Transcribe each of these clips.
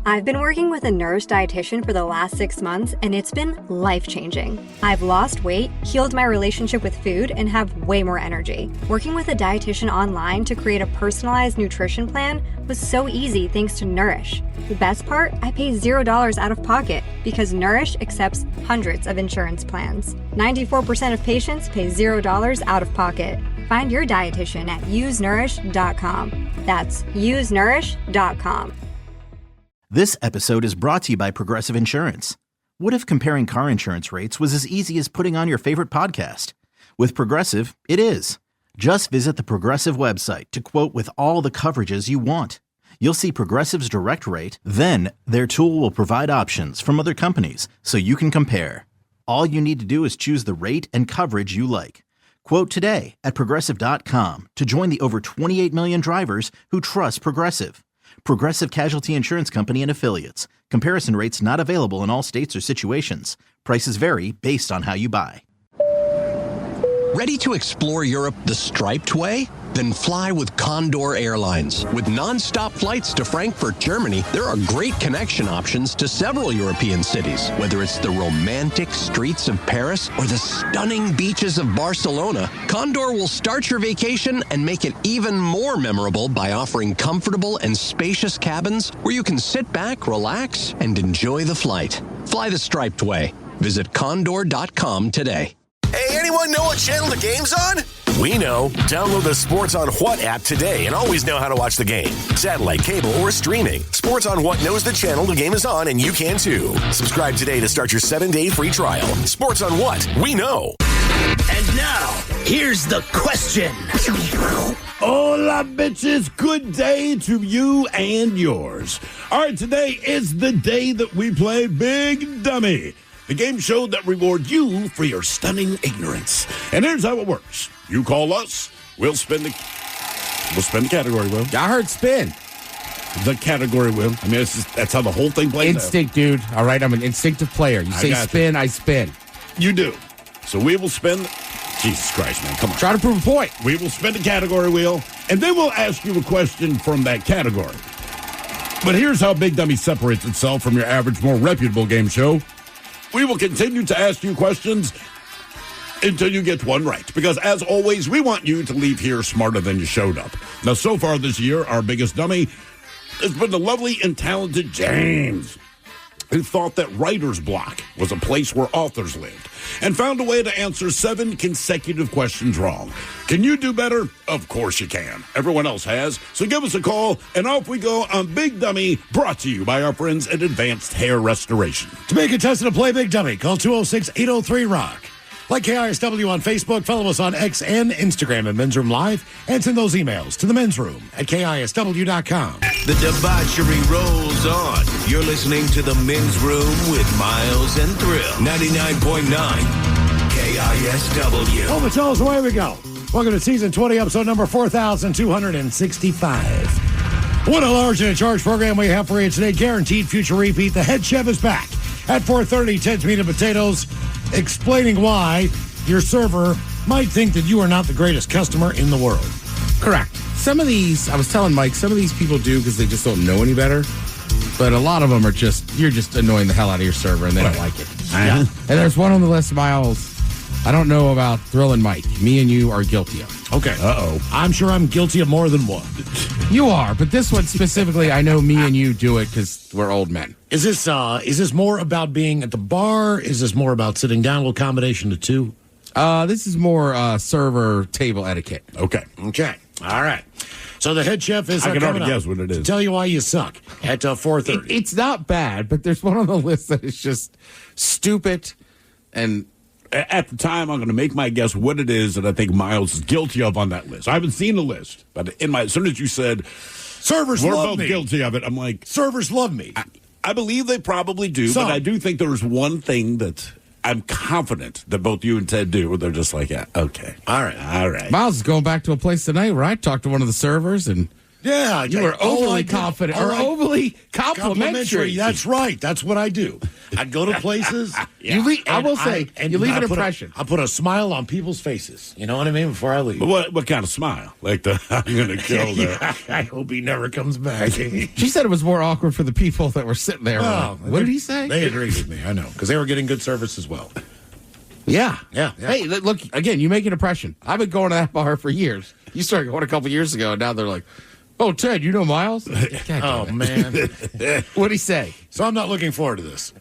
I've been working with a nurse dietitian for the last 6 months, and it's been life-changing. I've lost weight, healed my relationship with food, and have way more energy. Working with a dietitian online to create a personalized nutrition plan was so easy thanks to Nourish. The best part? I pay $0 out of pocket because Nourish accepts hundreds of insurance plans. 94% of patients pay $0 out of pocket. Find your dietitian at usenourish.com. That's usenourish.com. This episode is brought to you by Progressive Insurance. What if comparing car insurance rates was as easy as putting on your favorite podcast? With Progressive, it is. Just visit the Progressive website to quote with all the coverages you want. You'll see Progressive's direct rate, then their tool will provide options from other companies so you can compare. All you need to do is choose the rate and coverage you like. Quote today at Progressive.com to join the over 28 million drivers who trust Progressive. Progressive Casualty Insurance Company and Affiliates. Comparison rates not available in all states or situations. Prices vary based on how you buy. Ready to explore Europe the striped way? Then fly with Condor Airlines. With non-stop flights to Frankfurt, Germany, there are great connection options to several European cities. Whether it's the romantic streets of Paris or the stunning beaches of Barcelona, Condor will start your vacation and make it even more memorable by offering comfortable and spacious cabins where you can sit back, relax, and enjoy the flight. Fly the striped way. Visit condor.com today. Hey, anyone know what channel the game's on? We know. Download the Sports on What app today and always know how to watch the game. Satellite, cable, or streaming. Sports on What knows the channel the game is on, and you can too. Subscribe today to start your 7-day free trial. Sports on What? We know. And now, here's the question. Hola, bitches. Good day to you and yours. All right, today is the day that we play Big Dummy, the game show that rewards you for your stunning ignorance. And here's how it works. You call us, we'll spin the category wheel. I heard spin. The category wheel. I mean, that's how the whole thing plays Instinct, dude. All right, I'm an instinctive player. You say spin, I spin. You do. So we will spin. Jesus Christ, man, come on. Try to prove a point. We will spin the category wheel, and then we'll ask you a question from that category. But here's how Big Dummy separates itself from your average, more reputable game show. We will continue to ask you questions until you get one right. Because, as always, we want you to leave here smarter than you showed up. Now, so far this year, our biggest dummy has been the lovely and talented James, who thought that writer's block was a place where authors lived and found a way to answer 7 consecutive questions wrong. Can you do better? Of course you can. Everyone else has. So give us a call, and off we go on Big Dummy, brought to you by our friends at Advanced Hair Restoration. To be contestant to play Big Dummy, call 206-803-ROCK. Like KISW on Facebook, follow us on X and Instagram at Men's Room Live, and send those emails to the Men's Room at KISW.com. The debauchery rolls on. You're listening to the Men's Room with Miles and Thrill. 99.9 KISW. Oh, but tell us, away we go. Welcome to Season 20, episode number 4,265. What a large and a charge program we have for you today. Guaranteed future repeat. The head chef is back at 4:30. Ted's Meat and Potatoes, explaining why your server might think that you are not the greatest customer in the world. Correct. Some of these, I was telling Mike, some of these people do because they just don't know any better. But a lot of them are you're just annoying the hell out of your server and they don't like it. Yeah. And there's one on the list, Miles. I don't know about Thrill and Mike. Me and you are guilty of. Okay. Uh-oh. I'm sure I'm guilty of more than one. You are, but this one specifically, I know me and you do it because we're old men. Is this more about being at the bar? Is this more about sitting down? A little combination of two? This is more server table etiquette. Okay. All right. So the head chef is I can coming already up guess what it is. to tell you why you suck at 4:30. It's not bad, but there's one on the list that is just stupid. And at the time, I'm going to make my guess what it is that I think Miles is guilty of on that list. I haven't seen the list, but as soon as you said servers we're love both me. guilty of it, I'm like, servers love me. I believe they probably do, but I do think there's one thing that I'm confident that both you and Ted do, where they're just like, yeah, okay. All right. Miles is going back to a place tonight where I talked to one of the servers, and Yeah, You were overly confident or overly complimentary. That's right. That's what I do. I'd go to places. You leave an impression. I put a smile on people's faces. You know what I mean? Before I leave. But what kind of smile? Like I'm going to kill that. I hope he never comes back. She said it was more awkward for the people that were sitting there. Well, what did he say? They agreed with me. I know, because they were getting good service as well. Yeah. Yeah. Hey, look, again, you make an impression. I've been going to that bar for years. You started going a couple years ago, and now they're like, oh, Ted, you know Miles? Oh, man. What'd he say? So I'm not looking forward to this.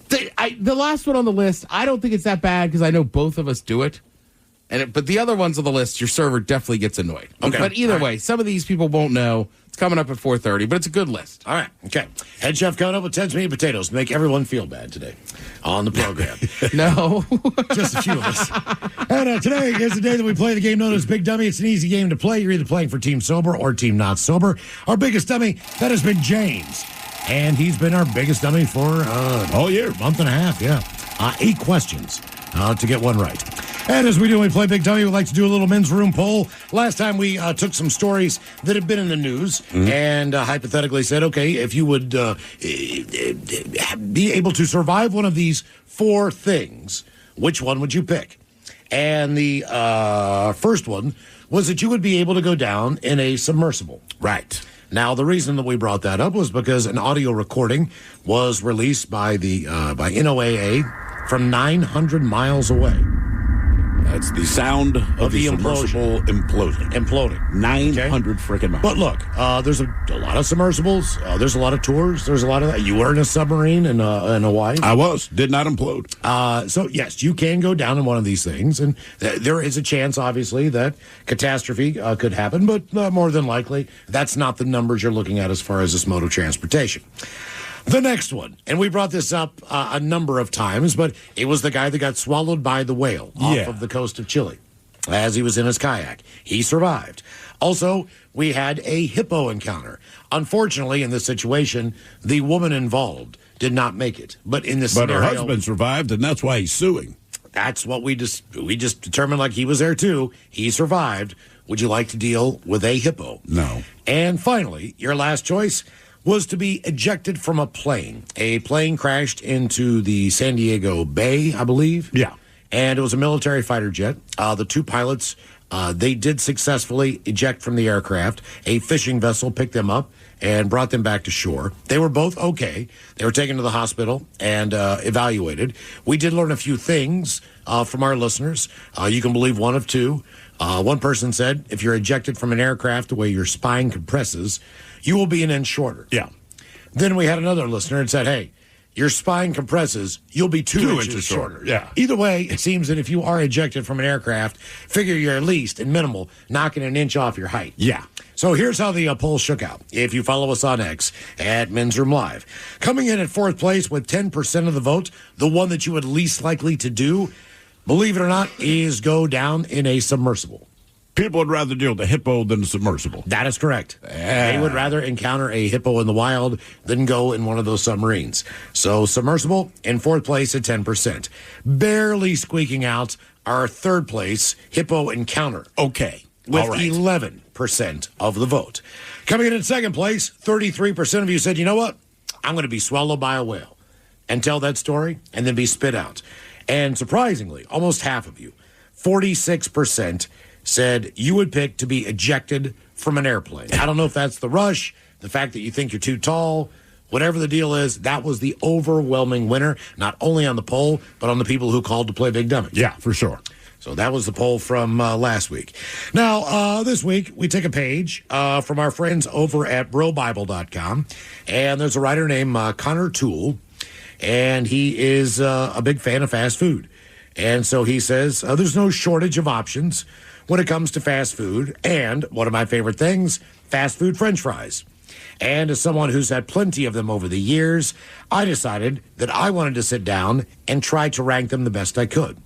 The last one on the list, I don't think it's that bad because I know both of us do it. But the other ones on the list, your server definitely gets annoyed. Okay. But either way, some of these people won't know. It's coming up at 4:30, but it's a good list. All right. Okay. Head chef coming up with Ted's Meat and Potatoes to make everyone feel bad today on the program. No. Just a few of us. And today is the day that we play the game known as Big Dummy. It's an easy game to play. You're either playing for Team Sober or Team Not Sober. Our biggest dummy, that has been James. And he's been our biggest dummy for all year. Month and a half, yeah. 8 questions to get one right. And as we do when we play Big Dummy, we like to do a little men's room poll. Last time we took some stories that have been in the news and hypothetically said, okay, if you would be able to survive one of these 4 things, which one would you pick? And the first one was that you would be able to go down in a submersible. Right. Now, the reason that we brought that up was because an audio recording was released by the by NOAA from 900 miles away. That's the sound of the submersible imploding. 900 freaking miles. But look, there's a lot of submersibles. There's a lot of tours. There's a lot of that. You were in a submarine in Hawaii. I was. Did not implode. So, yes, you can go down in one of these things. And there is a chance, obviously, that catastrophe could happen. But more than likely, that's not the numbers you're looking at as far as this mode of transportation. The next one, and we brought this up a number of times, but it was the guy that got swallowed by the whale off of the coast of Chile as he was in his kayak. He survived. Also, we had a hippo encounter. Unfortunately, in this situation, the woman involved did not make it. But in this scenario, her husband survived, and that's why he's suing. That's what we just determined, like he was there too. He survived. Would you like to deal with a hippo? No. And finally, your last choice was to be ejected from a plane. A plane crashed into the San Diego Bay, I believe. Yeah. And it was a military fighter jet. The 2 pilots, they did successfully eject from the aircraft. A fishing vessel picked them up and brought them back to shore. They were both okay. They were taken to the hospital and evaluated. We did learn a few things from our listeners. You can believe one of 2. One person said, if you're ejected from an aircraft the way your spine compresses, you will be an inch shorter. Yeah. Then we had another listener and said, hey, your spine compresses, you'll be 2 inches shorter. Yeah. Either way, it seems that if you are ejected from an aircraft, figure you're at least, in minimal, knocking an inch off your height. Yeah. So here's how the poll shook out. If you follow us on X at Men's Room Live. Coming in at 4th place with 10% of the vote, the one that you would least likely to do, believe it or not, is go down in a submersible. People would rather deal with a hippo than a submersible. That is correct. They would rather encounter a hippo in the wild than go in one of those submarines. So submersible in 4th place at 10%. Barely squeaking out our 3rd place hippo encounter. Okay. With all right. 11% of the vote. Coming in 2nd place, 33% of you said, you know what? I'm going to be swallowed by a whale and tell that story and then be spit out. And surprisingly, almost half of you, 46%, said you would pick to be ejected from an airplane. I don't know if that's the rush, the fact that you think you're too tall, whatever the deal is, that was the overwhelming winner, not only on the poll, but on the people who called to play Big Dummy. Yeah, for sure. So that was the poll from last week. Now, this week, we take a page from our friends over at brobible.com, and there's a writer named Connor Toole, and he is a big fan of fast food. And so he says there's no shortage of options when it comes to fast food, and one of my favorite things, fast food French fries. And as someone who's had plenty of them over the years, I decided that I wanted to sit down and try to rank them the best I could.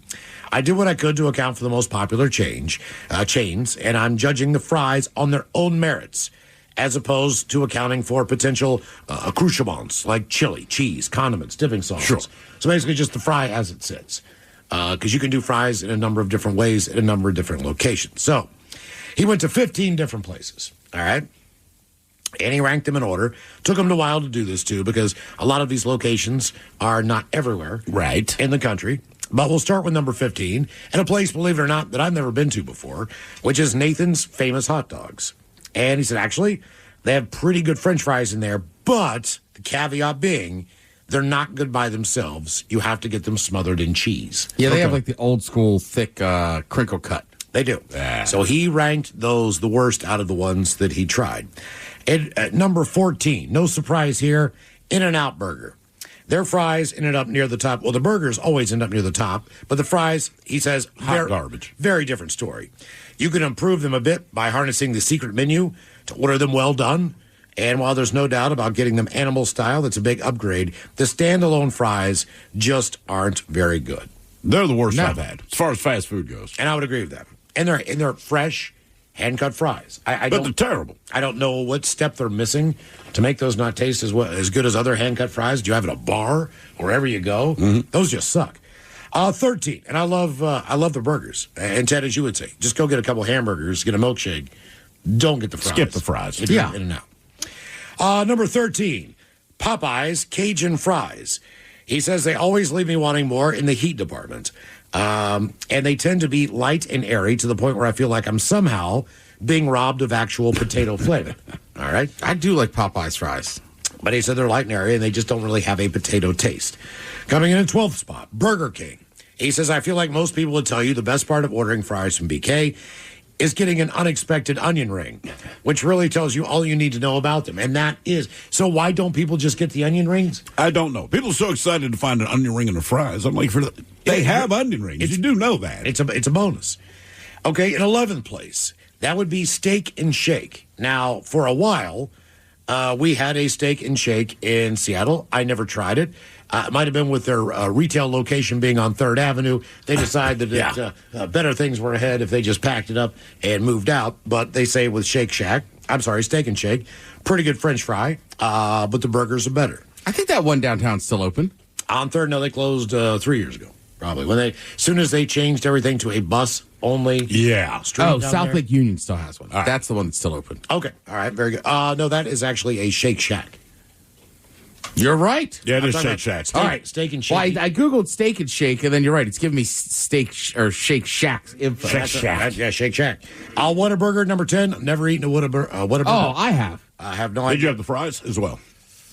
I did what I could to account for the most popular chains, and I'm judging the fries on their own merits, as opposed to accounting for potential accoutrements like chili, cheese, condiments, dipping sauces. Sure. So basically just the fry as it sits. Because you can do fries in a number of different ways at a number of different locations. So he went to 15 different places All right. And he ranked them in order. Took him a while to do this, too, because a lot of these locations are not everywhere in the country. But we'll start with number 15, and a place, believe it or not, that I've never been to before, which is Nathan's Famous Hot Dogs. And he said, actually, they have pretty good French fries in there, but the caveat being, they're not good by themselves. You have to get them smothered in cheese. Yeah, they have like the old school thick crinkle cut. They do. So he ranked those the worst out of the ones that he tried. And at number 14, no surprise here, In-N-Out Burger. Their fries ended up near the top. Well, the burgers always end up near the top, but the fries, he says, hot garbage. Very different story. You can improve them a bit by harnessing the secret menu to order them well done. And while there's no doubt about getting them animal style, that's a big upgrade, the standalone fries just aren't very good. They're the worst I've had, as far as fast food goes. And I would agree with that. And they're fresh, hand-cut fries. But they're terrible. I don't know what step they're missing to make those not taste as good as other hand-cut fries. Do you have it at a bar, wherever you go? Mm-hmm. Those just suck. 13, and I love the burgers. And Ted, as you would say, just go get a couple hamburgers, get a milkshake. Don't get the fries. Skip the fries. If you're in and out. Number 13, Popeyes Cajun Fries. He says they always leave me wanting more in the heat department. And they tend to be light and airy to the point where I feel like I'm somehow being robbed of actual potato flavor. All right? I do like Popeye's fries. But he said they're light and airy, and they just don't really have a potato taste. Coming in at 12th spot, Burger King. He says, I feel like most people would tell you the best part of ordering fries from BK is getting an unexpected onion ring, which really tells you all you need to know about them. And that is, so why don't people just get the onion rings? I don't know. People are so excited to find an onion ring in the fries. I'm like, they have onion rings. You do know that. It's a bonus. Okay, in 11th place, that would be Steak and Shake. Now, for a while, we had a Steak and Shake in Seattle. I never tried it. It might have been with their retail location being on 3rd Avenue. They decided that better things were ahead if they just packed it up and moved out. But they say with Steak and Shake, pretty good French fry, but the burgers are better. I think that one downtown's still open. On 3rd, no, they closed 3 years ago, probably. As soon as they changed everything to a bus-only street. Oh, South Lake Union still has one. Right. That's the one that's still open. Okay, all right, very good. No, that is actually a Shake Shack. You're right. Yeah, it is Shake Shack. All right, Steak and Shake. Well, I Googled Steak and Shake, and then you're right. It's giving me Shake Shack's info. Shake Shack. Yeah, Shake Shack. Whataburger, number 10. I've never eaten a Whataburger. Oh, I have. I have no idea. Did you have the fries as well?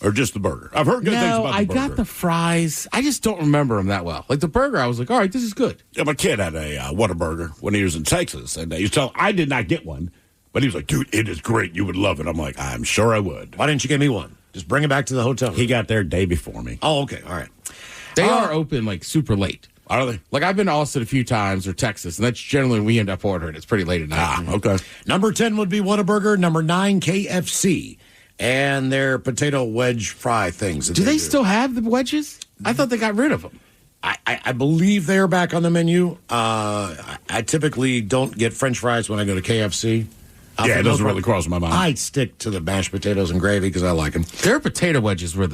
Or just the burger? I've heard good things about the burger. I got the fries. I just don't remember them that well. Like the burger, I was like, all right, this is good. Yeah, my kid had a Whataburger when he was in Texas, and he was telling I did not get one, but he was like, dude, it is great. You would love it. I'm like, I'm sure I would. Why didn't you give me one? Just bring it back to the hotel room. He got there day before me. Oh, okay. All right. They are open like super late. Are they? Like I've been to Austin a few times or Texas, and that's generally when we end up ordering. It's pretty late at night. Okay. Number 10 would be Whataburger. Number 9, KFC. And their potato wedge fry things. Do they still have the wedges? I thought they got rid of them. I believe they are back on the menu. I typically don't get French fries when I go to KFC. It doesn't really cross my mind. I'd stick to the mashed potatoes and gravy because I like them. Their potato wedges were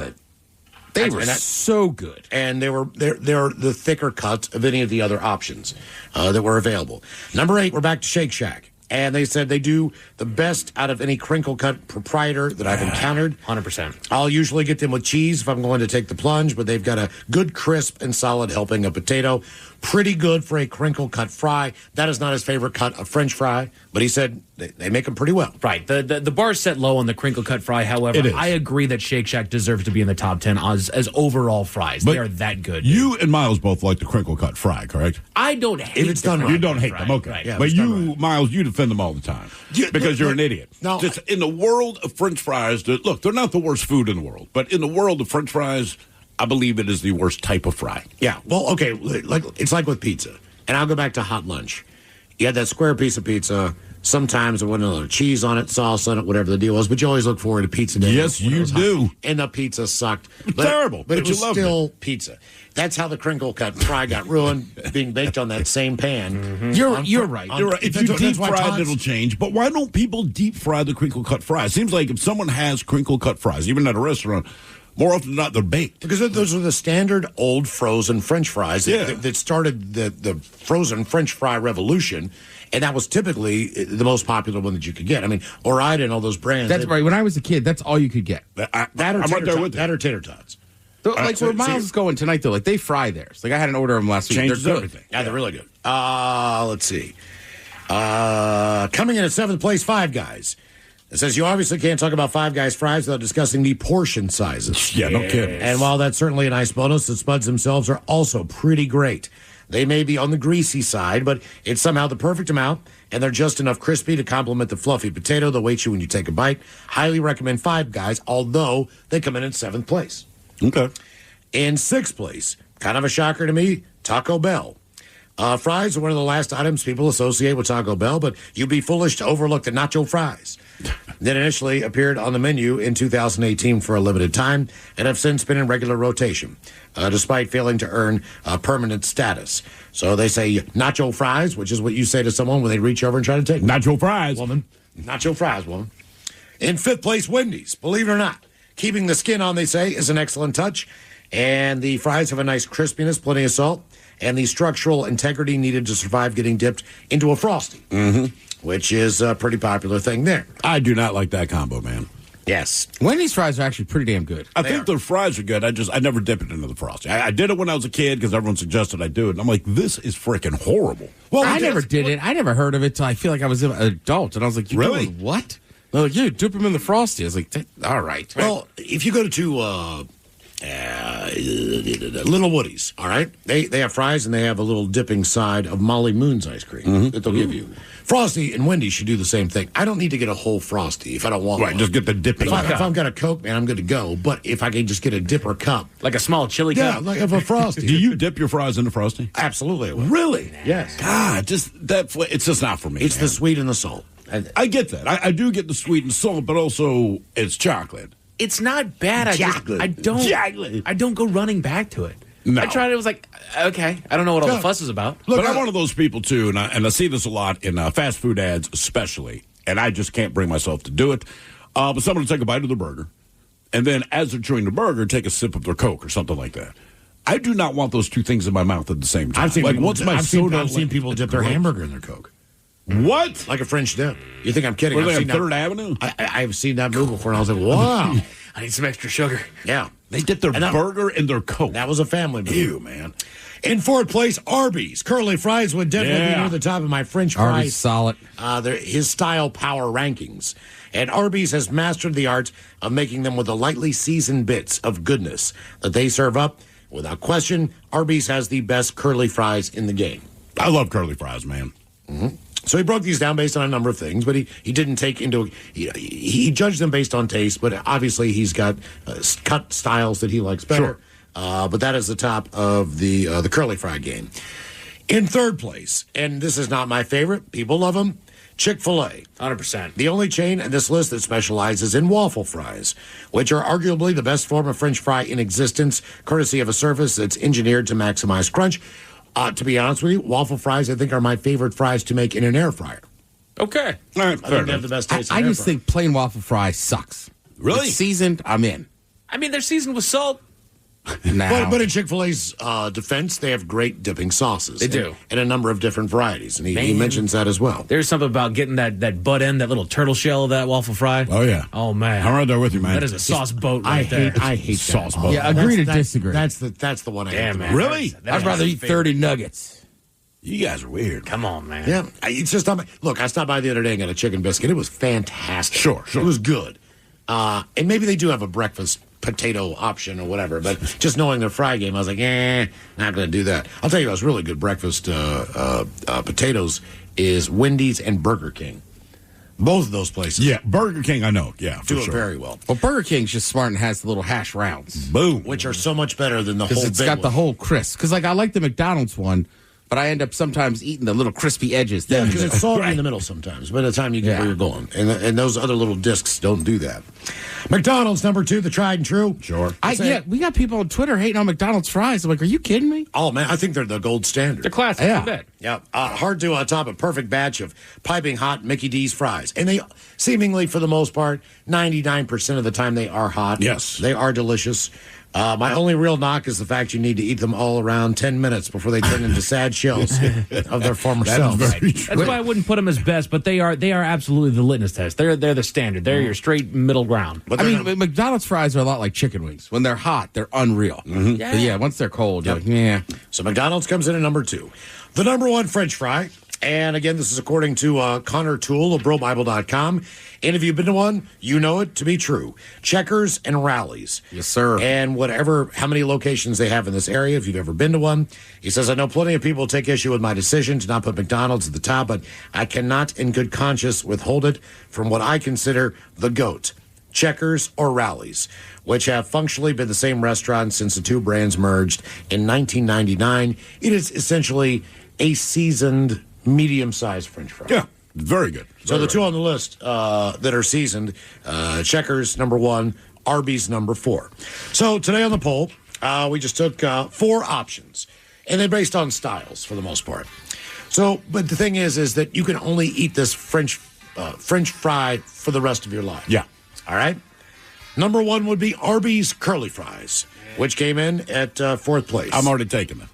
so good, and they're the thicker cut of any of the other options that were available. Number 8, we're back to Shake Shack. And they said they do the best out of any crinkle-cut proprietor that I've encountered. 100%. I'll usually get them with cheese if I'm going to take the plunge, but they've got a good, crisp, and solid helping of potato. Pretty good for a crinkle-cut fry. That is not his favorite cut of French fry, but he said they make them pretty well. Right. The bar's set low on the crinkle-cut fry. However, I agree that Shake Shack deserves to be in the top 10 as overall fries. But they are that good. You and Miles both like the crinkle-cut fry, correct? I don't hate if it's done right. You don't hate them, okay. Right. Yeah, but you, Miles, you defend them all the time because you're an idiot. No, just in the world of French fries, look, they're not the worst food in the world, but in the world of French fries, I believe it is the worst type of fry. Yeah, well, okay, it's like with pizza. And I'll go back to hot lunch. You had that square piece of pizza. Sometimes there wasn't a little cheese on it, sauce on it, whatever the deal was. But you always look forward to pizza day. Yes, you do. And the pizza sucked. Terrible. But it was still pizza. That's how the crinkle cut fry got ruined, being baked on that same pan. Mm-hmm. You're right. You're right. If you deep fry it, it'll change. But why don't people deep fry the crinkle cut fry? It seems like if someone has crinkle cut fries, even at a restaurant, More often than not, they're baked. Because those are the standard old frozen French fries that started the frozen French fry revolution, and that was typically the most popular one that you could get. I mean, Ore-Ida and all those brands. That's right. When I was a kid, that's all you could get. I'm right there with that or tater tots. Like where Miles is going tonight, though, like they fry theirs. Like I had an order of them last week. Changes They're good. everything. Yeah, they're really good. Let's see. Coming in at 7th place, Five Guys. It says you obviously can't talk about Five Guys fries without discussing the portion sizes. Yeah, no kidding. And while that's certainly a nice bonus, the spuds themselves are also pretty great. They may be on the greasy side, but it's somehow the perfect amount, and they're just enough crispy to complement the fluffy potato that waits you when you take a bite. Highly recommend Five Guys, although they come in at 7th place. Okay. In 6th place, kind of a shocker to me, Taco Bell. Fries are one of the last items people associate with Taco Bell, but you'd be foolish to overlook the nacho fries that initially appeared on the menu in 2018 for a limited time and have since been in regular rotation, despite failing to earn permanent status. So they say nacho fries, which is what you say to someone when they reach over and try to take them. Nacho fries. Woman. Nacho fries, woman. In 5th place, Wendy's. Believe it or not, keeping the skin on, they say, is an excellent touch. And the fries have a nice crispiness, plenty of salt, and the structural integrity needed to survive getting dipped into a Frosty, which is a pretty popular thing there. I do not like that combo, man. Yes. Wendy's fries are actually pretty damn good. I think their fries are good. I never dip it into the Frosty. I did it when I was a kid because everyone suggested I do it. And I'm like, this is freaking horrible. Well, I never did it. I never heard of it till I feel like I was an adult. And I was like, you really? Doing what? They're like, yeah, dip them in the Frosty. I was like, all right. Well, if you go to Little Woody's, all right? They have fries and they have a little dipping side of Molly Moon's ice cream that they'll give you. Frosty and Wendy's should do the same thing. I don't need to get a whole Frosty if I don't want one. Right, just get the dipping. If I've got a Coke, man, I'm good to go. But if I can just get a dipper cup. Like a small chili cup? Yeah, like of a Frosty. Do you dip your fries into Frosty? Absolutely. I will. Really? Yes. God, it's just not for me. It's the sweet and the salt. I get that. I do get the sweet and salt, but also it's chocolate. It's not bad. I don't go running back to it. No. I tried it. It was like, okay, I don't know what all the fuss is about. Look, I'm one of those people, too, and I see this a lot in fast food ads especially, and I just can't bring myself to do it. But someone will take a bite of the burger, and then as they're chewing the burger, take a sip of their Coke or something like that. I do not want those two things in my mouth at the same time. I've seen people dip their hamburger in their Coke. What? Like a French dip. You think I'm kidding? Were they I've on seen Third Avenue? I've seen that move before, and I was like, wow. I need some extra sugar. Yeah. They dip their burger in their Coke. That was a family move. Ew, man. In 4th place, Arby's. Curly fries would definitely be near the top of my French fries. Arby's solid. His style power rankings. And Arby's has mastered the art of making them with the lightly seasoned bits of goodness that they serve up. Without question, Arby's has the best curly fries in the game. I love curly fries, man. Mm-hmm. So he broke these down based on a number of things, but he didn't take into he judged them based on taste. But obviously he's got cut styles that he likes better. Sure. But that is the top of the curly fry game. In 3rd place, and this is not my favorite, people love them, Chick-fil-A. 100%. The only chain in this list that specializes in waffle fries, which are arguably the best form of French fry in existence, courtesy of a surface that's engineered to maximize crunch. To be honest with you, waffle fries, I think, are my favorite fries to make in an air fryer. Okay. All right, I think they have the best taste. I just think plain waffle fry sucks. Really? It's seasoned, I'm in. I mean, they're seasoned with salt. Now. But in Chick-fil-A's defense, they have great dipping sauces. They do. And a number of different varieties. And he mentions that as well. There's something about getting that butt end, that little turtle shell of that waffle fry. Oh, yeah. Oh, man. I'm right there with you, man. That is a sauce boat right there. I hate sauce that. boat. Yeah, agree to disagree. That's the one I hate. Damn, man. Really? I'd rather eat 30 nuggets. You guys are weird. Come on, man. Yeah. It's just, look, I stopped by the other day and got a chicken biscuit. It was fantastic. Sure. It was good. And maybe they do have a breakfast potato option or whatever, but just knowing their fry game, I was like, not going to do that. I'll tell you what's really good breakfast potatoes is Wendy's and Burger King. Both of those places. Yeah, Burger King, I know. Yeah, for do sure. it very well. Well, Burger King's just smart and has the little hash rounds. Boom. Which are so much better than the whole Because it's got the whole crisp. Because, like, I like the McDonald's one, but I end up sometimes eating the little crispy edges. Yeah, because it's salty in the middle sometimes by the time you get where you're going. And those other little discs don't do that. McDonald's, number 2, the tried and true. Sure. We got people on Twitter hating on McDonald's fries. I'm like, are you kidding me? Oh, man, I think they're the gold standard. They're classic. Yeah. Yeah, hard to top a perfect batch of piping hot Mickey D's fries. And they seemingly, for the most part, 99% of the time they are hot. Yes. They are delicious. My only real knock is the fact you need to eat them all around 10 minutes before they turn into sad shells of their former selves. That's why I wouldn't put them as best, but they are absolutely the litmus test. They're the standard. They're your straight middle ground. But McDonald's fries are a lot like chicken wings. When they're hot, they're unreal. Mm-hmm. But yeah, once they're cold, you're like, yeah. So McDonald's comes in at number 2. The number 1 French fry, and again, this is according to Connor Toole of BroBible.com. And if you've been to one, you know it to be true. Checkers and Rallies. Yes, sir. And how many locations they have in this area, if you've ever been to one. He says, I know plenty of people take issue with my decision to not put McDonald's at the top, but I cannot in good conscience withhold it from what I consider the GOAT. Checkers or Rallies, which have functionally been the same restaurant since the two brands merged in 1999. It is essentially a seasoned, medium-sized French fry. Yeah, very good. So the two on the list that are seasoned, Checkers, number 1, Arby's, number 4. So today on the poll, we just took 4 options, and they're based on styles for the most part. So, but the thing is that you can only eat this French fry for the rest of your life. Yeah. All right? Number 1 would be Arby's curly fries, which came in at 4th place. I'm already taking them.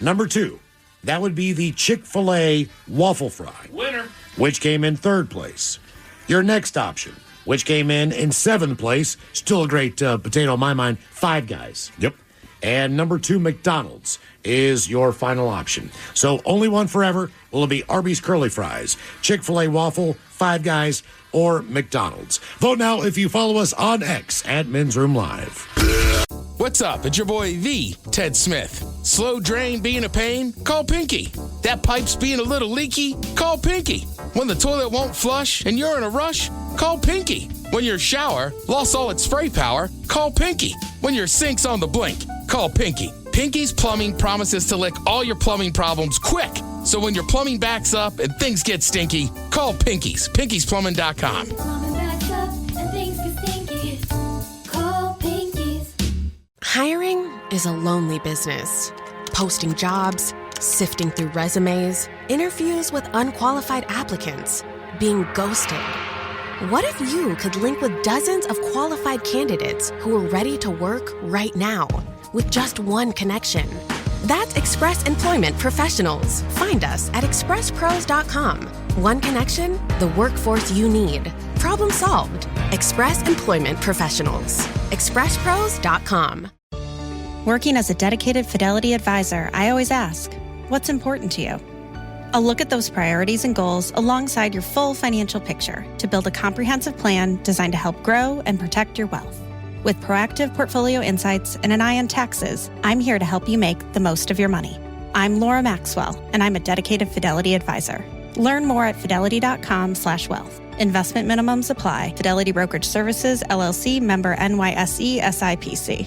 Number 2, that would be the Chick-fil-A waffle fry. Winner. Which came in 3rd place. Your next option, which came in 7th place, still a great potato in my mind, Five Guys. Yep. And number 2, McDonald's, is your final option. So only one forever. Will it be Arby's curly fries, Chick-fil-A waffle, Five Guys, or McDonald's? Vote now if you follow us on X at Men's Room Live. What's up? It's your boy, the Ted Smith. Slow drain being a pain? Call Pinky. That pipe's being a little leaky? Call Pinky. When the toilet won't flush and you're in a rush? Call Pinky. When your shower lost all its spray power? Call Pinky. When your sink's on the blink? Call Pinky. Pinky's Plumbing promises to lick all your plumbing problems quick. So when your plumbing backs up and things get stinky, call Pinky's. Pinky'sPlumbing.com. Hiring is a lonely business. Posting jobs, sifting through resumes, interviews with unqualified applicants, being ghosted. What if you could link with dozens of qualified candidates who are ready to work right now with just one connection? That's Express Employment Professionals. Find us at expresspros.com. One connection, the workforce you need. Problem solved. Express Employment Professionals. expresspros.com. Working as a dedicated Fidelity advisor, I always ask, what's important to you? I'll look at those priorities and goals alongside your full financial picture to build a comprehensive plan designed to help grow and protect your wealth. With proactive portfolio insights and an eye on taxes, I'm here to help you make the most of your money. I'm Laura Maxwell, and I'm a dedicated Fidelity advisor. Learn more at fidelity.com/wealth. Investment minimums apply. Fidelity Brokerage Services, LLC, member NYSE, SIPC.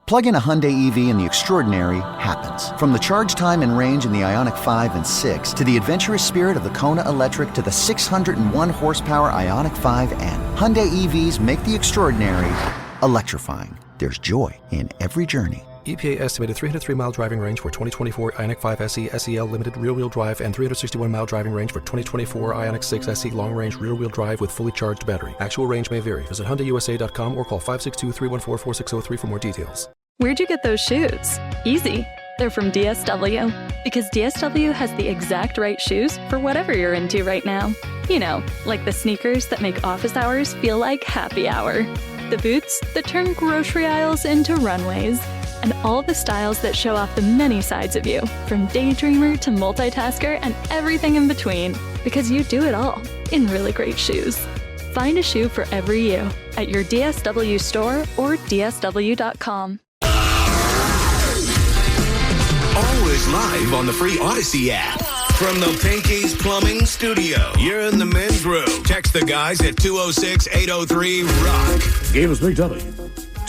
Plug in a Hyundai EV and the extraordinary happens. From the charge time and range in the Ioniq 5 and 6 to the adventurous spirit of the Kona Electric to the 601 horsepower Ioniq 5N. Hyundai EVs make the extraordinary electrifying. There's joy in every journey. EPA estimated 303-mile driving range for 2024 Ioniq 5 SE SEL limited rear-wheel drive and 361-mile driving range for 2024 Ioniq 6 SE long-range rear-wheel drive with fully charged battery. Actual range may vary. Visit HyundaiUSA.com or call 562-314-4603 for more details. Where'd you get those shoes? Easy. They're from DSW. Because DSW has the exact right shoes for whatever you're into right now. You know, like the sneakers that make office hours feel like happy hour. The boots that turn grocery aisles into runways. And all the styles that show off the many sides of you, from daydreamer to multitasker and everything in between. Because you do it all in really great shoes. Find a shoe for every you at your DSW store or DSW.com. Always live on the free Odyssey app. From the Pinky's Plumbing Studio, you're in the men's room. Text the guys at 206-803-ROCK. Game is Big Dummy.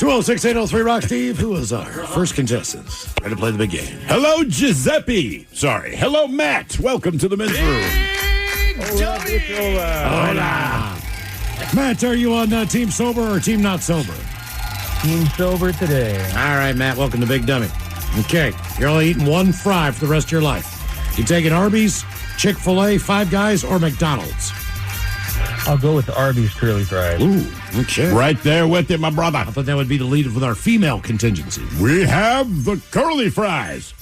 206-803-ROCK. Steve, who is our first contestant? Ready to play the big game. Hello, Giuseppe. Sorry. Hello, Matt. Welcome to the men's room. Hola. Matt, are you on Team Sober or Team Not Sober? Team Sober today. All right, Matt, welcome to Big Dummy. Okay, you're only eating one fry for the rest of your life. You taking Arby's, Chick-fil-A, Five Guys, or McDonald's? I'll go with the Arby's curly fries. Ooh, okay. Right there with you, my brother. I thought that would be the lead with our female contingency. We have the curly fries.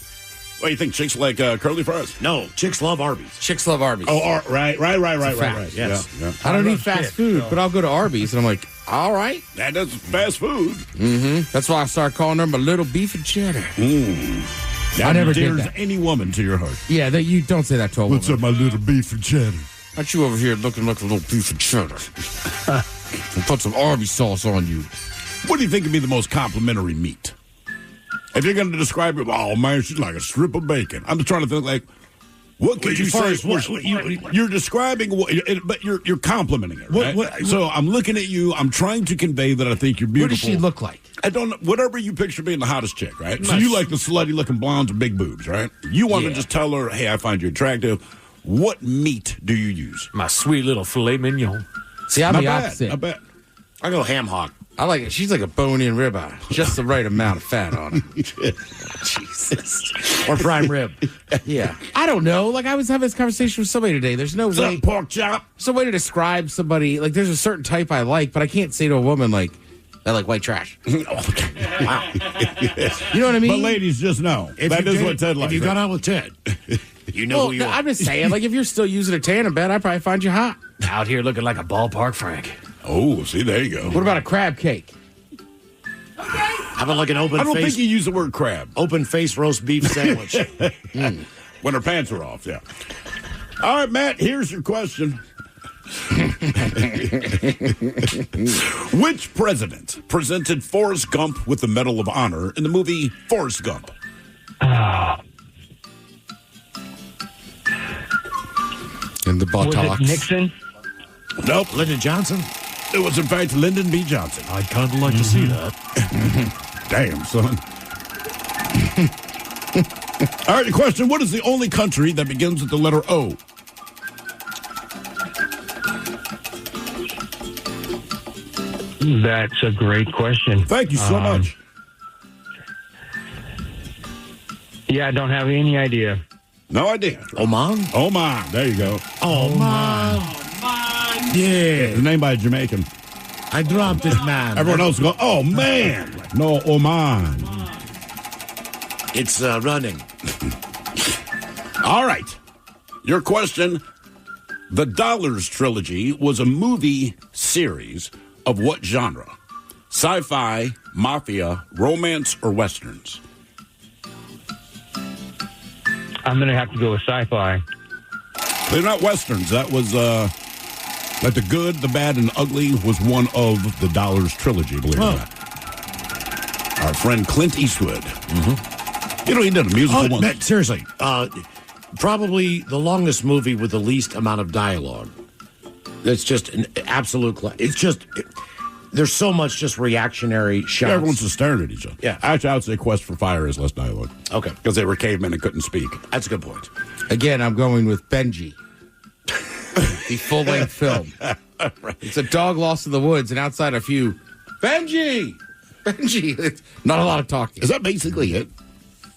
What, you think chicks like curly fries? No, chicks love Arby's. Chicks love Arby's. Oh, right. Yes. Yeah. I don't eat fast food, but I'll go to Arby's, and I'm like, all right. That is fast food. Mm-hmm. That's why I started calling them a little beef and cheddar. That I never did endears that. any woman to your heart. Yeah, you don't say that to a woman. What's up, my little beef and cheddar? Aren't you over here looking like a little beef and cheddar? And put some Arby's sauce on you. What do you think would be the most complimentary meat? If you're going to describe it, oh, man, she's like a strip of bacon. I'm just trying to think, like, what could you say? You're describing, but you're complimenting it, right? So I'm looking at you. I'm trying to convey that I think you're beautiful. What does she look like? I don't know. Whatever you picture being the hottest chick, right? So you like the slutty-looking blondes with big boobs, right? You want to just tell her, hey, I find you attractive. What meat do you use? My sweet little filet mignon. See, I'm the opposite. I bet. I go ham hock. I like it. She's like a bone-in ribeye. Just the right amount of fat on it. Jesus. Or prime rib. Yeah. I don't know. Like, I was having this conversation with somebody today. There's no way. Pork chop. There's no way to describe somebody. Like, there's a certain type I like, but I can't say to a woman, like, I like white trash. Wow. You know what I mean? But ladies, just know. That is what Ted likes. If you got out with Ted, you know who you are. I'm just saying, like, if you're still using a tan in bed, I'd probably find you hot. Out here looking like a ballpark Frank. Oh, see, there you go. What about a crab cake? How about like an open face? I don't think you use the word crab. Open face roast beef sandwich. When her pants are off, yeah. All right, Matt, here's your question. Which president presented Forrest Gump with the Medal of Honor in the movie Forrest Gump? In the buttocks. Was it Nixon? Nope. Lyndon Johnson? It was, in fact, Lyndon B. Johnson. I'd kind of like to see that. Damn, son. All right, the question, what is the only country that begins with the letter O? That's a great question. Thank you so much. Yeah, I don't have any idea. No idea. Oman? Oman. There you go. Oman. Yeah. The name by a Jamaican. I dropped it, man. Everyone else go, oh, man. No, Oman. It's running. All right. Your question. The Dollars Trilogy was a movie series of what genre? Sci-fi, mafia, romance, or westerns? I'm going to have to go with sci-fi. They're not westerns. That was, like The Good, the Bad, and the Ugly was one of the Dollars Trilogy, believe it or not. Our friend Clint Eastwood. Mm-hmm. You know, he did a musical once. Matt, seriously. Probably the longest movie with the least amount of dialogue. It's just an absolute... It's just... There's so much just reactionary shots. Yeah, everyone's just staring at each other. Yeah. Actually, I would say Quest for Fire is less dialogue. Okay. Because they were cavemen and couldn't speak. That's a good point. Again, I'm going with Benji. The full-length film. Right. It's a dog lost in the woods, and outside a few, Benji! Benji! Not a lot of talking. Is that basically it?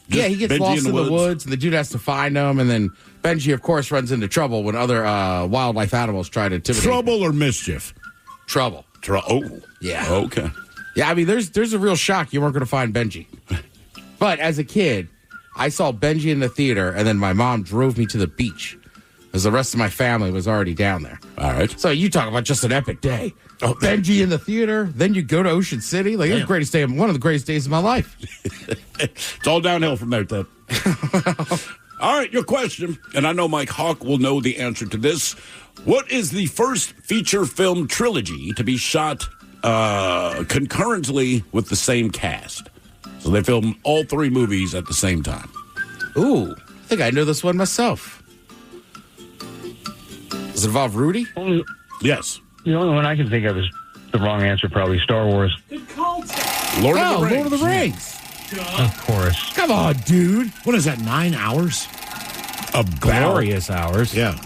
Yeah, he gets lost in the woods, and the dude has to find him, and then Benji, of course, runs into trouble when other wildlife animals try to intimidate Trouble or mischief? Trouble. Oh. Yeah. Okay. Yeah, I mean, there's a real shock you weren't going to find Benji. But as a kid, I saw Benji in the theater, and then my mom drove me to the beach, as the rest of my family was already down there. All right. So you talk about just an epic day. Oh, Benji in the theater, then you go to Ocean City. Like, it was the greatest day, one of the greatest days of my life. It's all downhill from there, Ted. All right, your question, and I know Mike Hawk will know the answer to this. What is the first feature film trilogy to be shot concurrently with the same cast? So they filmed all three movies at the same time. Ooh, I think I know this one myself. Does it involve Rudy? Yes. The only one I can think of is the wrong answer, probably Star Wars. Good call, Ted. Lord of the Rings. Of course. Come on, dude. What is that, 9 hours? Glorious hours. Yeah.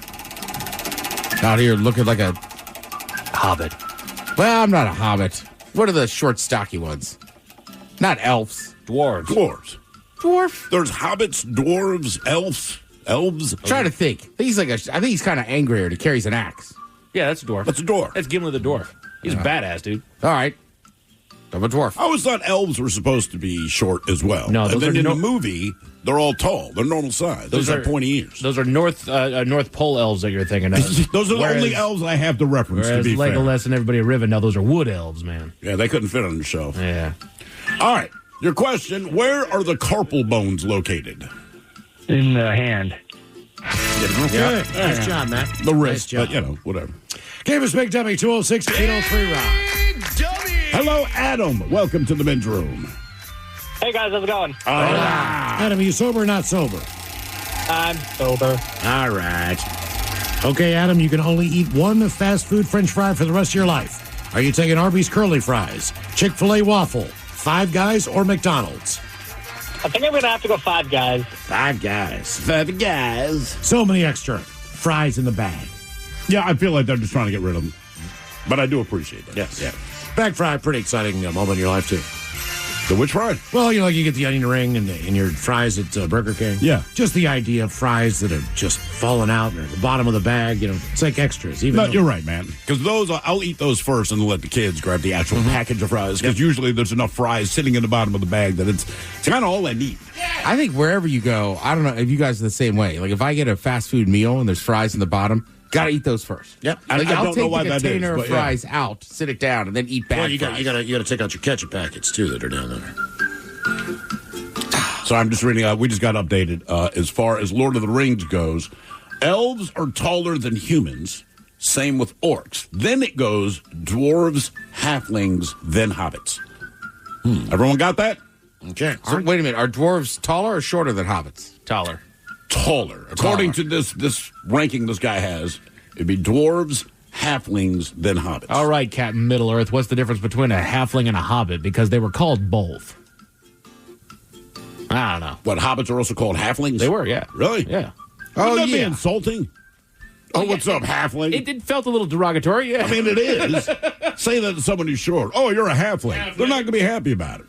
Out here looking like a hobbit. Well, I'm not a hobbit. What are the short, stocky ones? Not elves. Dwarves. Dwarf? There's hobbits, dwarves, elves. I'm trying to think. I think he's kind of angrier and he carries an axe. Yeah, that's a dwarf. That's a dwarf. That's Gimli the dwarf. He's a badass, dude. All right. I'm a dwarf. I always thought elves were supposed to be short as well. No, and then in the movie, they're all tall. They're normal size. Those are pointy ears. Those are North Pole elves that you're thinking of. Those are the only elves I have to reference, to be Legolas fair. and everybody at Riven, now those are wood elves, man. Yeah, they couldn't fit on the shelf. Yeah. All right. Your question, where are the carpal bones located? In the hand. Okay. Nice job, Matt. The wrist, Nice job. but, whatever. Give us Big Dummy 206-803 Rock. Hello, Adam. Welcome to the men's room. Hey, guys, how's it going? Adam, are you sober or not sober? I'm sober. All right. Okay, Adam, you can only eat one fast food French fry for the rest of your life. Are you taking Arby's curly fries, Chick-fil-A waffle, Five Guys, or McDonald's? I think I'm going to have to go Five Guys. Five Guys. So many extra fries in the bag. Yeah, I feel like they're just trying to get rid of them. But I do appreciate that. Yes. Yeah. Bag fry, pretty exciting moment in your life, too. The which fry? Well, you get the onion ring and your fries at Burger King. Yeah. Just the idea of fries that have just fallen out and are at the bottom of the bag, it's like extras. You're right, man. Because those, I'll eat those first and then let the kids grab the actual package of fries. Because usually there's enough fries sitting in the bottom of the bag that it's kind of all I need. I think wherever you go, I don't know if you guys are the same way. Like if I get a fast food meal and there's fries in the bottom, got to eat those first. Yep. Like, I I'll don't take know why the that is. container of But fries out, sit it down, and then eat bag Well, you fries. got to take out your ketchup packets, too, that are down there. So I'm just reading, we just got updated. As far as Lord of the Rings goes, elves are taller than humans. Same with orcs. Then it goes dwarves, halflings, then hobbits. Everyone got that? Okay. So wait a minute. Are dwarves taller or shorter than hobbits? Taller. According to this ranking this guy has, it'd be dwarves, halflings, then hobbits. All right, Captain Middle Earth, what's the difference between a halfling and a hobbit? Because they were called both. I don't know. What, hobbits are also called halflings? They were, yeah. Really? Yeah. Wouldn't that be insulting? Oh, what's up, halfling? It felt a little derogatory, yeah. I mean, it is. Say that to someone who's short. Oh, you're a halfling. They're not going to be happy about it.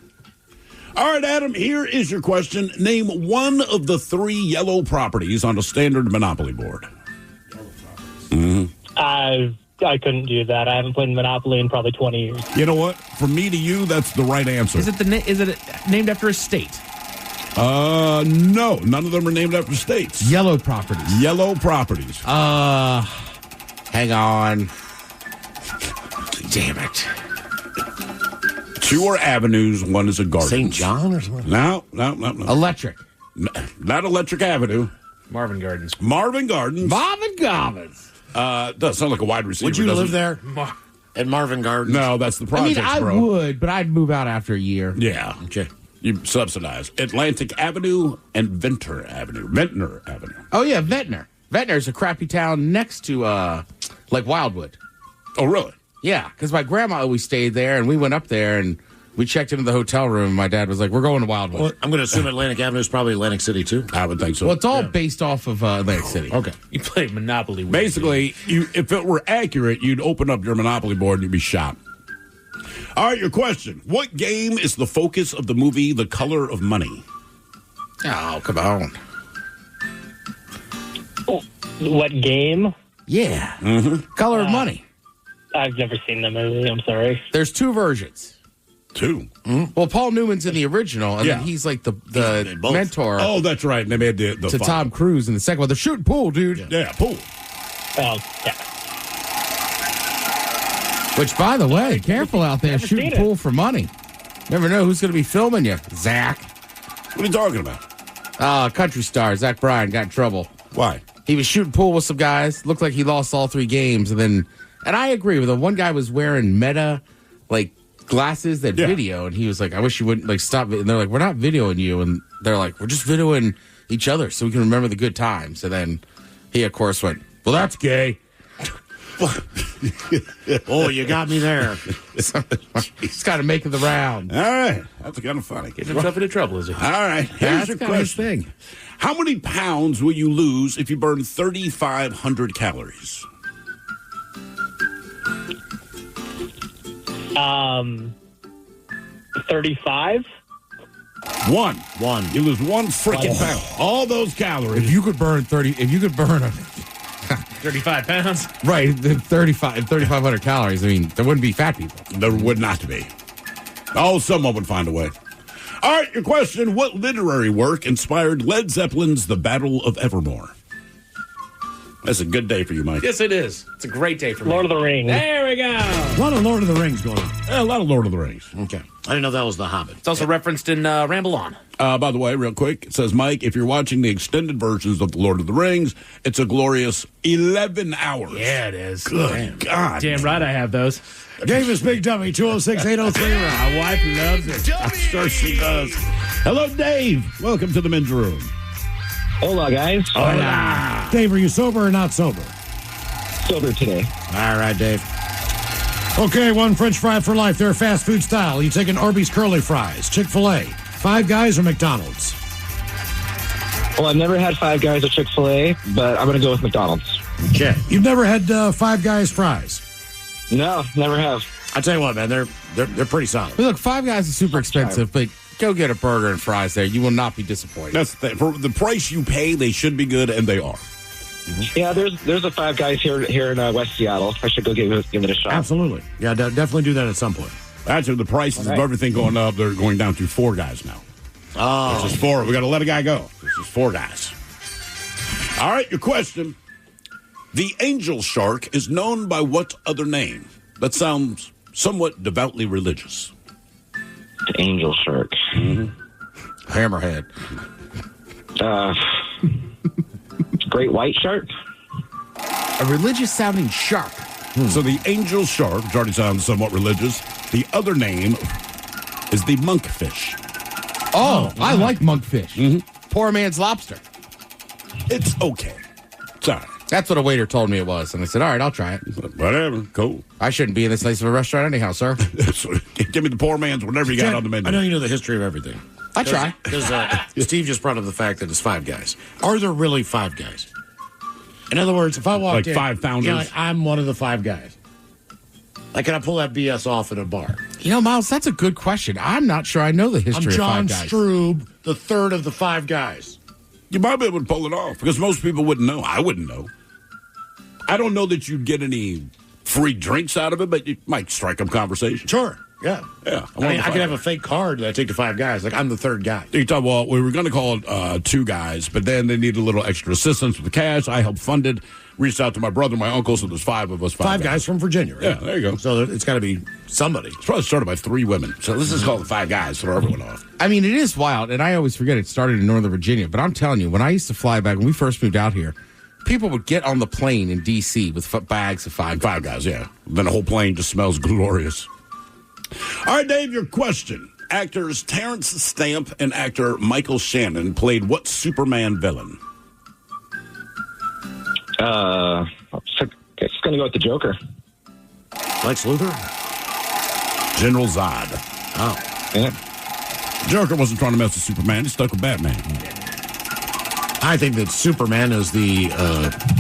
All right, Adam, here is your question. Name one of the 3 yellow properties on a standard Monopoly board. I couldn't do that. I haven't played Monopoly in probably 20 years. You know what? From me to you, that's the right answer. Is it named after a state? No. None of them are named after states. Yellow properties. Yellow properties. Hang on. Damn it. 2 are avenues, 1 is a garden. St. John or something? No. Electric. Not Electric Avenue. Marvin Gardens. Marvin Gardens. Does sound like a wide receiver. Would you doesn't live there? At Marvin Gardens? No, that's the project, I bro. would, but I'd move out after a year. Yeah. Okay. You subsidize Atlantic Avenue and Ventnor Avenue. Oh, yeah, Ventnor. Ventnor's a crappy town next to, like, Wildwood. Oh, really? Yeah, because my grandma always stayed there, and we went up there, and we checked into the hotel room, and my dad was like, we're going to Wildwood. Well, I'm going to assume Atlantic Avenue is probably Atlantic City, too. I would think so. Well, it's all based off of Atlantic City. Okay. You played Monopoly. Basically, if it were accurate, you'd open up your Monopoly board and you'd be shot. All right, your question. What game is the focus of the movie The Color of Money? Oh, come on. What game? Yeah. Color of Money. I've never seen the movie. I'm sorry. There's 2 versions. 2? Well, Paul Newman's in the original, and then he's like the mentor. Oh, that's right. And they made the to Tom Cruise in the second one. They're shooting pool, dude. Yeah, pool. Oh, yeah. Which, by the way, careful out there shooting pool for money. Never know who's going to be filming you, Zach. What are you talking about? Country star Zach Bryan got in trouble. Why? He was shooting pool with some guys. Looked like he lost all 3 games, and I agree with him. One guy was wearing Meta glasses that video, and he was like, "I wish you wouldn't stop it." And they're like, "We're not videoing you," and they're like, "We're just videoing each other so we can remember the good times." And then he, of course, went, "Well, that's gay." Oh, you got me there. He's got to make it the round. All right. That's kind of funny. Getting himself into trouble, is he? All right. Here's your question. Thing. How many pounds will you lose if you burn 3,500 calories? 35. One. You lose one freaking pound. All those calories. If you could burn 35 pounds. Right, 3,500 calories. I mean, there wouldn't be fat people. There would not be. Oh, someone would find a way. All right, your question. What literary work inspired Led Zeppelin's The Battle of Evermore? That's a good day for you, Mike. Yes, it is. It's a great day for me. Lord of the Rings. There we go. A lot of Lord of the Rings going on. A lot of Lord of the Rings. Okay. I didn't know that was The Hobbit. It's also referenced in Ramble On. By the way, real quick, it says, Mike, if you're watching the extended versions of The Lord of the Rings, it's a glorious 11 hours. Yeah, it is. Good God. Damn right I have those. Davis Big Dummy, 206-803. My wife loves it. I'm sure she does. Hello, Dave. Welcome to the men's room. Hola, guys. Hola. Dave, are you sober or not sober? Sober today. All right, Dave. Okay, one French fry for life. They're fast food style. You taking Arby's curly fries, Chick-fil-A, Five Guys, or McDonald's? Well, I've never had Five Guys or Chick-fil-A, but I'm going to go with McDonald's. Okay. You've never had Five Guys fries? No, never have. I tell you what, man, they're pretty solid. But look, Five Guys is super expensive, but go get a burger and fries there. You will not be disappointed. That's for the price you pay, they should be good, and they are. Yeah, there's a Five Guys here in West Seattle. I should go give it a shot. Absolutely. Yeah, definitely do that at some point. Actually, the prices of everything going up, they're going down to 4 guys now. Oh. This is 4. We got to let a guy go. This is 4 guys. All right, your question. The angel shark is known by what other name? That sounds somewhat devoutly religious. The angel shark. Mm-hmm. Hammerhead. Great white shark? A religious-sounding shark. So the angel shark, which already sounds somewhat religious, the other name is the monkfish. Oh, I like monkfish. Mm-hmm. Poor man's lobster. It's okay. Sorry. That's what a waiter told me it was. And I said, all right, I'll try it. Whatever. Cool. I shouldn't be in this nice of a restaurant anyhow, sir. Give me the poor man's whatever you got on the menu. I know you know the history of everything. I try. Because Steve just brought up the fact that it's 5 guys. Are there really 5 guys? In other words, if I walked like in... 5 founders? Yeah, like I'm one of the 5 guys. Like, can I pull that BS off at a bar? You know, Miles, that's a good question. I'm not sure I know the history of 5 guys. I'm John Strube, the third of the 5 guys. You might be able to pull it off because most people wouldn't know. I wouldn't know. I don't know that you'd get any free drinks out of it, but you might strike up conversation. Sure. Yeah. Yeah. I mean, I could have a fake card that I take to 5 guys. Like, I'm the third guy. You talk, well, we were going to call it 2 guys, but then they needed a little extra assistance with the cash. I helped fund it. Reached out to my brother and my uncle, so there's 5 of us. 5 guys from Virginia, right? Yeah, there you go. So it's got to be somebody. It's probably started by 3 women. So let's just call it 5 guys, throw everyone off. I mean, it is wild, and I always forget it started in Northern Virginia. But I'm telling you, when I used to fly back, when we first moved out here, people would get on the plane in D.C. with bags of 5 guys, yeah. Then the whole plane just smells glorious. All right, Dave, your question. Actors Terrence Stamp and actor Michael Shannon played what Superman villain? It's going to go with the Joker. Lex Luthor? General Zod. Oh. Yeah. Joker wasn't trying to mess with Superman. He stuck with Batman. I think that Superman is the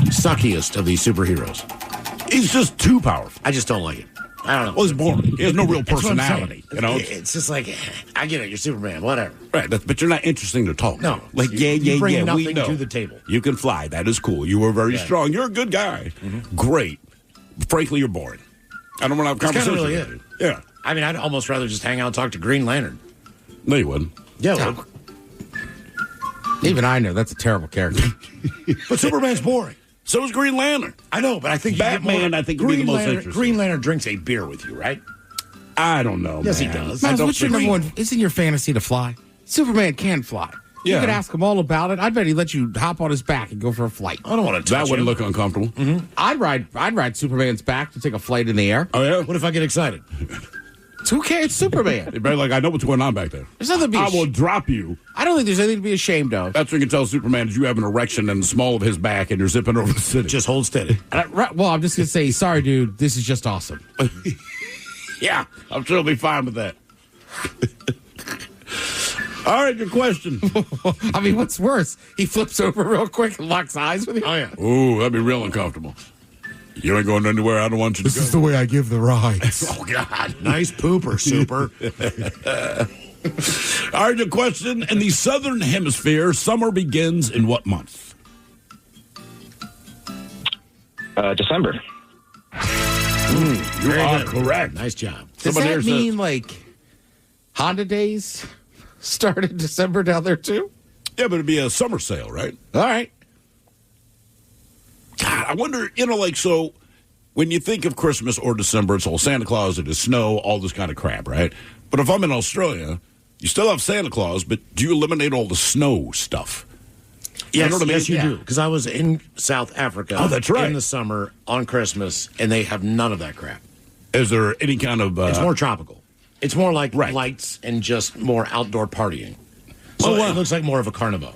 suckiest of these superheroes. He's just too powerful. I just don't like it. I don't know. Well, he's boring. He has no real personality. You know, it's just like, I get it. You're Superman, whatever. Right, but you're not interesting to talk. No, like you bring nothing we know. to the table. You can fly. That is cool. You were very strong. You're a good guy. Mm-hmm. Great. Frankly, you're boring. I don't want to have a conversation. Really with you. Yeah. I mean, I'd almost rather just hang out and talk to Green Lantern. No, you wouldn't. Yeah, no. Even I know that's a terrible character. But Superman's boring. So is Green Lantern. I know, but I think Batman. I think would be the most interesting. Green Lantern drinks a beer with you, right? I don't know. Yes, man. he does. Miles, what's your number one? Isn't your fantasy to fly? Superman can fly. Yeah. You could ask him all about it. I bet he'd let you hop on his back and go for a flight. I don't want to touch That wouldn't him. look uncomfortable. Mm-hmm. I'd ride Superman's back to take a flight in the air. Oh, yeah? What if I get excited? It's okay. It's Superman. You're like, I know what's going on back there. There's nothing to be I will drop you. I don't think there's anything to be ashamed of. That's when you can tell Superman is you have an erection in the small of his back and you're zipping over the city. Just hold steady. Well, I'm just going to say, sorry, dude. This is just awesome. Yeah, I'm sure he'll be fine with that. All right, your question. I mean, what's worse? He flips over real quick and locks eyes with you? Oh, yeah. Ooh, that'd be real uncomfortable. You ain't going anywhere I don't want you to go. This is the way I give the rides. Oh, God. Nice pooper, Super. All right, your question. In the Southern Hemisphere, summer begins in what month? December. You are correct. Nice job. Does that mean, like, Honda days start in December down there, too? Yeah, but it'd be a summer sale, right? All right. God, I wonder, so when you think of Christmas or December, it's all Santa Claus, it is snow, all this kind of crap, right? But if I'm in Australia, you still have Santa Claus, but do you eliminate all the snow stuff? Yes, you know what I mean? yes, you do. Because I was in South Africa. Oh, that's right. In the summer on Christmas, and they have none of that crap. Is there any kind of... it's more tropical. It's more like lights and just more outdoor partying. So it looks like more of a carnival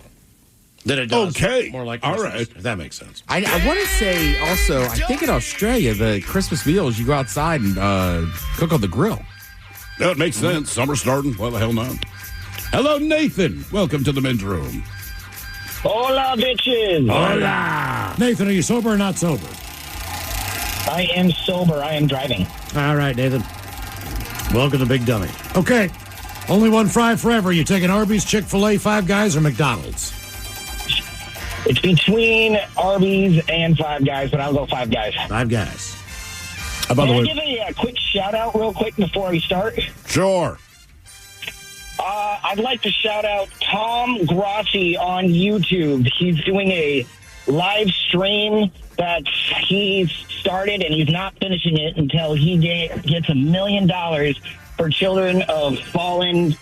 than it does. Okay. More like All Christmas, right. if that makes sense. I want to say also, I think in Australia, the Christmas meals, you go outside and cook on the grill. That makes sense. Summer starting. Well, the hell not. Hello, Nathan. Welcome to the men's room. Hola, bitches. Hola. Nathan, are you sober or not sober? I am sober. I am driving. All right, Nathan. Welcome to Big Dummy. Okay. Only one fry forever. You taking Arby's, Chick-fil-A, Five Guys, or McDonald's? It's between Arby's and Five Guys, but I'll go Five Guys. Five Guys. By the way, Can I give a quick shout-out real quick before we start? Sure. I'd like to shout out Tom Grossi on YouTube. He's doing a live stream that he's started, and he's not finishing it until he gets $1 million for children of fallen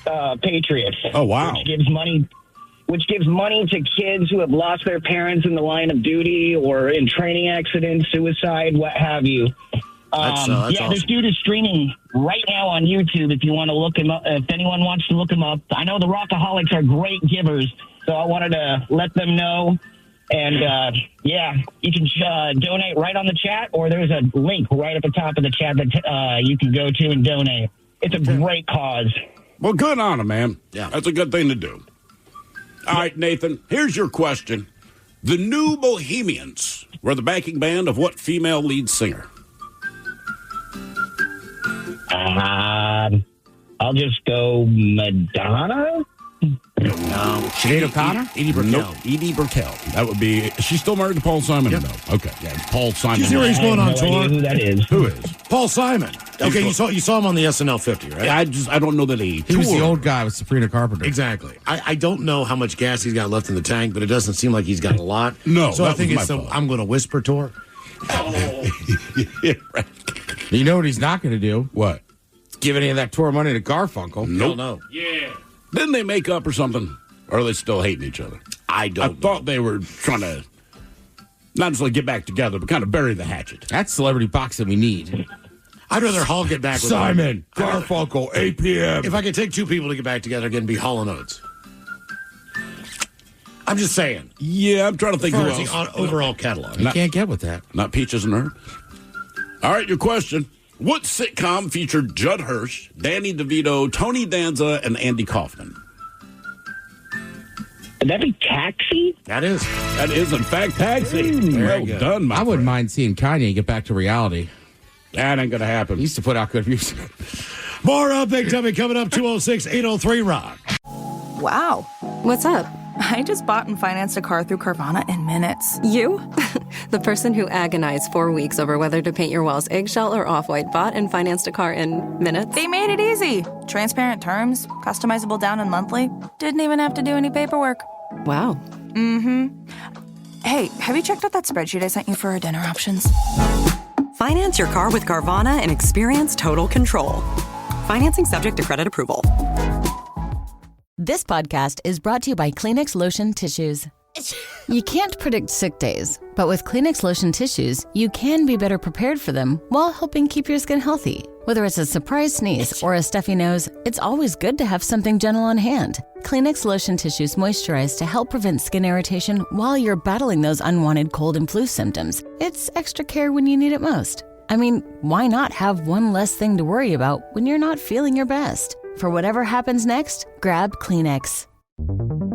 patriots. Oh, wow. Which gives money to kids who have lost their parents in the line of duty or in training accidents, suicide, what have you. That's awesome. This dude is streaming right now on YouTube if you want to look him up. If anyone wants to look him up. I know the Rockaholics are great givers, so I wanted to let them know. And, you can donate right on the chat, or there's a link right at the top of the chat that you can go to and donate. It's a great cause. Well, good on him, man. Yeah. That's a good thing to do. All right, Nathan, here's your question. The New Bohemians were the backing band of what female lead singer? I'll just go Madonna. No. Sinead O'Connor? Edie Brickell. Nope. Edie Brickell. That would be... Is she still married to Paul Simon? Yep. No. Okay. Yeah, it's Paul Simon. You see where he's going on tour? Who that is? Who is? Paul Simon. Okay, you saw him on the SNL 50, right? Yeah, I don't know that he was the old guy with Sabrina Carpenter. Exactly. I don't know how much gas he's got left in the tank, but it doesn't seem like he's got a lot. No, so I think was it's my the fault. I'm going to whisper tour. Yeah, right. You know what he's not going to do? What? Give any of that tour money to Garfunkel. Nope. No. Yeah. Didn't they make up or something? Or are they still hating each other? I thought they were trying to not necessarily get back together, but kind of bury the hatchet. That's celebrity boxing we need. I'd rather Hall get back with Simon, Garfunkel, 8 p.m. If I could take two people to get back together again, it'd be Hall and Oates. I'm just saying. Yeah, I'm trying to think who As else. far as the overall catalog. You can't get with that. Not Peaches and Herb. All right, your question. What sitcom featured Judd Hirsch, Danny DeVito, Tony Danza, and Andy Kaufman? Would that be Taxi? That is. That is, in fact, Taxi. Well done, my I wouldn't friend. mind seeing Kanye get back to reality. That ain't going to happen. He used to put out good music. More Big Dummy coming up, 206-803-ROCK. Wow. What's up? I just bought and financed a car through Carvana in minutes. You? The person who agonized 4 weeks over whether to paint your walls eggshell or off-white bought and financed a car in minutes? They made it easy. Transparent terms, customizable down and monthly. Didn't even have to do any paperwork. Wow. Mm-hmm. Hey, have you checked out that spreadsheet I sent you for our dinner options? Finance your car with Carvana and experience total control. Financing subject to credit approval. This podcast is brought to you by Kleenex Lotion Tissues, You can't predict sick days, but with Kleenex Lotion Tissues, you can be better prepared for them while helping keep your skin healthy. Whether it's a surprise sneeze or a stuffy nose, it's always good to have something gentle on hand. Kleenex Lotion Tissues moisturize to help prevent skin irritation while you're battling those unwanted cold and flu symptoms. It's extra care when you need it most. I mean, why not have one less thing to worry about when you're not feeling your best? For whatever happens next, grab Kleenex.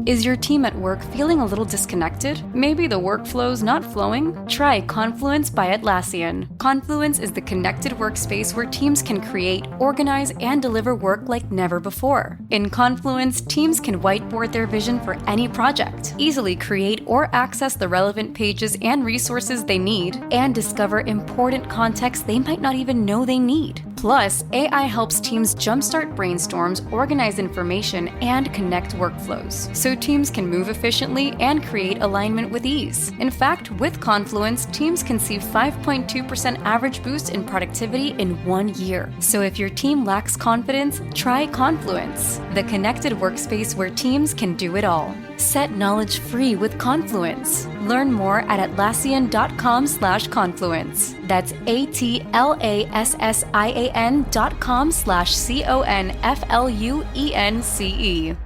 Is your team at work feeling a little disconnected? Maybe the workflow's not flowing? Try Confluence by Atlassian. Confluence is the connected workspace where teams can create, organize, and deliver work like never before. In Confluence, teams can whiteboard their vision for any project, easily create or access the relevant pages and resources they need, and discover important context they might not even know they need. Plus, AI helps teams jumpstart brainstorms, organize information, and connect workflows, so teams can move efficiently and create alignment with ease. In fact, with Confluence, teams can see 5.2% average boost in productivity in 1 year. So if your team lacks confidence, try Confluence, the connected workspace where teams can do it all. Set knowledge free with Confluence. Learn more at Atlassian.com/confluence. That's Atlassian.com/CONFLUENCE.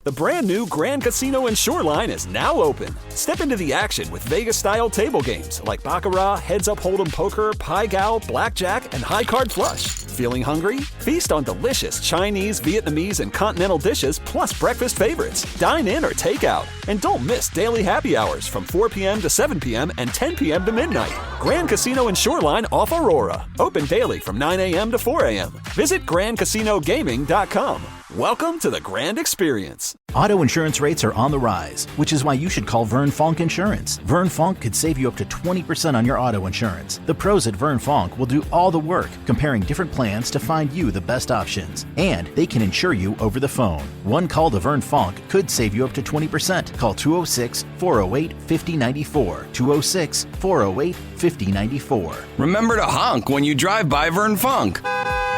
The brand new Grand Casino and Shoreline is now open. Step into the action with Vegas-style table games like Baccarat, Heads Up Hold'em Poker, Pai Gow, Blackjack, and High Card Flush. Feeling hungry? Feast on delicious Chinese, Vietnamese, and continental dishes plus breakfast favorites. Dine in or take out. And don't miss daily happy hours from 4 p.m. to 7 p.m. and 10 p.m. to midnight. Grand Casino and Shoreline off Aurora. Open daily from 9 a.m. to 4 a.m. Visit GrandCasinoGaming.com. Welcome to the Grand Experience. Auto insurance rates are on the rise, which is why you should call Vern Fonk Insurance. Vern Fonk could save you up to 20% on your auto insurance. The pros at Vern Fonk will do all the work, comparing different plans to find you the best options. And they can insure you over the phone. One call to Vern Fonk could save you up to 20%. Call 206-408-5094. 206-408-5094. Remember to honk when you drive by Vern Fonk.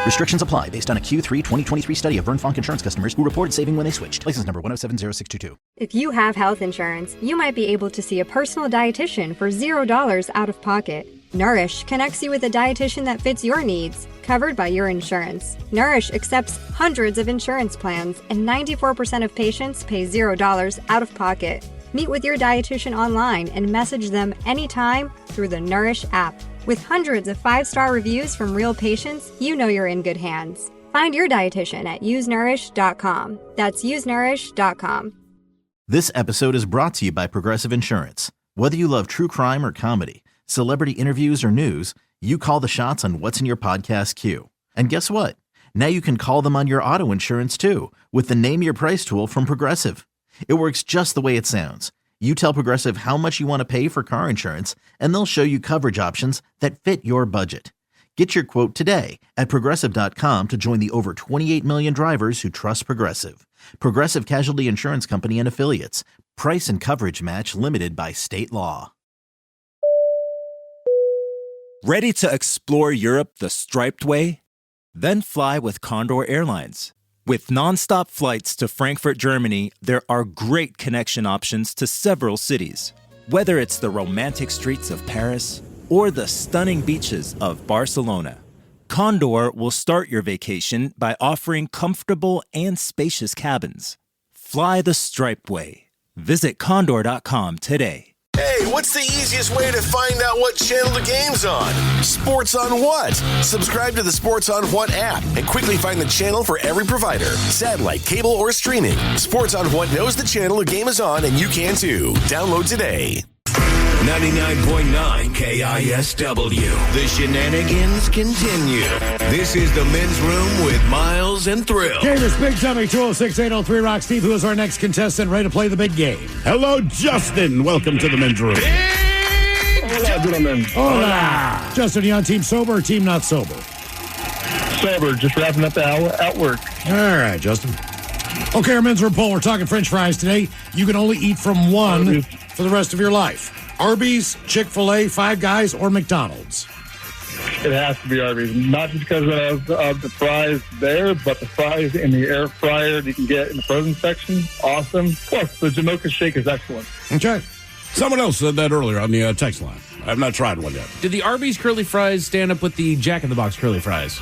Restrictions apply based on a Q3 2023 study of Vern Fonk insurance customers who reported saving when they switched. License number 1070622. If you have health insurance, you might be able to see a personal dietitian for $0 out of pocket. Nourish connects you with a dietitian that fits your needs, covered by your insurance. Nourish accepts hundreds of insurance plans, and 94% of patients pay $0 out of pocket. Meet with your dietitian online and message them anytime through the Nourish app. With hundreds of 5-star reviews from real patients, you know you're in good hands. Find your dietitian at usenourish.com. That's usenourish.com. This episode is brought to you by Progressive Insurance. Whether you love true crime or comedy, celebrity interviews or news, you call the shots on what's in your podcast queue. And guess what? Now you can call them on your auto insurance too with the Name Your Price tool from Progressive. It works just the way it sounds. You tell Progressive how much you want to pay for car insurance, and they'll show you coverage options that fit your budget. Get your quote today at Progressive.com to join the over 28 million drivers who trust Progressive. Progressive Casualty Insurance Company and Affiliates. Price and coverage match limited by state law. Ready to explore Europe the striped way? Then fly with Condor Airlines. With nonstop flights to Frankfurt, Germany, there are great connection options to several cities. Whether it's the romantic streets of Paris or the stunning beaches of Barcelona, Condor will start your vacation by offering comfortable and spacious cabins. Fly the striped way. Visit Condor.com today. Hey, what's the easiest way to find out what channel the game's on? Sports on What? Subscribe to the Sports on What app and quickly find the channel for every provider. Satellite, cable, or streaming. Sports on What knows the channel the game is on, and you can too. Download today. 99.9 KISW. The shenanigans continue. This is the Men's Room with Miles and Thrill. Gamers, Big Dummy, 206-803 Rock. Steve, who is our next contestant, ready to play the big game? Hello, Justin. Welcome to the Men's Room. Hola, gentlemen. Hola. Justin, you on team sober or team not sober? Sober, just wrapping up the hour at work. All right, Justin. Okay, our Men's Room poll. We're talking French fries today. You can only eat from one for the rest of your life. Arby's, Chick-fil-A, Five Guys, or McDonald's? It has to be Arby's. Not just because of the fries there, but the fries in the air fryer that you can get in the frozen section. Awesome. Plus, the Jamocha shake is excellent. Okay. Someone else said that earlier on the text line. I have not tried one yet. Did the Arby's curly fries stand up with the Jack in the Box curly fries?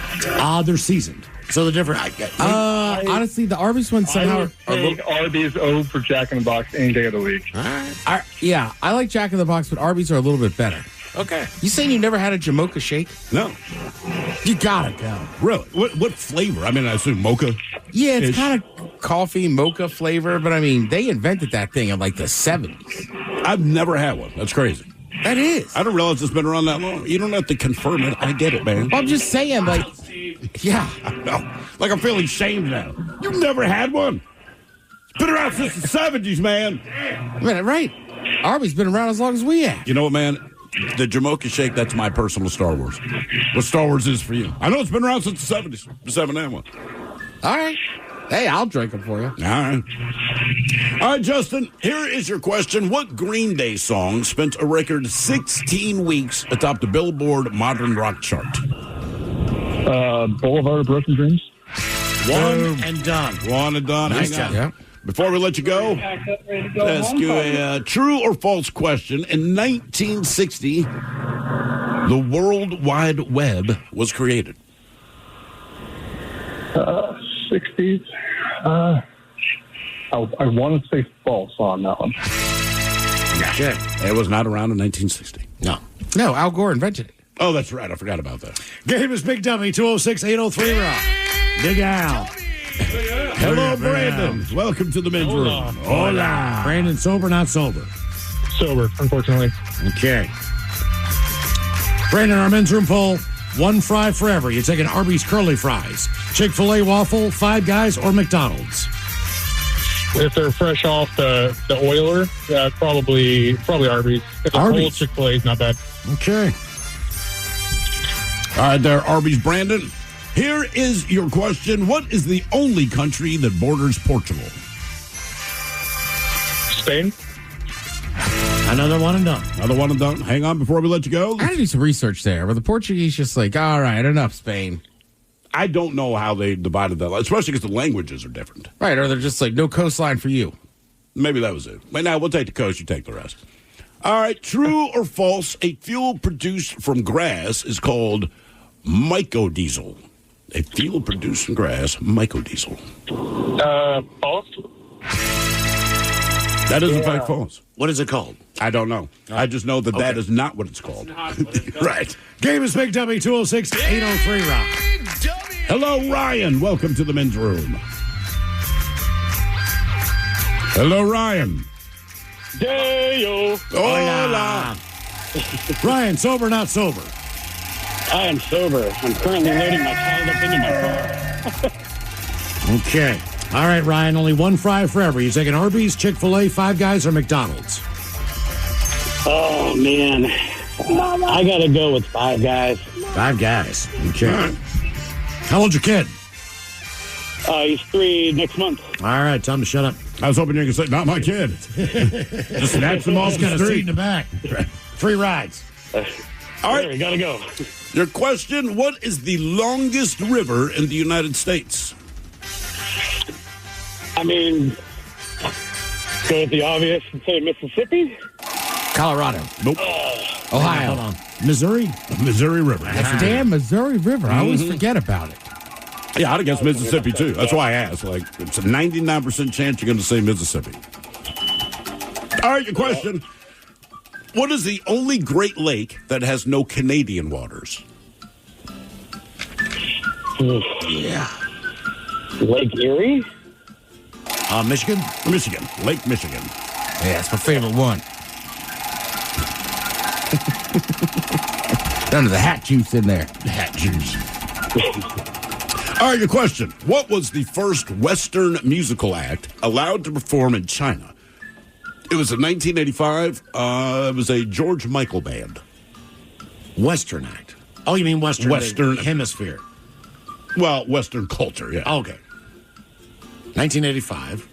They're seasoned. So they're different. Honestly, the Arby's one somehow... I would take Arby's over Jack in the Box any day of the week. Yeah, I like Jack in the Box, but Arby's are a little bit better. Okay. You saying you never had a Jamocha shake? No. You gotta go. Really? What flavor? I mean, I assume mocha? Yeah, it's kind of coffee, mocha flavor, but I mean, they invented that thing in like the 70s. I've never had one. That's crazy. That is. I don't realize it's been around that long. You don't have to confirm it. I get it, man. I'm just saying, like, yeah. No. Like, I'm feeling shamed now. You've never had one? It's been around since the 70s, man. Right. Arby's been around as long as we have. You know what, man? The Jamocha shake, that's my personal Star Wars. What Star Wars is for you. I know it's been around since the 70s. Just haven't had one. All right. Hey, I'll drink them for you. All right. All right, Justin, here is your question. What Green Day song spent a record 16 weeks atop the Billboard Modern Rock chart? Boulevard of Broken Dreams. One and done. One and done. Nice Hang on. job. Before we let you go, let's ask you a true or false question. In 1960, the World Wide Web was created. 60s. I want to say false on that one. Okay. It was not around in 1960. No, Al Gore invented it. Oh, that's right. I forgot about that. Game is Big Dummy, 206-803 Rock. Big Al. Hello, Brandon. Welcome to the men's room. Hola. Brandon, sober, not sober? Sober, unfortunately. Okay. Brandon, our men's room poll, one fry forever. You taking Arby's curly fries, Chick-fil-A waffle, Five Guys, or McDonald's? If they're fresh off the oiler, probably Arby's. If they're cold, Chick-fil-A is not bad. Okay. All right, there, Arby's. Brandon, here is your question. What is the only country that borders Portugal? Spain. Another one and done. Another one and done. Hang on before we let you go. I had to do some research there, but the Portuguese just like, all right, enough Spain. I don't know how they divided that, especially because the languages are different. Right, or they're just like, no coastline for you. Maybe that was it. But now we'll take the coast, you take the rest. All right, true or false, a fuel produced from grass is called mycodiesel. A fuel produced from grass, mycodiesel. False. That is, in fact, false. What is it called? I don't know. I just know that that is not what it's called. Right. Game is Big Dummy, 206-803 Rock. Hello, Ryan. Welcome to the men's room. Hello, Ryan. Deo. Hola. Ryan, sober, not sober? I am sober. I'm currently loading my child up into my car. Okay. All right, Ryan, only one fry forever. You taking Arby's, Chick-fil-A, Five Guys, or McDonald's? Oh, man. I got to go with Five Guys. Five Guys. Okay. How old's your kid? He's 3 next month. All right, time to shut up. I was hoping you could say, not my kid. Just snatch them off the got street. a seat in the back. Free rides. All right. We got to go. Your question, what is the longest river in the United States? I mean, go with the obvious and say Mississippi? Colorado. Nope. Ohio. Hold on. Missouri? Missouri River. That's the damn Missouri River. I always forget about it. Yeah, I'd guess Mississippi, too. That's why I asked. Like, it's a 99% chance you're going to say Mississippi. All right, your question. What is the only Great Lake that has no Canadian waters? Yeah. Lake Erie? Michigan? Michigan. Lake Michigan. Yeah, it's my favorite one. None of the hat juice in there. Hat juice. All right, your question. What was the first Western musical act allowed to perform in China? It was in 1985. It was a George Michael band. Western act. Oh, you mean Western hemisphere? Well, Western culture, yeah. Okay. 1985.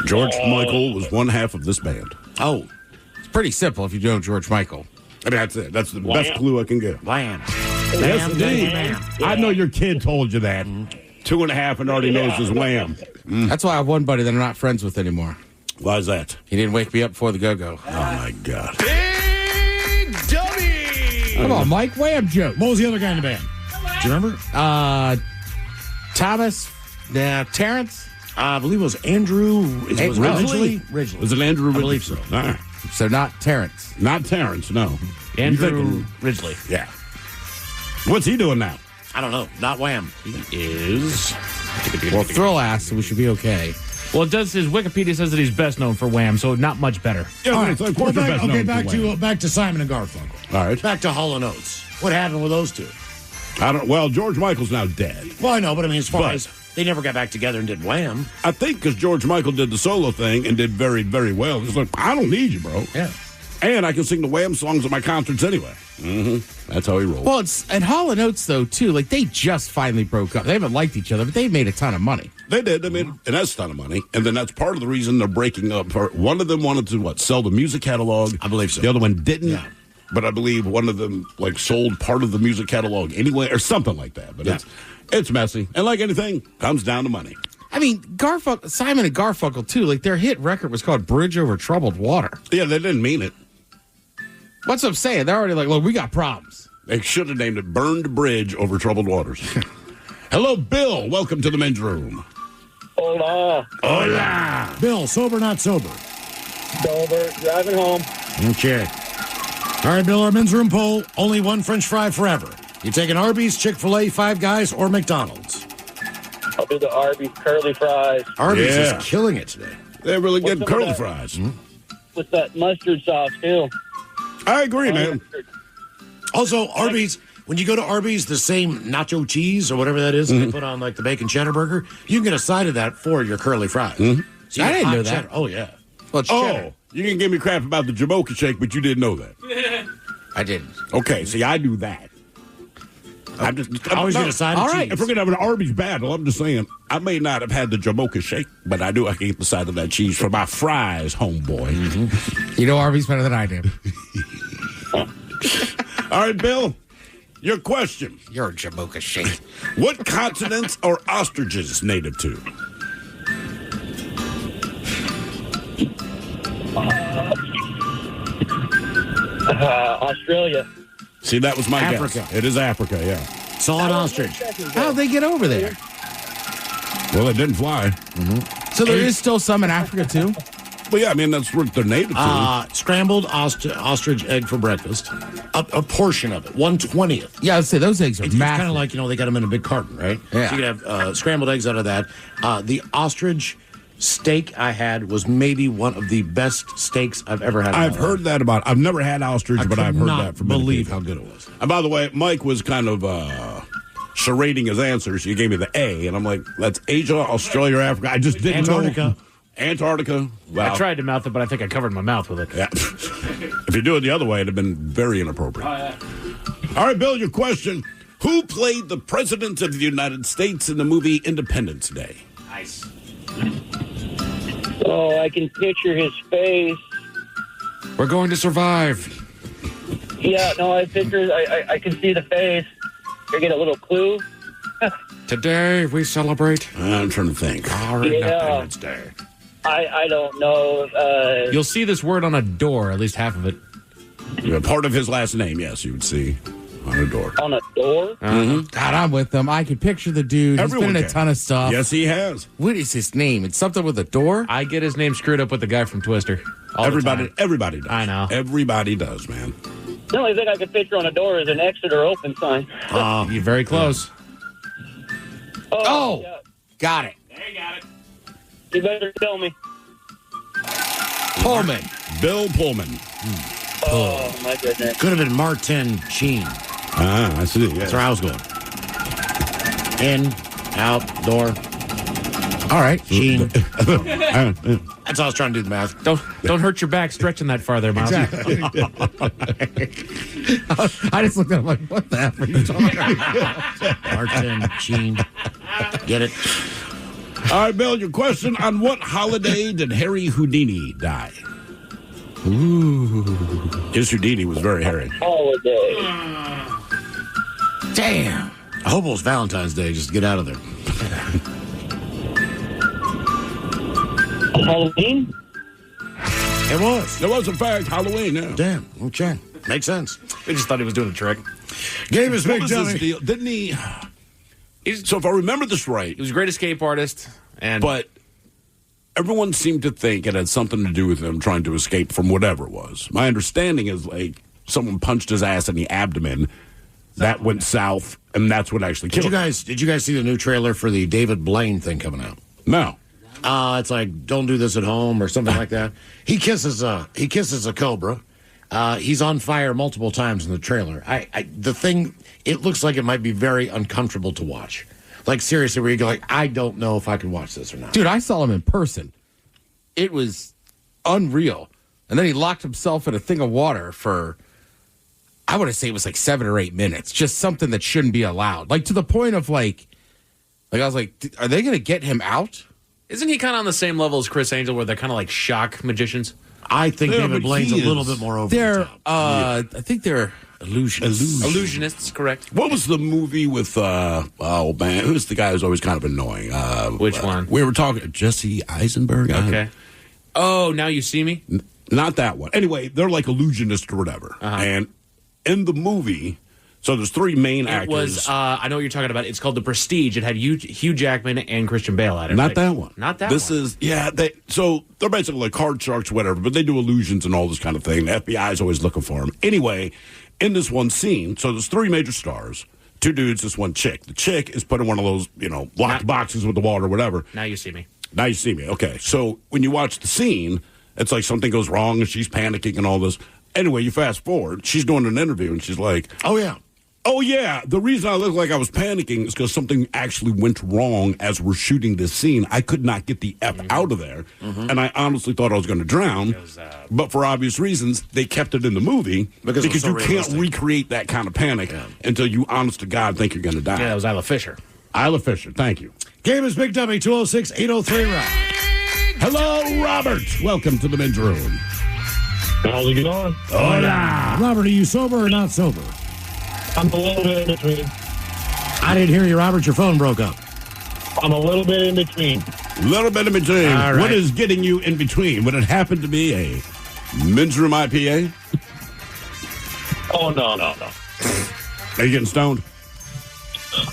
George Michael was one half of this band. Oh, it's pretty simple if you know George Michael. I mean, that's it. That's the best clue I can give. Wham. Yes, indeed. I know your kid told you that. 2.5 and already knows his Wham. That's why I have one buddy that I'm not friends with anymore. Why is that? He didn't wake me up before the go-go. Oh, my God. Big Dummy! Come on, Mike. Wham joke. What was the other guy in the band? Do you remember? Thomas, Terrence. I believe it was Andrew. Was Ridgely? Was it Andrew Ridgely? I believe so. All right. So not Terrence. Not Terrence, no. Andrew Ridgely. Yeah. What's he doing now? I don't know. Not Wham. He is. Well, Thrill asked, so we should be okay. Well, it does. His Wikipedia says that he's best known for Wham, so not much better. Yeah, All right. so of course Well, you're best known back for Wham. back to Simon and Garfunkel. All right. Back to Hall & Oates. What happened with those two? Well, George Michael's now dead. Well, I know, but I mean, as far as they never got back together and did Wham. I think because George Michael did the solo thing and did very, very well. It's like, I don't need you, bro. Yeah. And I can sing the Wham songs at my concerts anyway. Mm-hmm. That's how he rolls. Well, it's and Hall & Oates though too. Like they just finally broke up. They haven't liked each other, but they made a ton of money. They did. They made an S ton of money, and then that's part of the reason they're breaking up. One of them wanted to sell the music catalog. I believe so. The other one didn't. Yeah. But I believe one of them sold part of the music catalog anyway, or something like that. But it's messy, and like anything, comes down to money. I mean, Simon and Garfunkel too. Like their hit record was called "Bridge Over Troubled Water." Yeah, they didn't mean it. What's I'm saying? They're already like, look, we got problems. They should have named it "Burned Bridge Over Troubled Waters." Hello, Bill. Welcome to the men's room. Hola. Hola. Bill, sober, not sober? Sober. Driving home. Okay. All right, Bill, our men's room poll. Only one French fry forever. You taking Arby's, Chick-fil-A, Five Guys, or McDonald's? I'll do the Arby's curly fries. Arby's is killing it today. They're really What's good up curly with fries. With that mustard sauce, too. I agree, man. Also, Arby's, when you go to Arby's, the same nacho cheese or whatever that is that they put on like the bacon cheddar burger, you can get a side of that for your curly fries. So you I get didn't hot know that. cheddar. Oh, yeah. Well, it's cheddar. You can give me crap about the Jamocha shake, but you didn't know that. I didn't. Okay, see, I do that. I'm always get a side of all right, cheese. if we're going to have an Arby's battle, I'm just saying, I may not have had the Jamocha shake, but I can get the side of that cheese for my fries, homeboy. You know Arby's better than I do. All right, Bill, your question. You're a Jamocha shake. What continents are ostriches native to? Australia. See, that was my Africa. guess. It is Africa, yeah. Solid ostrich. How'd they get over there? Well, it didn't fly. So there is still some in Africa too? Well, yeah, I mean, that's what they're native to. Scrambled ostrich egg for breakfast. A portion of it, 1/20th. Yeah, I'd say those eggs are It's massive. kind of like, they got them in a big carton, right? Yeah. So you can have scrambled eggs out of that. The ostrich steak I had was maybe one of the best steaks I've ever had. I've heard that about. I've never had ostrich, but I've heard not that from many believe people. how good it was. And by the way, Mike was kind of charading his answers. He gave me the A, and I'm like, that's Asia, Australia, Africa. I just didn't know. Antarctica. Wow. I tried to mouth it, but I think I covered my mouth with it. Yeah. If you do it the other way, it'd have been very inappropriate. Oh, yeah. All right, Bill, your question. Who played the President of the United States in the movie Independence Day? Nice. Oh, I can picture his face. We're going to survive. Yeah, no, I can see the face. Can I get a little clue? Today we celebrate I'm trying to think. our Independence Day. I don't know. You'll see this word on a door, at least half of it. Yeah, part of his last name, yes, you would see on a door. On a door? God, I'm with them. I can picture the dude. Everyone He's been in a can. ton of stuff. Yes, he has. What is his name? It's something with a door? I get his name screwed up with the guy from Twister. All the time. Everybody does. I know. Everybody does, man. The only thing I can picture on a door is an exit or open sign. You're very close. Oh! Yeah. Got it. You better tell me. Pullman. Bill Pullman. Oh, my goodness. Could have been Martin Sheen. Ah, I see. Yeah. That's where I was going. In, out, door. All right. Sheen. That's all I was trying to do the math. Don't hurt your back stretching that far there, Miles. Exactly. I just looked at him like, what the F are you talking about? Martin Sheen. Get it? All right, Bill, your question. On what holiday did Harry Houdini die? Ooh. His Houdini was very hairy. Holiday. Damn. I hope it was Valentine's Day. Just get out of there. Halloween? It was. It was, in fact, Halloween, yeah. Damn. Okay. Makes sense. We just thought he was doing a trick. Game is big, What was his deal? Didn't he... So if I remember this right... He was a great escape artist. But everyone seemed to think it had something to do with him trying to escape from whatever it was. My understanding is, like, someone punched his ass in the abdomen. That went south, and that's what actually killed him. Did you guys see the new trailer for the David Blaine thing coming out? No. It's like, don't do this at home or something like that. He kisses a cobra. He's on fire multiple times in the trailer. The thing, it looks like it might be very uncomfortable to watch. Like, seriously, where you go, like, I don't know if I can watch this or not. Dude, I saw him in person. It was unreal. And then he locked himself in a thing of water for, I want to say it was like 7 or 8 minutes. Just something that shouldn't be allowed. Like, to the point of, like I was like, are they going to get him out? Isn't he kind of on the same level as Chris Angel, where they're kind of like shock magicians? I think David Blaine's a little bit more over the top. I think they're illusionists. Illusionists, correct. What was the movie with, oh, man, who's the guy who's always kind of annoying? Which one? We were talking, Jesse Eisenberg. Okay. Oh, Now You See Me? Not that one. Anyway, they're like illusionists or whatever. And in the movie... So there's 3 main actors. It was, I know what you're talking about. It's called The Prestige. It had Hugh Jackman and Christian Bale at it. Not that one. Not that this one. This is, yeah, so they're basically like card sharks or whatever, but they do illusions and all this kind of thing. The FBI is always looking for them. Anyway, in this one scene, so there's 3 major stars, 2 dudes, this one chick. The chick is put in one of those, locked boxes with the wall or whatever. Now You See Me. Now You See Me. Okay. So when you watch the scene, it's like something goes wrong and she's panicking and all this. Anyway, you fast forward, she's doing an interview and she's like, Oh, yeah. The reason I looked like I was panicking is because something actually went wrong as we're shooting this scene. I could not get the F out of there, and I honestly thought I was going to drown. But for obvious reasons, they kept it in the movie because you can't recreate that kind of panic until you, honest to God, think you're going to die. Yeah, it was Isla Fisher. Isla Fisher, thank you. Game is Big Dummy, 206-803-ROB. Hello, Robert. Welcome to the men's room. How's it going? Hola. Robert, are you sober or not sober? I'm a little bit in between. I didn't hear you, Robert. Your phone broke up. I'm a little bit in between. Little bit in between. All right. What is getting you in between? Would it happen to be a men's room IPA? Oh, no. Are you getting stoned?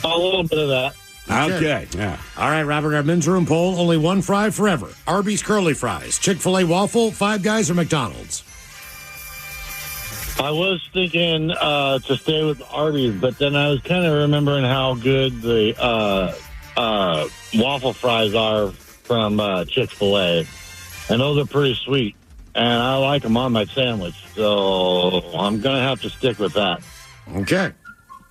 A little bit of that. Okay, yeah. All right, Robert, our men's room poll, only one fry forever. Arby's curly fries, Chick-fil-A waffle, Five Guys, or McDonald's? I was thinking to stay with Arby's, but then I was kind of remembering how good the waffle fries are from Chick-fil-A. And those are pretty sweet. And I like them on my sandwich. So I'm going to have to stick with that. Okay.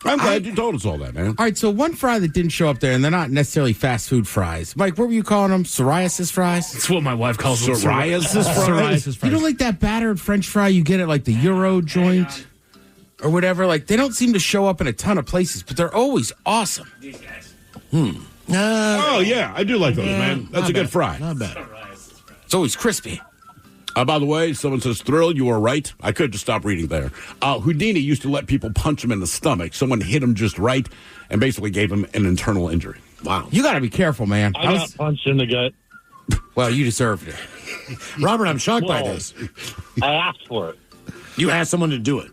I'm glad you told us all that, man. All right, so one fry that didn't show up there, and they're not necessarily fast food fries. Mike, what were you calling them? Psoriasis fries? That's what my wife calls them. Psoriasis fries? Psoriasis fries. You don't like that battered French fry you get at like the Euro joint or whatever? Like, they don't seem to show up in a ton of places, but they're always awesome. These guys. Oh, yeah, I do like those, man. That's a good fry. Not bad. It's always crispy. By the way, someone says, Thrill, you are right. I could just stop reading there. Houdini used to let people punch him in the stomach. Someone hit him just right and basically gave him an internal injury. Wow. You got to be careful, man. I got punched in the gut. Well, you deserved it. Robert, I'm shocked by this. I asked for it. You asked someone to do it.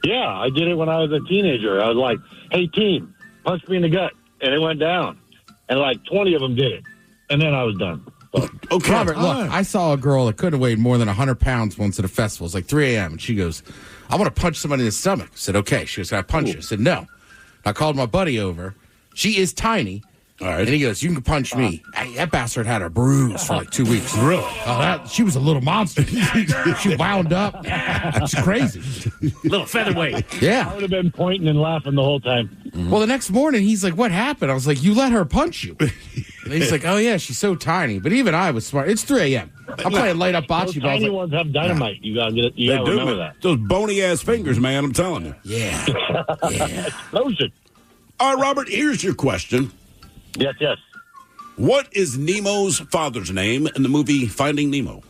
Yeah, I did it when I was a teenager. I was like, hey, team, punch me in the gut. And it went down. And like 20 of them did it. And then I was done. Okay. Robert, look, I saw a girl that couldn't have weighed more than 100 pounds once at a festival. It was like 3 a.m. And she goes, I want to punch somebody in the stomach. I said, okay. She goes, can I punch you? I said, no. I called my buddy over. She is tiny. All right. And he goes, you can punch me. That bastard had a bruise for like 2 weeks. Really? She was a little monster. She wound up. It's crazy. Little featherweight. Yeah. I would have been pointing and laughing the whole time. Mm-hmm. Well, the next morning, he's like, what happened? I was like, you let her punch you. And he's like, oh, yeah, she's so tiny. But even I was smart. It's 3 a.m. I'm playing light up bocce Those balls. tiny ones have dynamite. You got to remember that. Those bony-ass fingers, man, I'm telling you. Yeah. Yeah. Explosion. All right, Robert, here's your question. Yes. What is Nemo's father's name in the movie Finding Nemo?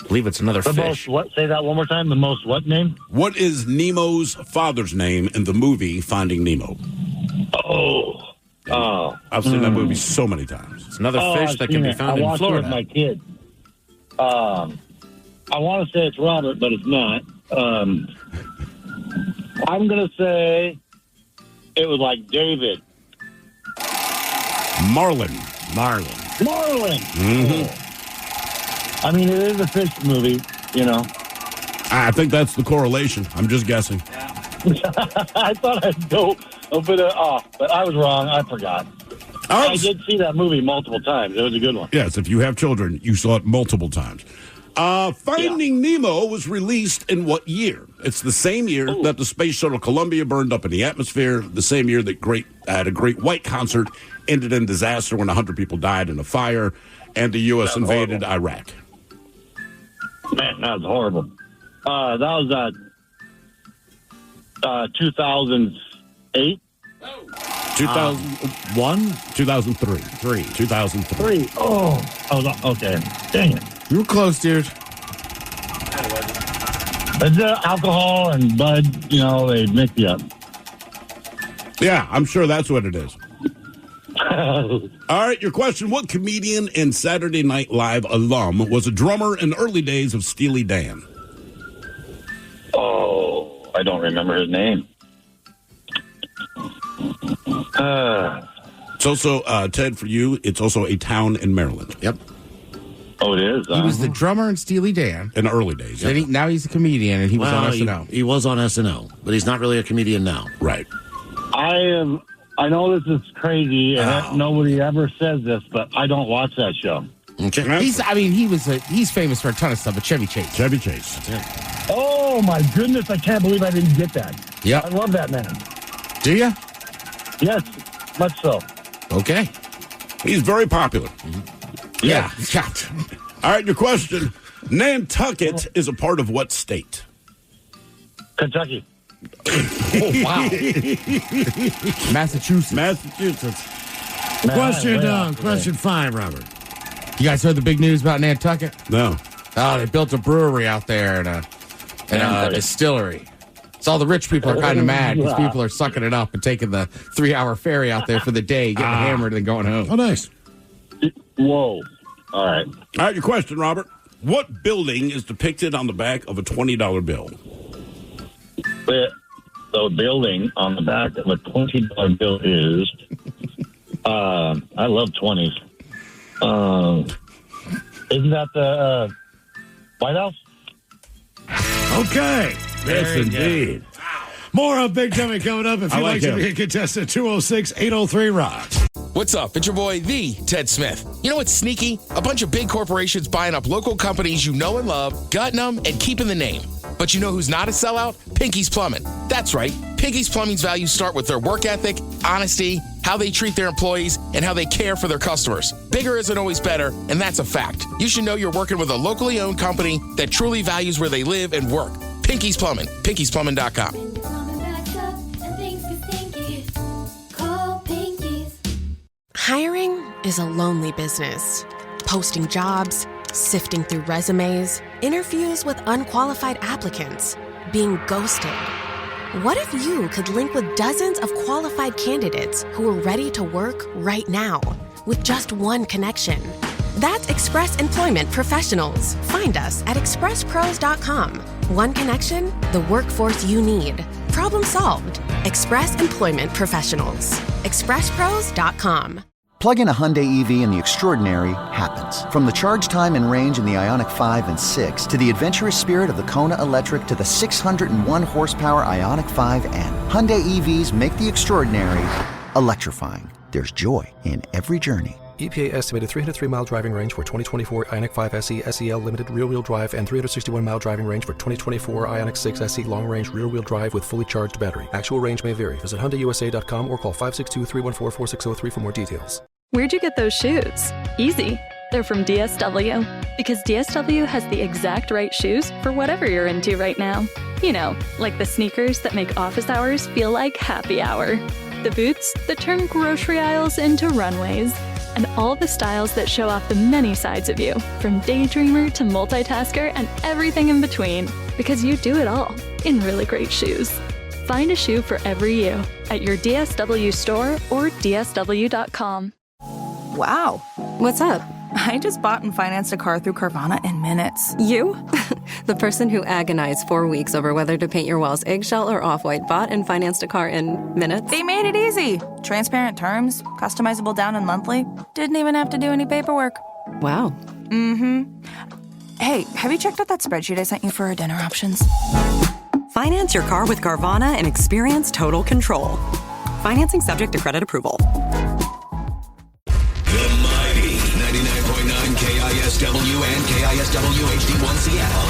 I believe it's another the fish. Most, what? Say that one more time. The most what name? What is Nemo's father's name in the movie Finding Nemo? I've seen that movie so many times. It's another fish that can be found in Florida. I watched it with my kid. I want to say it's Robert, but it's not. I'm going to say it was like David. Marlin. I mean, it is a fish movie, you know. I think that's the correlation. I'm just guessing. I thought I'd go a bit off, but I was wrong. I forgot. I did see that movie multiple times. It was a good one. Yes, if you have children, you saw it multiple times. Finding Nemo was released in what year? It's the same year that the Space Shuttle Columbia burned up in the atmosphere, the same year that a Great White Concert ended in disaster when 100 people died in a fire, and the U.S. invaded Iraq. Man, that was horrible. That was 2008? 2001? 2003. 2003. Oh, okay. Dang it. You were close, dude. It's alcohol and bud, you know, they mix you up. Yeah, I'm sure that's what it is. All right, your question. What comedian and Saturday Night Live alum was a drummer in the early days of Steely Dan? Oh, I don't remember his name. It's also, Ted, for you, it's also a town in Maryland. Yep. Oh, it is? He was the drummer in Steely Dan. In the early days. Yep. Now he's a comedian, and he was on SNL. He was on SNL, but he's not really a comedian now. Right. I know this is crazy, and nobody ever says this, but I don't watch that show. Okay. He's famous for a ton of stuff, but Chevy Chase. Chevy Chase. That's it. Oh, my goodness, I can't believe I didn't get that. Yep. I love that man. Do you? Yes, much so. Okay. He's very popular. Mm-hmm. Yeah. All right, your question. Nantucket is a part of what state? Kentucky. Oh, wow. Massachusetts. Question 5, Robert. You guys heard the big news about Nantucket? No. Oh, they built a brewery out there and a distillery. So all the rich people are kind of mad because people are sucking it up and taking the 3-hour ferry out there for the day, getting hammered, and then going home. Oh, nice. Whoa. All right. All right, your question, Robert. What building is depicted on the back of a $20 bill? The building on the back of a $20 bill is, I love 20s. Isn't that the White House? Okay. Yes, indeed. More of Big Dummy coming up. If you'd like to be a contestant, 206-803-ROCK. What's up? It's your boy, the Ted Smith. You know what's sneaky? A bunch of big corporations buying up local companies you know and love, gutting them, and keeping the name. But you know who's not a sellout? Pinky's Plumbing. That's right. Pinky's Plumbing's values start with their work ethic, honesty, how they treat their employees, and how they care for their customers. Bigger isn't always better, and that's a fact. You should know you're working with a locally owned company that truly values where they live and work. Pinky's Plumbing. Pinky'sPlumbing.com. Hiring is a lonely business. Posting jobs, sifting through resumes, interviews with unqualified applicants, being ghosted. What if you could link with dozens of qualified candidates who are ready to work right now with just one connection? That's Express Employment Professionals. Find us at expresspros.com. One connection, the workforce you need. Problem solved. Express Employment Professionals. expresspros.com. Plug in a Hyundai EV and the extraordinary happens. From the charge time and range in the Ioniq 5 and 6 to the adventurous spirit of the Kona Electric to the 601 horsepower Ioniq 5N. Hyundai EVs make the extraordinary electrifying. There's joy in every journey. EPA estimated 303-mile driving range for 2024 Ioniq 5 SE SEL Limited rear-wheel drive and 361-mile driving range for 2024 Ioniq 6 SE long-range rear-wheel drive with fully charged battery. Actual range may vary. Visit HyundaiUSA.com or call 562-314-4603 for more details. Where'd you get those shoes? Easy. They're from DSW. Because DSW has the exact right shoes for whatever you're into right now. You know, like the sneakers that make office hours feel like happy hour. The boots that turn grocery aisles into runways. and all the styles that show off the many sides of you, from daydreamer to multitasker and everything in between, because you do it all in really great shoes. Find a shoe for every you at your DSW store or DSW.com. Wow. What's up? I just bought and financed a car through Carvana in minutes. You? The person who agonized 4 weeks over whether to paint your walls eggshell or off-white bought and financed a car in minutes? They made it easy. Transparent terms, customizable down and monthly. Didn't even have to do any paperwork. Wow. Mm-hmm. Hey, have you checked out that spreadsheet I sent you for our dinner options? Finance your car with Carvana and experience total control. Financing subject to credit approval. The mighty 99.9 KISW and KISW HD1 Seattle.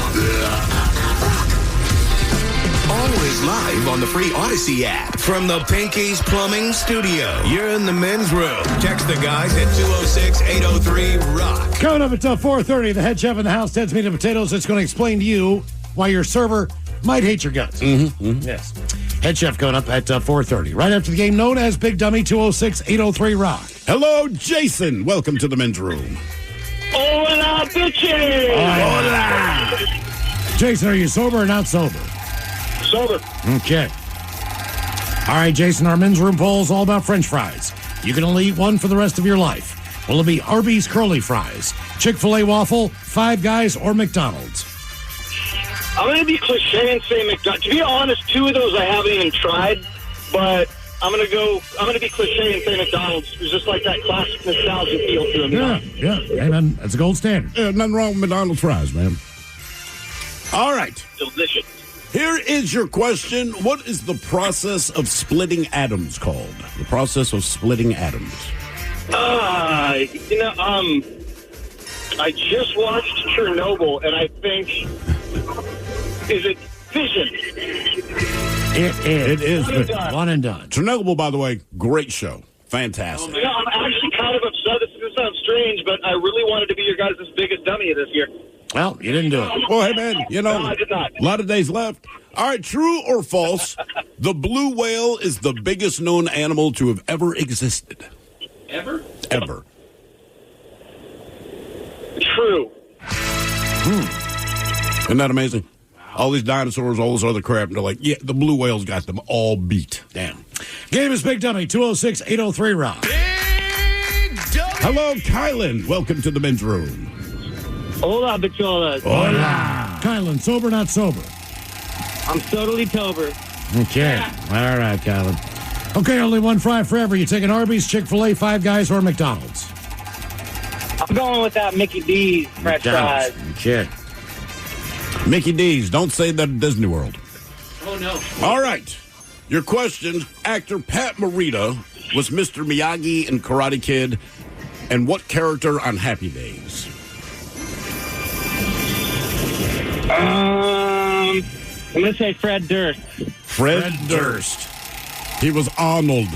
Always live on the free Odyssey app. From the Pinky's Plumbing Studio. You're in the men's room. Text the guys at 206-803-ROCK. Coming up at 4:30, the head chef in the house, Ted's Meat and Potatoes. It's going to explain to you why your server might hate your guts. Yes. Head chef going up at 4:30. Right after the game, known as Big Dummy, 206-803-ROCK. Hello, Jason. Welcome to the men's room. Hola, bitches! Hola! Jason, are you sober or not sober? Sober. Okay. All right, Jason, our men's room poll is all about French fries. You can only eat one for the rest of your life. Will it be Arby's curly fries, Chick-fil-A waffle, Five Guys, or McDonald's? I'm going to be cliche and say McDonald's. To be honest, two of those I haven't even tried, but I'm going to be cliche and say McDonald's. It's just like that classic nostalgia feel to them. Yeah. Hey, man, that's a gold standard. Yeah, nothing wrong with McDonald's fries, man. All right. Delicious. Here is your question. What is the process of splitting atoms called? The process of splitting atoms. I just watched Chernobyl, and I think, is it fission? It is. One and done. Chernobyl, by the way, great show. Fantastic. I'm actually kind of upset. This is going to sound strange, but I really wanted to be your guys' biggest dummy this year. Well, you didn't do it. Well, hey, man, No, I did not. a lot of days left. All right, true or false, the blue whale is the biggest known animal to have ever existed. Ever? Ever. True. Isn't that amazing? All these dinosaurs, all this other crap, and they're like, yeah, the blue whale's got them all beat. Damn. Game is Big Dummy, 206-803-ROCK. Hello, Kylan. Welcome to the men's room. Hola, bicholas. Hola. Kylan, sober, not sober? I'm totally sober. Okay. All right, Kylan. Okay, only one fry forever. You taking Arby's, Chick-fil-A, Five Guys, or McDonald's? I'm going with that Mickey D's French fries. Okay. Mickey D's. Don't say that at Disney World. Oh, no. All right. Your question. Actor Pat Morita was Mr. Miyagi in Karate Kid. And what character on Happy Days? I'm going to say Fred Durst. Fred Durst. He was Arnold.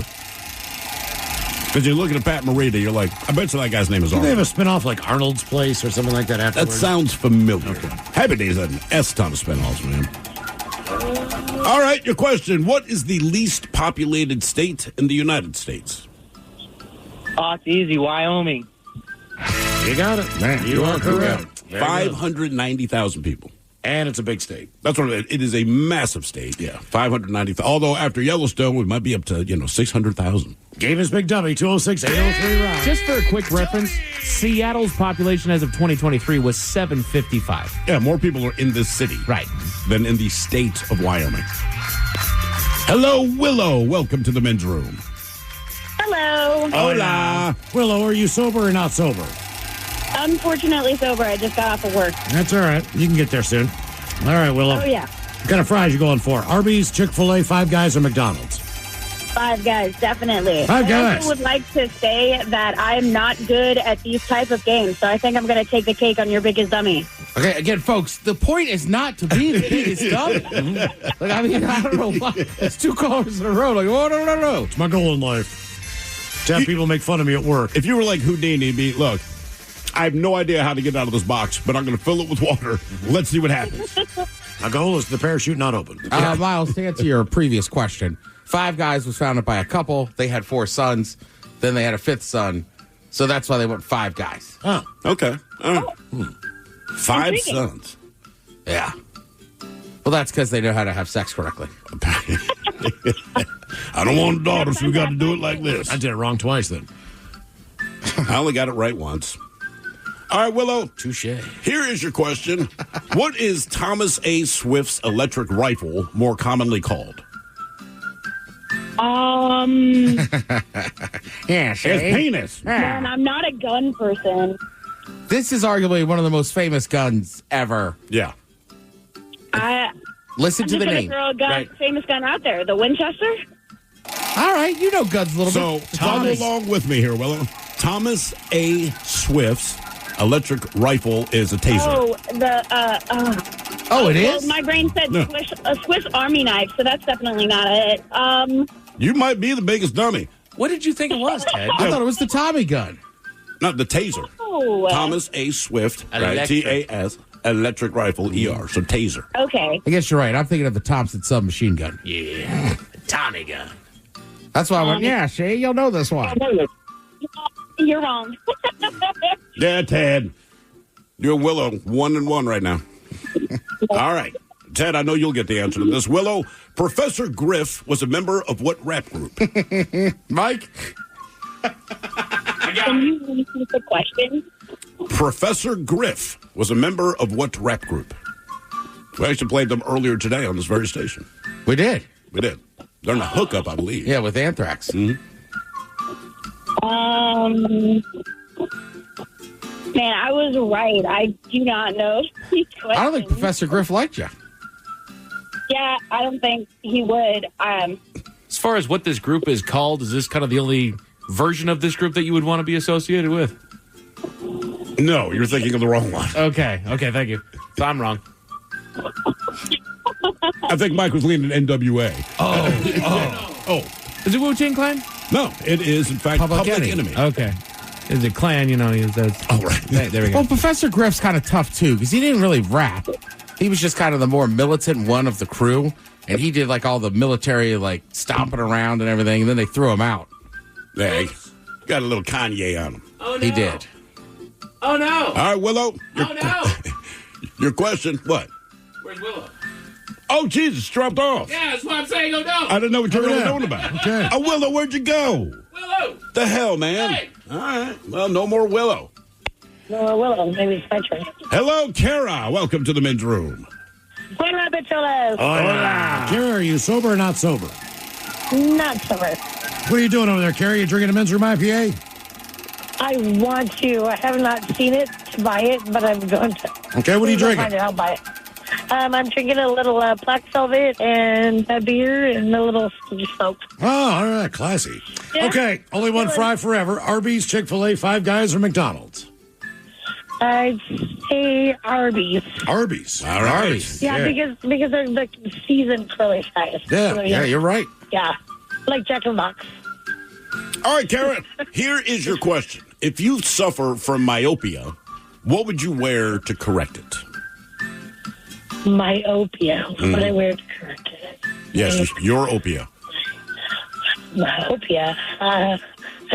Because you're looking at Pat Morita, you're like, I bet you that guy's name is Did they Arnold. have a spinoff like Arnold's Place or something like that That afterwards? sounds familiar. Okay. Happy Days had an S-ton of spinoffs, man. All right, your question. What is the least populated state in the United States? Oh, it's easy. Wyoming. You got it. Man, you are correct. Very good. 590,000 people. And it's a big state. That's what it is, a massive state. Yeah, 590,000. Although after Yellowstone, we might be up to, 600,000. Game is Big Dummy, 206-803-ROCK. Just for a quick reference, Seattle's population as of 2023 was 755. Yeah, more people are in this city. Right. Than in the state of Wyoming. Hello, Willow. Welcome to the men's room. Hello. Hola. Willow, are you sober or not sober? Unfortunately sober. I just got off of work. That's all right. You can get there soon. All right, Willow. Oh, yeah. What kind of fries you going for? Arby's, Chick-fil-A, Five Guys, or McDonald's? Five Guys, definitely. Five Guys. I also would like to say that I'm not good at these type of games, so I think I'm going to take the cake on your biggest dummy. Okay, again, folks, the point is not to be the biggest dummy. Like, I mean, I don't know why. It's 2 callers in a row. Like, oh, no. It's my goal in life. To have people make fun of me at work. If you were like Houdini, look, I have no idea how to get out of this box, but I'm going to fill it with water. Let's see what happens. My goal is the parachute not open. Miles, to answer your previous question, Five Guys was founded by a couple. They had 4 sons. Then they had a 5th son. So that's why they went 5 guys. Oh, okay. Oh. 5 Intriguing. sons. Yeah. Well, that's because they know how to have sex correctly. I don't want a daughter, so we got to do it like this. I did it wrong twice then. I only got it right once. All right, Willow. Touche. Here is your question. What is Thomas A. Swift's electric rifle more commonly called? Yeah, It's penis. Man, I'm not a gun person. This is arguably one of the most famous guns ever. Yeah. Listen I'm to the just name. gonna throw a famous gun out there. The Winchester? All right, you know guns a little So, bit. follow along with me here, Willow. Thomas A. Swift's electric rifle is a taser. Oh, Oh, it well, is? my brain said No. a Swiss Army knife, so that's definitely not it. You might be the biggest dummy. What did you think it was, Ted? I thought it was the Tommy gun. Not the taser. Oh. Thomas A. Swift, right? Electric. T-A-S, electric rifle, E-R, so taser. Okay. I guess you're right. I'm thinking of the Thompson submachine gun. Yeah. Tommy gun. That's why I went, yeah, see, you'll know this one. You're wrong. Yeah, Ted. You're Willow, 1-1 right now. All right. Ted, I know you'll get the answer to this. Willow, Professor Griff was a member of what rap group? Mike? Can you repeat the question? Professor Griff was a member of what rap group? We actually played them earlier today on this very station. We did. We did. They're in a hookup, I believe. Yeah, with Anthrax. Mm-hmm. Man, I was right. I do not know these questions. I don't think Professor Griff liked you. Yeah, I don't think he would. As far as what this group is called, is this kind of the only version of this group that you would want to be associated with? No, you're thinking of the wrong one. Okay, thank you. So I'm wrong. I think Mike was leaning NWA. Oh. Is it Wu-Tang Clan? No, it is, in fact, Public Enemy. Okay. Is it Clan? You know, that's... Oh, right. There we go. Well, Professor Griff's kind of tough, too, because he didn't really rap. He was just kind of the more militant one of the crew, and he did, like, all the military, like, stomping around and everything, and then they threw him out. Yeah, he got a little Kanye on him. Oh, no. He did. Oh, no. All right, Willow. Your question, what? Where's Willow? Oh, Jesus, dropped off. Yeah, that's what I'm saying. Oh, no. I didn't know what you were really doing about it. Okay. Oh, Willow, where'd you go? Willow. The hell, man. Hey. All right. Well, no more Willow. No, Willow. Maybe it's my turn. Hello, Kara. Welcome to the men's room. Hola, bicholas. Carrie, are you sober or not sober? Not sober. What are you doing over there, Carrie? You drinking a men's room IPA? I want to. I have not seen it to buy it, but I'm going to. Okay, what are you drinking? Find it, I'll buy it. I'm drinking a little Black Velvet and a beer and a little soap. Oh, all right, classy. Yeah. Okay, only one fry forever. Arby's, Chick-fil-A, Five Guys, or McDonald's? I'd say Arby's. Arby's. All right. Arby's. Yeah, because they're the seasoned curly fries. Yeah, So, yeah, you're right. Yeah, like Jack in the Box. All right, Kara, here is your question. If you suffer from myopia, what would you wear to correct it? Myopia. What would I wear to correct it? Yes, your opia. Myopia. A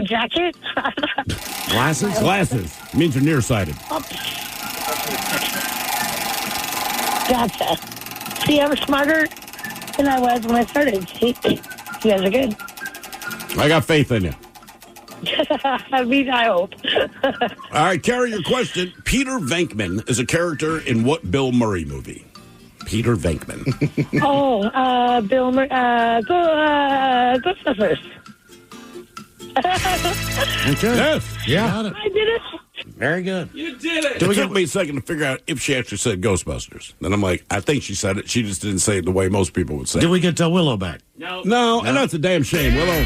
jacket? Glasses? Glasses. Means you're nearsighted. Gotcha. See, I'm smarter than I was when I started. See? You guys are good. I got faith in you. I mean, I hope. All right, Kara, your question. Peter Venkman is a character in what Bill Murray movie? Peter Venkman. Bill Murray. Ghostbusters. Okay. Yes. Yeah. I did it. Very good. You did it. It took me a second to figure out if she actually said Ghostbusters. Then I'm like, I think she said it. She just didn't say it the way most people would say Did it. we get Willow back? No, and that's a damn shame. Willow.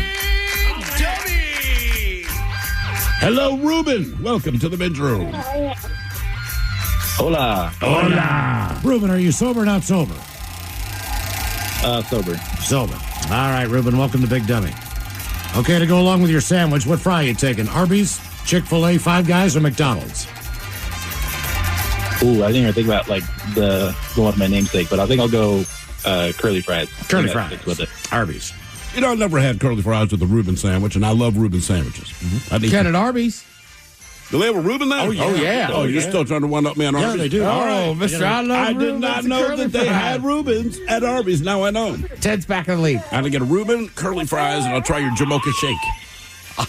Hello, Ruben. Welcome to the men's room. Hola. Hola. Ruben, are you sober or not sober? Sober. Sober. All right, Ruben, welcome to Big Dummy. Okay, to go along with your sandwich, what fry are you taking? Arby's, Chick-fil-A, Five Guys, or McDonald's? Ooh, I didn't even think about going with my namesake, but I think I'll go curly fries. Curly fries. Stick with it. Arby's. You know, I've never had curly fries with a Reuben sandwich, and I love Reuben sandwiches. You got it at Arby's. Do they have a Reuben there? Oh, yeah. Oh, you're still trying to one up me on Arby's? Yeah, they do. All right. Oh, Mr. I love I did Reuben's not and know curly that they fries. had Reubens at Arby's. Now I know. Ted's back in the league. I'm going to get a Reuben, curly fries, and I'll try your Jamocha shake.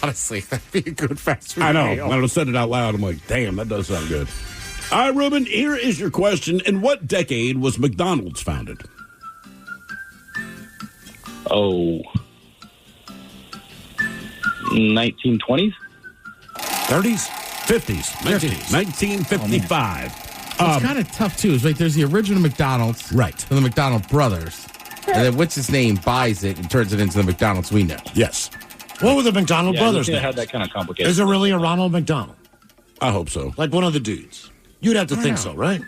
Honestly, that'd be a good fast food I know. meal. When I said it out loud, I'm like, damn, that does sound good. All right, Reuben, here is your question. In what decade was McDonald's founded? Oh, 1920s? 30s? 50s. 1955. What's kind of tough, too, is like there's the original McDonald's. Right. And the McDonald brothers. And then what's his name buys it and turns it into the McDonald's we know. Yes. What were the McDonald brothers' Yeah, names? had that kind of complicated. Is there really a Ronald McDonald? I hope so. Like one of the dudes? You'd have to think so, right?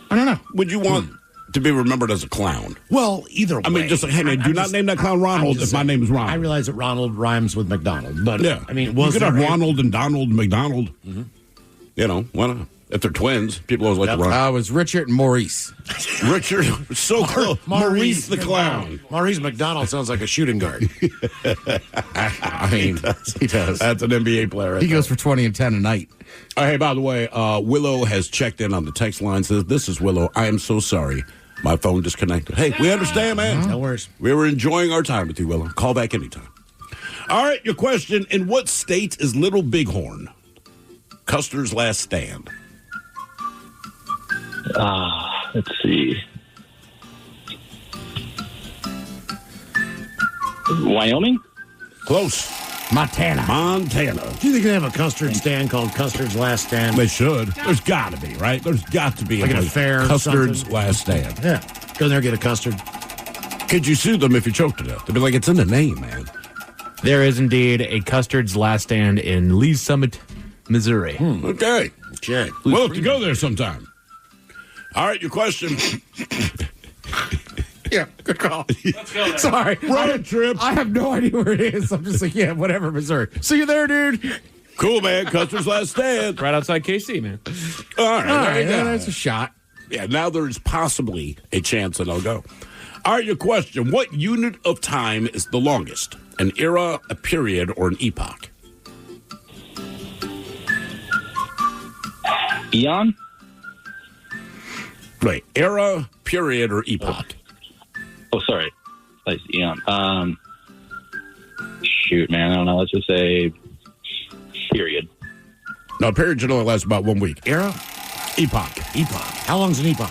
I don't know. Would you want to be remembered as a clown? Well, either way. I mean, just like, hey, man, do not name that clown Ronald if my name is Ronald. I realize that Ronald rhymes with McDonald, but Yeah. I mean, you was could there have a- Ronald and Donald McDonald. You know, why not? If they're twins, people always like to run. It was Richard and Maurice. Richard, so close. Maurice the clown. Maurice McDonald sounds like a shooting guard. I mean, he does. That's an NBA player. He goes for 20 and 10 a night. Hey, by the way, Willow has checked in on the text line. Says, "This is Willow. I am so sorry. My phone disconnected." Hey, we understand, man. No worries. We were enjoying our time with you, Willow. Call back anytime. All right, your question. In what state is Little Bighorn? Custer's Last Stand. Let's see. Wyoming? Close. Montana. Do you think they have a custard stand called Custard's Last Stand? They should. There's got to be, right? There's got to be Like at a fair or Custard's something? Last Stand. Yeah. Go in there, get a custard. Could you sue them if you choked to death? They'd be like, it's in the name, man. There is indeed a Custard's Last Stand in Lee's Summit, Missouri. Okay. Okay. We'll have to go there sometime. All right, your question. Yeah, good call. Let's go. Sorry. Road trip. I have no idea where it is. I'm just like, yeah, whatever, Missouri. See you there, dude. Cool, man. Custer's Last Stand. Right outside KC, man. All right. there you go. That's a shot. Yeah, now there's possibly a chance that I'll go. All right, your question. What unit of time is the longest? An era, a period, or an epoch? Eon? Right. Era, period, or epoch? Oh, sorry. That's Eon. Shoot, man. I don't know. Let's just say period. No, period should only last about 1 week. Era? Epoch. Epoch. How long's an epoch?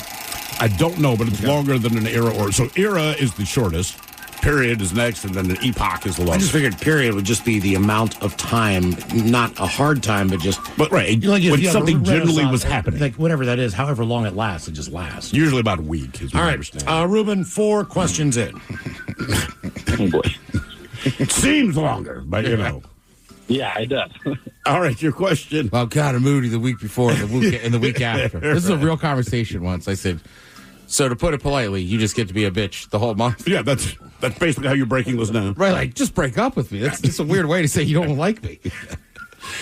I don't know, but it's longer than an era. Or so era is the shortest. Period is next, and then an epoch is the I longest. just figured period would just be the amount of time, not a hard time, but just... But right, Like if when you have something a generally Renaissance, was happening. Like whatever that is, however long it lasts, it just lasts. Usually about a week is what All I right, understand. Ruben, 4 questions in. Oh, boy. It seems longer, but you know. Yeah, it does. All right, your question. Well, kind of moody the week before and the week after. This is a real conversation once. I said, so to put it politely, you just get to be a bitch the whole month. Yeah, that's basically how you're breaking this down. Right, like, just break up with me. That's just a weird way to say you don't like me.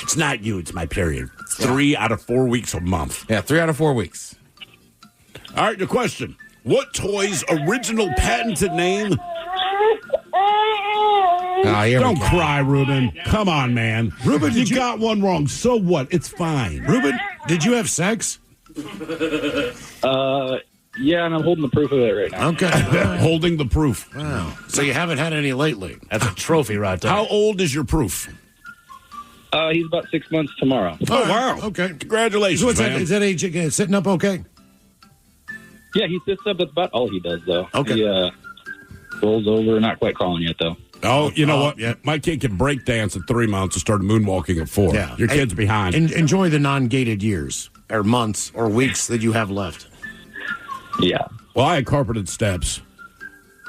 It's not you, it's my period. 3 out of 4 weeks a month. Yeah, 3 out of 4 weeks. All right, your question. What toy's original patented name? Don't cry, Ruben. Come on, man. Ruben, you got one wrong. So what? It's fine. Ruben, did you have sex? Yeah, and I'm holding the proof of it right now. Okay. Holding the proof. Wow. So you haven't had any lately. That's a trophy right there. How old is your proof? He's about 6 months tomorrow. Oh, wow. Okay. Congratulations, So what's that, man. is that age sitting up okay? Yeah, he sits up. That's about all he does, though. Okay. He rolls over. Not quite crawling yet, though. Oh, you know what? Yeah. My kid can break dance at 3 months and started moonwalking at 4. Yeah. Your kid's behind. Enjoy the non-gated years or months or weeks that you have left. Yeah. Well, I had carpeted steps,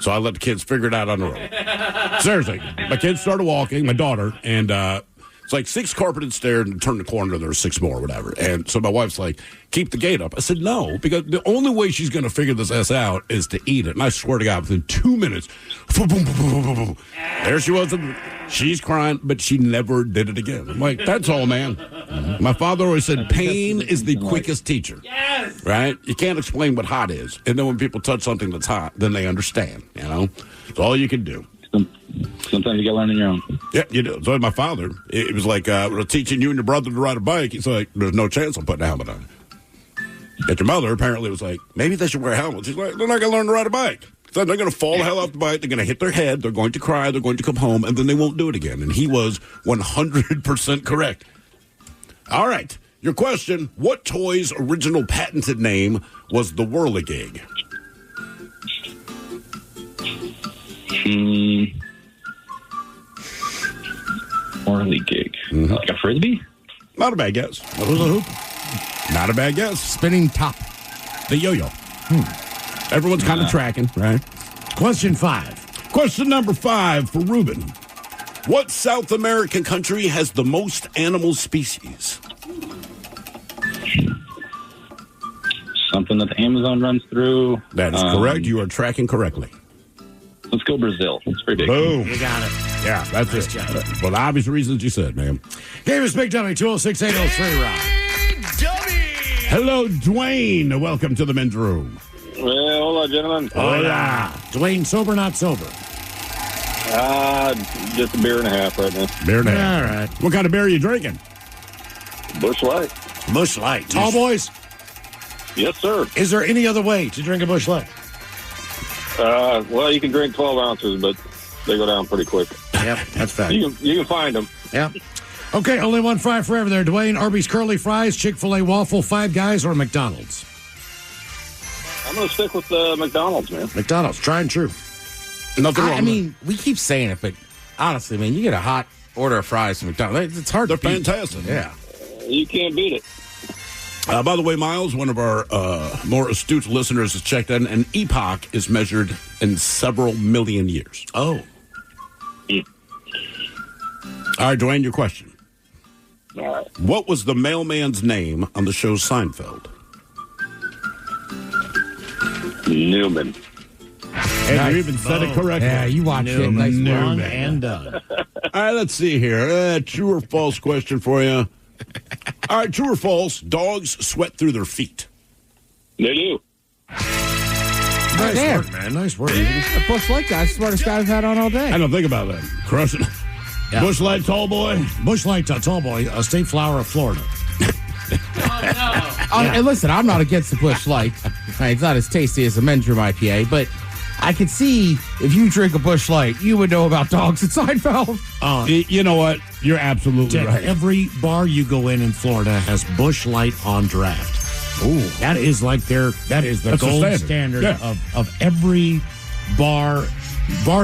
so I let the kids figure it out on their own. Seriously. My kids started walking, my daughter, and it's like 6 carpeted stairs and turn the corner, there were 6 more, whatever. And so my wife's like, keep the gate up. I said, no, because the only way she's going to figure this ass out is to eat it. And I swear to God, within 2 minutes, boom, boom, boom, boom, boom, boom. There she was. She's crying, but she never did it again. I'm like, that's all, man. Mm-hmm. My father always said, pain is the quickest teacher. Yes. Right? You can't explain what hot is. And then when people touch something that's hot, then they understand, you know? It's all you can do. Some Sometimes you got to learn on your own. Yeah, you do. So my father, it was like teaching you and your brother to ride a bike. He's like, there's no chance I'm putting a helmet on. But your mother apparently was like, maybe they should wear helmets. She's like, they're not going to learn to ride a bike. So they're going to fall the hell off the bike. They're going to hit their head. They're going to cry. They're going to come home, and then they won't do it again. And he was 100% correct. All right. Your question, what toy's original patented name was the Whirligig? Whirligig. Like a Frisbee? Not a bad guess. A hula hoop? Not a bad guess. Spinning top. The yo-yo. Everyone's kind of tracking, right? Question 5. Question number 5 for Ruben. What South American country has the most animal species? Something that the Amazon runs through. That is correct. You are tracking correctly. Let's go Brazil. It's pretty big. Boom. You got it. Yeah, that's Nice it. job. For the obvious reasons you said, man. Game is Big Dummy, 206-803, Rob. Hello, Dwayne. Welcome to the men's room. Well, hola, gentlemen. Hola. Dwayne, sober, not sober? Just a beer and a half right now. Beer and a half. All right. What kind of beer are you drinking? Busch Light. Busch Light. Tall boys? Yes, sir. Is there any other way to drink a Busch Light? Well, you can drink 12 ounces, but they go down pretty quick. Yep, that's fact. You can find them. Yep. Okay, only one fry forever there, Dwayne. Arby's Curly Fries, Chick-fil-A Waffle, Five Guys, or McDonald's? I'm going to stick with McDonald's, man. McDonald's, tried and true. Nothing wrong. I mean, we keep saying it, but honestly, man, you get a hot order of fries from McDonald's. It's hard They're to beat. fantastic. Yeah. You can't beat it. By the way, Miles, one of our more astute listeners has checked in. An epoch is measured in several million years. Oh. All right, Dwayne, your question. All right. What was the mailman's name on the show Seinfeld? Newman. And Nice. you even said it correctly. Yeah, you watch it. Nice Wrong one. and done. All right, let's see here. True or false question for you. All right, true or false, dogs sweat through their feet. They do. Nice damn. work, man. Nice work. A Busch Light guy, smartest guy I've had on all day. I don't think about that. Crushing it. Yeah. Busch Light, tall boy. Busch Light, tall boy, a state flower of Florida. And listen, I'm not against the Busch Light. It's not as tasty as a men's room IPA, but I could see if you drink a Busch Light, you would know about dogs at Seinfeld. You know what? You're absolutely Ted, right. every bar you go in Florida has Busch Light on draft. Ooh, that is like the That's the gold standard. standard Yeah. of every bar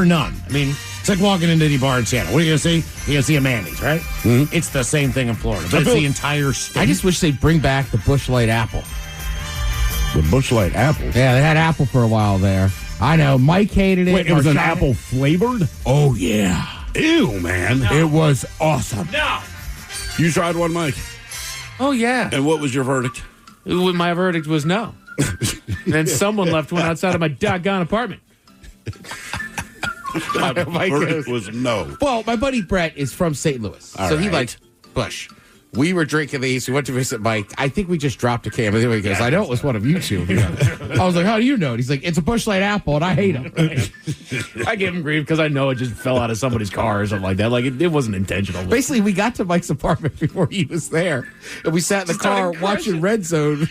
none. I mean, it's like walking into any bar in Seattle. What are you going to see? You're going to see a Mandy's, right? Mm-hmm. It's the same thing in Florida, but it's the entire state. I just wish they'd bring back the Busch Light apple. The Busch Light apple. Yeah, they had apple for a while there. I know. Mike hated it. Wait, it was an Marshawn- apple flavored? Oh, yeah. Ew, man. It was awesome. No. You tried one, Mike? Oh, yeah. And what was your verdict? My verdict was no. And then someone left one outside of my doggone apartment. My verdict was no. Well, my buddy Brett is from St. Louis, All so he right. likes Busch. We were drinking these. We went to visit Mike. I think we just dropped a can. But anyway, he goes, I know it was one of you two. I was like, how do you know? And he's like, it's a Busch Light apple, and I hate them. I gave him grief because I know it just fell out of somebody's car or something like that. Like, it wasn't intentional. Basically, we got to Mike's apartment before he was there, and we sat in the car Started watching Red Zone,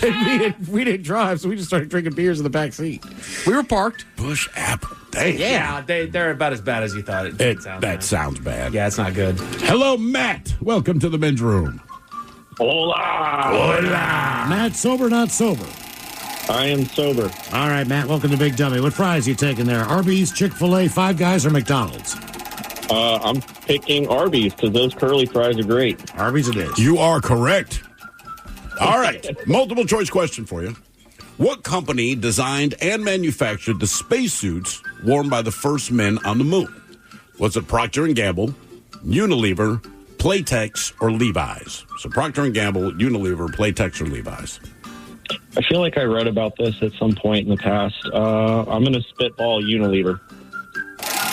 and we didn't drive, so we just started drinking beers in the back seat. We were parked. Busch apple. Dang. Yeah, they're about as bad as you thought it sounded. That sounds bad. Yeah, it's not good. Hello, Matt. Welcome to the men's room. Hola. Matt, sober, not sober? I am sober. All right, Matt, welcome to Big Dummy. What fries you taking there? Arby's, Chick-fil-A, Five Guys, or McDonald's? I'm picking Arby's because those curly fries are great. Arby's it is. You are correct. All right. Multiple choice question for you. What company designed and manufactured the spacesuits worn by the first men on the moon? Was it Procter & Gamble, Unilever, Playtex, or Levi's? So Procter & Gamble, Unilever, Playtex, or Levi's? I feel like I read about this at some point in the past. I'm going to spitball Unilever.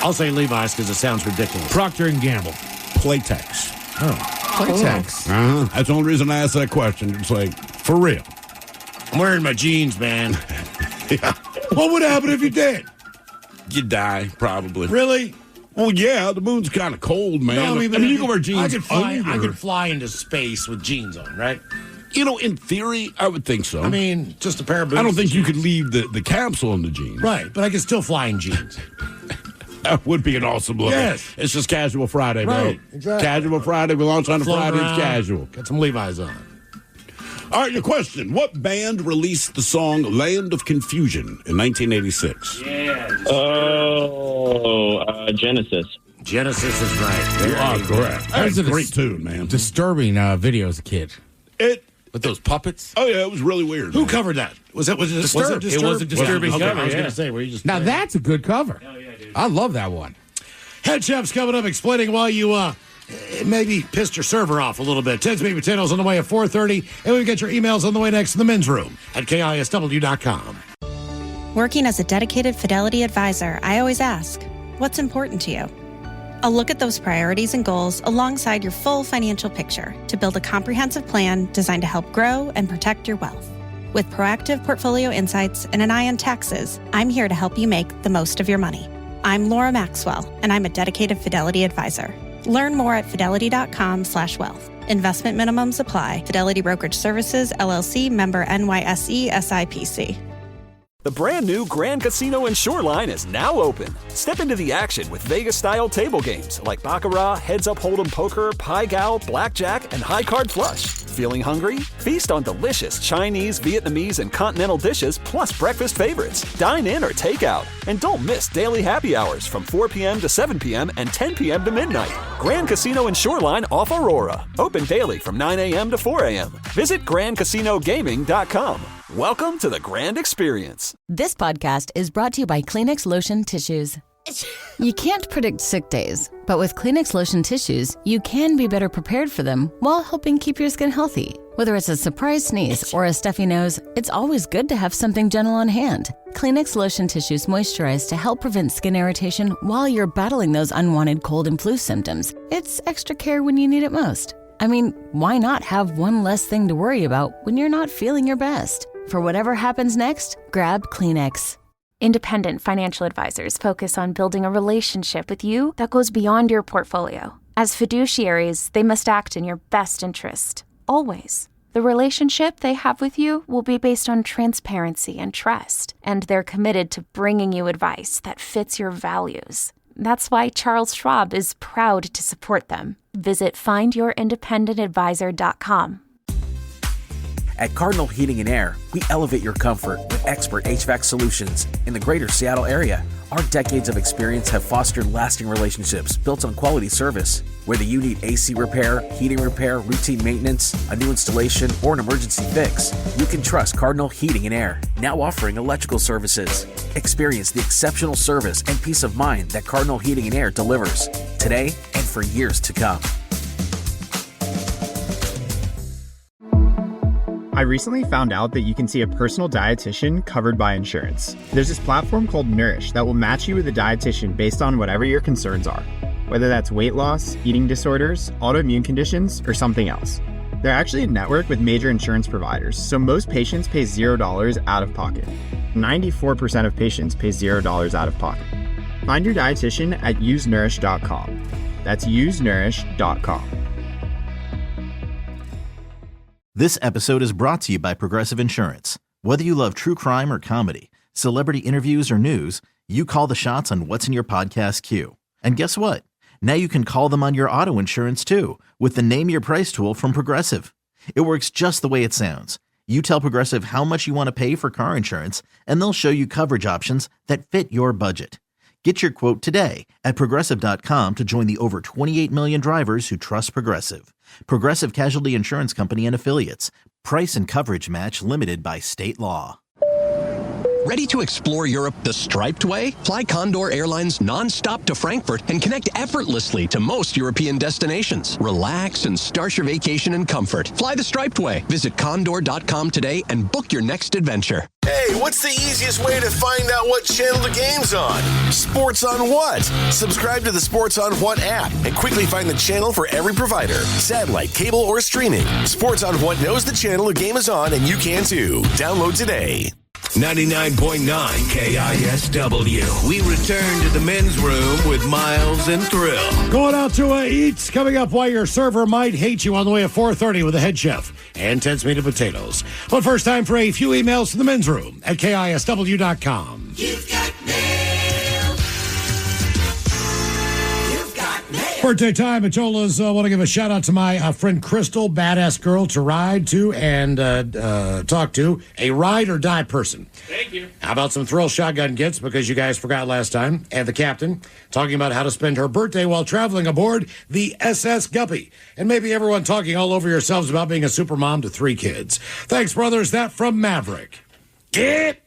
I'll say Levi's because it sounds ridiculous. Procter & Gamble. Playtex. Oh. Playtex. That's the only reason I asked that question. It's like, for real. I'm wearing my jeans, man. Yeah. What would happen if you did? You die, probably. Really? Well, yeah, the moon's kind of cold, man. No, I mean, you can wear jeans. I could fly into space with jeans on, right? You know, in theory, I would think so. I mean, just a pair of boots. I don't think you could leave the capsule in the jeans. Right, but I can still fly in jeans. That would be an awesome look. Yes. It's just Casual Friday, bro. Right, exactly. Casual Friday. We launch on a Floating Friday. It's around, casual. Got some Levi's on. All right, your question. What band released the song Land of Confusion in 1986? Genesis. Genesis is right. You are correct. That's a great tune, man. Disturbing video as a kid. With those puppets. Oh, yeah, it was really weird. Who covered that? Was it Disturbed. It was a disturbing cover, I was yeah. going to say, were you just Now that's a good cover. I love that one. Head Chef's coming up explaining why you maybe pissed your server off a little bit. Ted's Meat Potatoes on the way at 4:30, and we'll get your emails on the way next in the men's room at KISW.com. Working as a dedicated Fidelity advisor, I always ask, what's important to you? I'll look at those priorities and goals alongside your full financial picture to build a comprehensive plan designed to help grow and protect your wealth. With proactive portfolio insights and an eye on taxes, I'm here to help you make the most of your money. I'm Laura Maxwell, and I'm a dedicated Fidelity advisor. Learn more at fidelity.com/wealth. Investment minimums apply. Fidelity Brokerage Services, LLC, member NYSE, SIPC. The brand new Grand Casino and Shoreline is now open. Step into the action with Vegas-style table games like Baccarat, Heads-Up Hold'em Poker, Pai Gow, Blackjack, and High Card Flush. Feeling hungry? Feast on delicious Chinese, Vietnamese, and continental dishes plus breakfast favorites. Dine in or take out. And don't miss daily happy hours from 4 p.m. to 7 p.m. and 10 p.m. to midnight. Grand Casino and Shoreline off Aurora. Open daily from 9 a.m. to 4 a.m. Visit GrandCasinoGaming.com. Welcome to the Grand Experience. This podcast is brought to you by Kleenex Lotion Tissues. You can't predict sick days, but with Kleenex Lotion Tissues, you can be better prepared for them while helping keep your skin healthy. Whether it's a surprise sneeze or a stuffy nose, it's always good to have something gentle on hand. Kleenex Lotion Tissues moisturize to help prevent skin irritation while you're battling those unwanted cold and flu symptoms. It's extra care when you need it most. I mean, why not have one less thing to worry about when you're not feeling your best? For whatever happens next, grab Kleenex. Independent financial advisors focus on building a relationship with you that goes beyond your portfolio. As fiduciaries, they must act in your best interest, always. The relationship they have with you will be based on transparency and trust, and they're committed to bringing you advice that fits your values. That's why Charles Schwab is proud to support them. Visit findyourindependengadvisor.com. At Cardinal Heating and Air, we elevate your comfort with expert HVAC solutions in the greater Seattle area. Our decades of experience have fostered lasting relationships built on quality service. Whether you need AC repair, heating repair, routine maintenance, a new installation, or an emergency fix, you can trust Cardinal Heating and Air, now offering electrical services. Experience the exceptional service and peace of mind that Cardinal Heating and Air delivers today and for years to come. I recently found out that you can see a personal dietitian covered by insurance. There's this platform called Nourish that will match you with a dietitian based on whatever your concerns are, whether that's weight loss, eating disorders, autoimmune conditions, or something else. They're actually a network with major insurance providers, so most patients pay $0 out of pocket. 94% of patients pay $0 out of pocket. Find your dietitian at usenourish.com. That's usenourish.com. This episode is brought to you by Progressive Insurance. Whether you love true crime or comedy, celebrity interviews or news, you call the shots on what's in your podcast queue. And guess what? Now you can call them on your auto insurance too with the Name Your Price tool from Progressive. It works just the way it sounds. You tell Progressive how much you want to pay for car insurance, and they'll show you coverage options that fit your budget. Get your quote today at Progressive.com to join the over 28 million drivers who trust Progressive. Progressive Casualty Insurance Company and Affiliates. Price and coverage match limited by state law. Ready to explore Europe the striped way? Fly Condor Airlines nonstop to Frankfurt and connect effortlessly to most European destinations. Relax and start your vacation in comfort. Fly the striped way. Visit condor.com today and book your next adventure. Hey, what's the easiest way to find out what channel the game's on? Sports on What? Subscribe to the Sports on What app and quickly find the channel for every provider. Satellite, cable, or streaming. Sports on What knows the channel a game is on, and you can too. Download today. 99.9 KISW. We return to the men's room with Miles and Thrill. Going out to Eats. Coming up, why your server might hate you on the way at 4:30 with the head chef and 10 meat and potatoes. But first, time for a few emails to the men's room at KISW.com. You've got mail. Birthday time at Chola's. Want to give a shout out to my friend Crystal, badass girl to ride to and talk to, a ride or die person. Thank you. How about some Thrill Shotgun gifts, because you guys forgot last time, and the captain talking about how to spend her birthday while traveling aboard the SS Guppy, and maybe everyone talking all over yourselves about being a super mom to 3 kids. Thanks, brothers. That from Maverick. Get.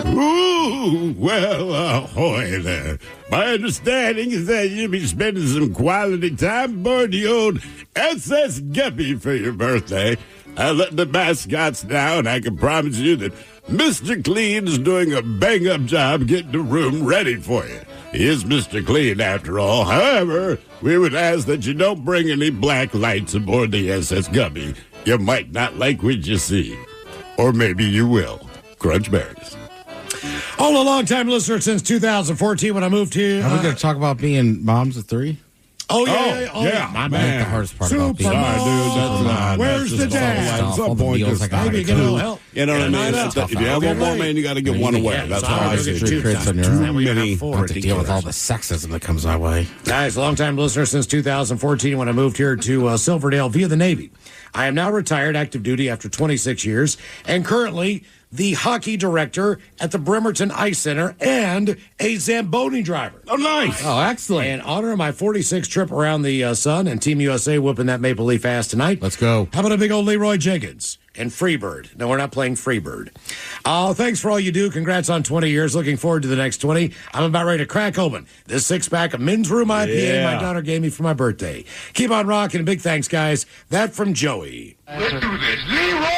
Ooh, well, ahoy there. My understanding is that you'll be spending some quality time aboard the old SS Guppy for your birthday. I let the mascots know, and I can promise you that Mr. Clean is doing a bang-up job getting the room ready for you. He is Mr. Clean, after all. However, we would ask that you don't bring any black lights aboard the SS Guppy. You might not like what you see. Or maybe you will. Crunch berries. Oh, a long-time listener since 2014 when I moved here. Are we going to talk about being moms of 3? Oh, yeah. My man. The hardest part about being Sorry, dude. Where's the dad? At some point, just maybe get a little help. You know what I mean? If you have one more man, you got to get one away. That's how I see it. Too many. To deal with all the sexism that comes my way. Guys, long-time listener since 2014 when I moved here to Silverdale via the Navy. I am now retired active duty after 26 years and currently the hockey director at the Bremerton Ice Center and a Zamboni driver. Oh, nice. Oh, excellent. In honor of my 46th trip around the sun and Team USA whooping that Maple Leaf ass tonight. Let's go. How about a big old Leroy Jenkins and Freebird? No, we're not playing Freebird. Thanks for all you do. Congrats on 20 years. Looking forward to the next 20. I'm about ready to crack open this 6-pack of Men's Room IPA my daughter gave me for my birthday. Keep on rocking, and big thanks, guys. That from Joey. Let's do this. Leroy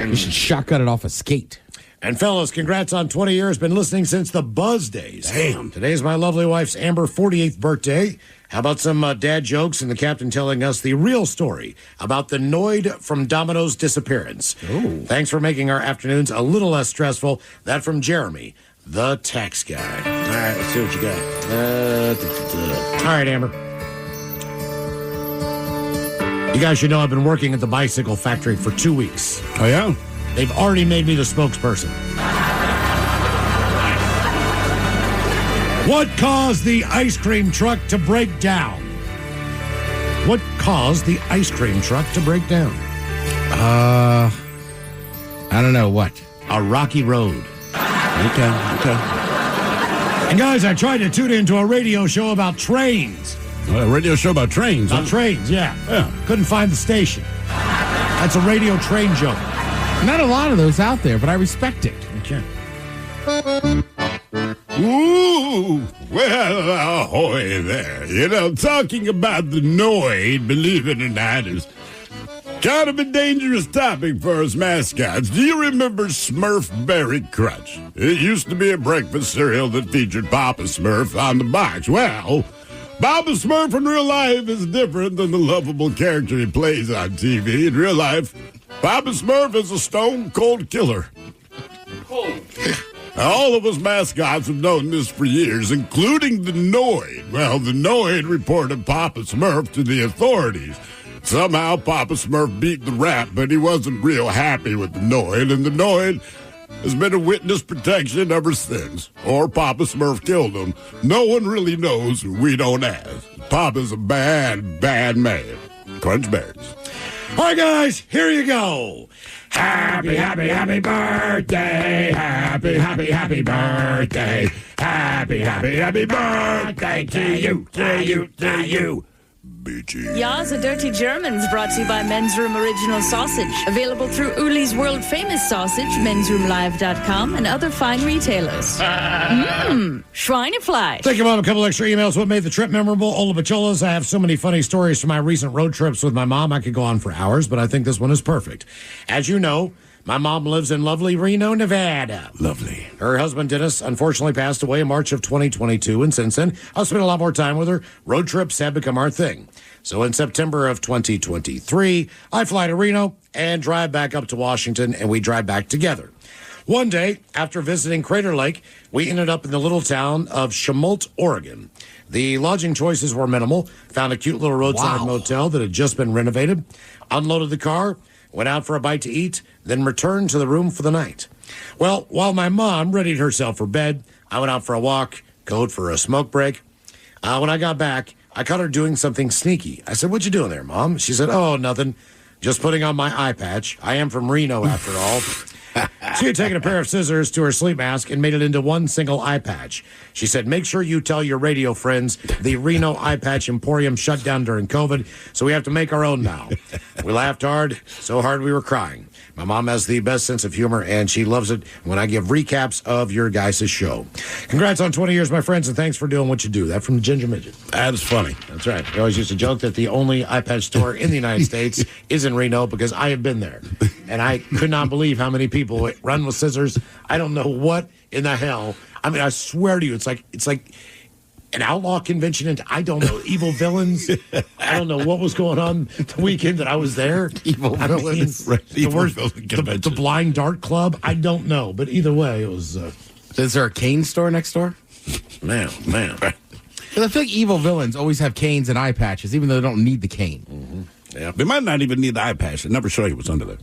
You should shotgun it off a skate. And fellas, congrats on 20 years. Been listening since the Buzz days. Damn. Today's my lovely wife's Amber 48th birthday. How about some dad jokes and the captain telling us the real story about the Noid from Domino's disappearance? Ooh. Thanks for making our afternoons a little less stressful. That from Jeremy, the tax guy. All right, let's see what you got. All right, Amber. You guys should know I've been working at the bicycle factory for 2 weeks. Oh, yeah? They've already made me the spokesperson. What caused the ice cream truck to break down? What caused the ice cream truck to break down? I don't know what. A rocky road. Okay. And guys, I tried to tune into a radio show about trains. A radio show about trains. About trains, yeah. Couldn't find the station. That's a radio train joke. Not a lot of those out there, but I respect it. Okay. Ooh, well, ahoy there. You know, talking about the Noid, believe it or not, is kind of a dangerous topic for us mascots. Do you remember Smurf Berry Crunch? It used to be a breakfast cereal that featured Papa Smurf on the box. Well, Papa Smurf in real life is different than the lovable character he plays on TV. In real life, Papa Smurf is a stone-cold killer. All of us mascots have known this for years, including the Noid. Well, the Noid reported Papa Smurf to the authorities. Somehow, Papa Smurf beat the rap, but he wasn't real happy with the Noid, and the Noid has been a witness protection ever since. Or Papa Smurf killed him. No one really knows, and we don't ask. Papa's a bad, bad man. Crunch berries. All right, guys, here you go. Happy, happy, happy birthday. Happy, happy, happy birthday. Happy, happy, happy birthday to you, to you, to you. Ya's a Dirty Germans brought to you by Men's Room Original Sausage. Available through Uli's World Famous Sausage, mensroomlive.com, and other fine retailers. Schweinefleisch. Thank you, Mom. A couple extra emails. What made the trip memorable? Ola Bacholas. I have so many funny stories from my recent road trips with my mom. I could go on for hours, but I think this one is perfect. As you know, My mom lives in lovely Reno, Nevada. Lovely. Her husband, Dennis, unfortunately passed away in March of 2022, and since then, I've spent a lot more time with her. Road trips have become our thing. So in September of 2023, I fly to Reno and drive back up to Washington, and we drive back together. One day, after visiting Crater Lake, we ended up in the little town of Chemult, Oregon. The lodging choices were minimal. Found a cute little roadside motel that had just been renovated. Unloaded the car, went out for a bite to eat, then returned to the room for the night. Well, while my mom readied herself for bed, I went out for a walk, code for a smoke break. When I got back, I caught her doing something sneaky. I said, "What you doing there, Mom?" She said, "Oh, nothing. Just putting on my eye patch. I am from Reno, after all." She had taken a pair of scissors to her sleep mask and made it into one single eye patch. She said, "Make sure you tell your radio friends the Reno Eye Patch Emporium shut down during COVID, so we have to make our own now." We laughed hard, so hard we were crying. My mom has the best sense of humor, and she loves it when I give recaps of your guys' show. Congrats on 20 years, my friends, and thanks for doing what you do. That from the Ginger Midget. That is funny. That's right. We always used to joke that the only eye patch store in the United States is in Reno because I have been there. And I could not believe how many people run with scissors. I don't know what in the hell. I mean, I swear to you, it's like an outlaw convention, and I don't know, evil villains. I don't know what was going on the weekend that I was there. Evil villains. The Blind Dart Club. I don't know, but either way, it was. Is there a cane store next door? Man. Because I feel like evil villains always have canes and eye patches, even though they don't need the cane. Mm-hmm. Yeah, they might not even need the eye patch. They never show you what's under there.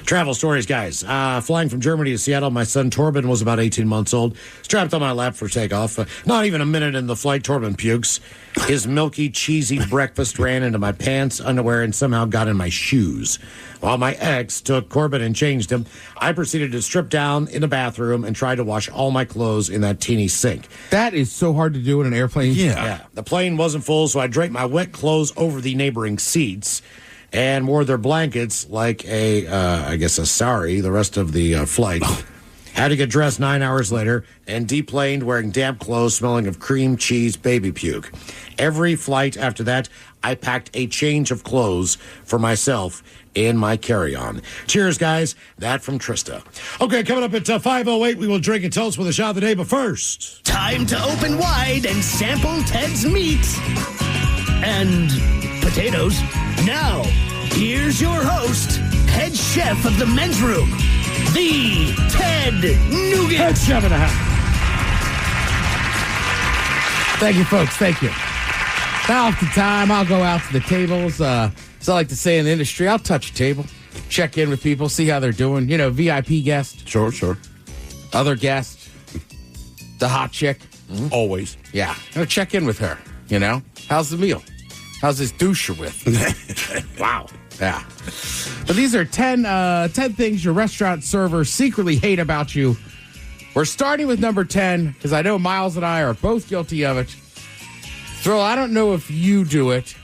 Travel stories, guys. Flying from Germany to Seattle, my son Torben was about 18 months old. Strapped on my lap for takeoff. Not even a minute in the flight, Torben pukes. His milky, cheesy breakfast ran into my pants, underwear, and somehow got in my shoes. While my ex took Corbin and changed him, I proceeded to strip down in the bathroom and try to wash all my clothes in that teeny sink. That is so hard to do in an airplane. Yeah. The plane wasn't full, so I draped my wet clothes over the neighboring seats and wore their blankets like a sari the rest of the flight. Had to get dressed 9 hours later and deplaned wearing damp clothes smelling of cream cheese baby puke. Every flight after that, I packed a change of clothes for myself in my carry-on. Cheers, guys. That from Trista. Okay, coming up at 5:08, we will drink and toast with a shot of the day, but first... Time to open wide and sample Ted's meat and potatoes. Now, here's your host, head chef of the men's room, the Ted Nugent. Head chef and a half. Thank you, folks. Thank you. Now, off the time, I'll go out to the tables. As I like to say in the industry, I'll touch a table, check in with people, see how they're doing. You know, VIP guest. Sure. Other guest. The hot chick. Always. Yeah. I'll check in with her, you know. How's the meal? How's this douche you're with? Wow. Yeah. But these are 10 things your restaurant servers secretly hate about you. We're starting with number 10, because I know Miles and I are both guilty of it. Thrill, I don't know if you do it.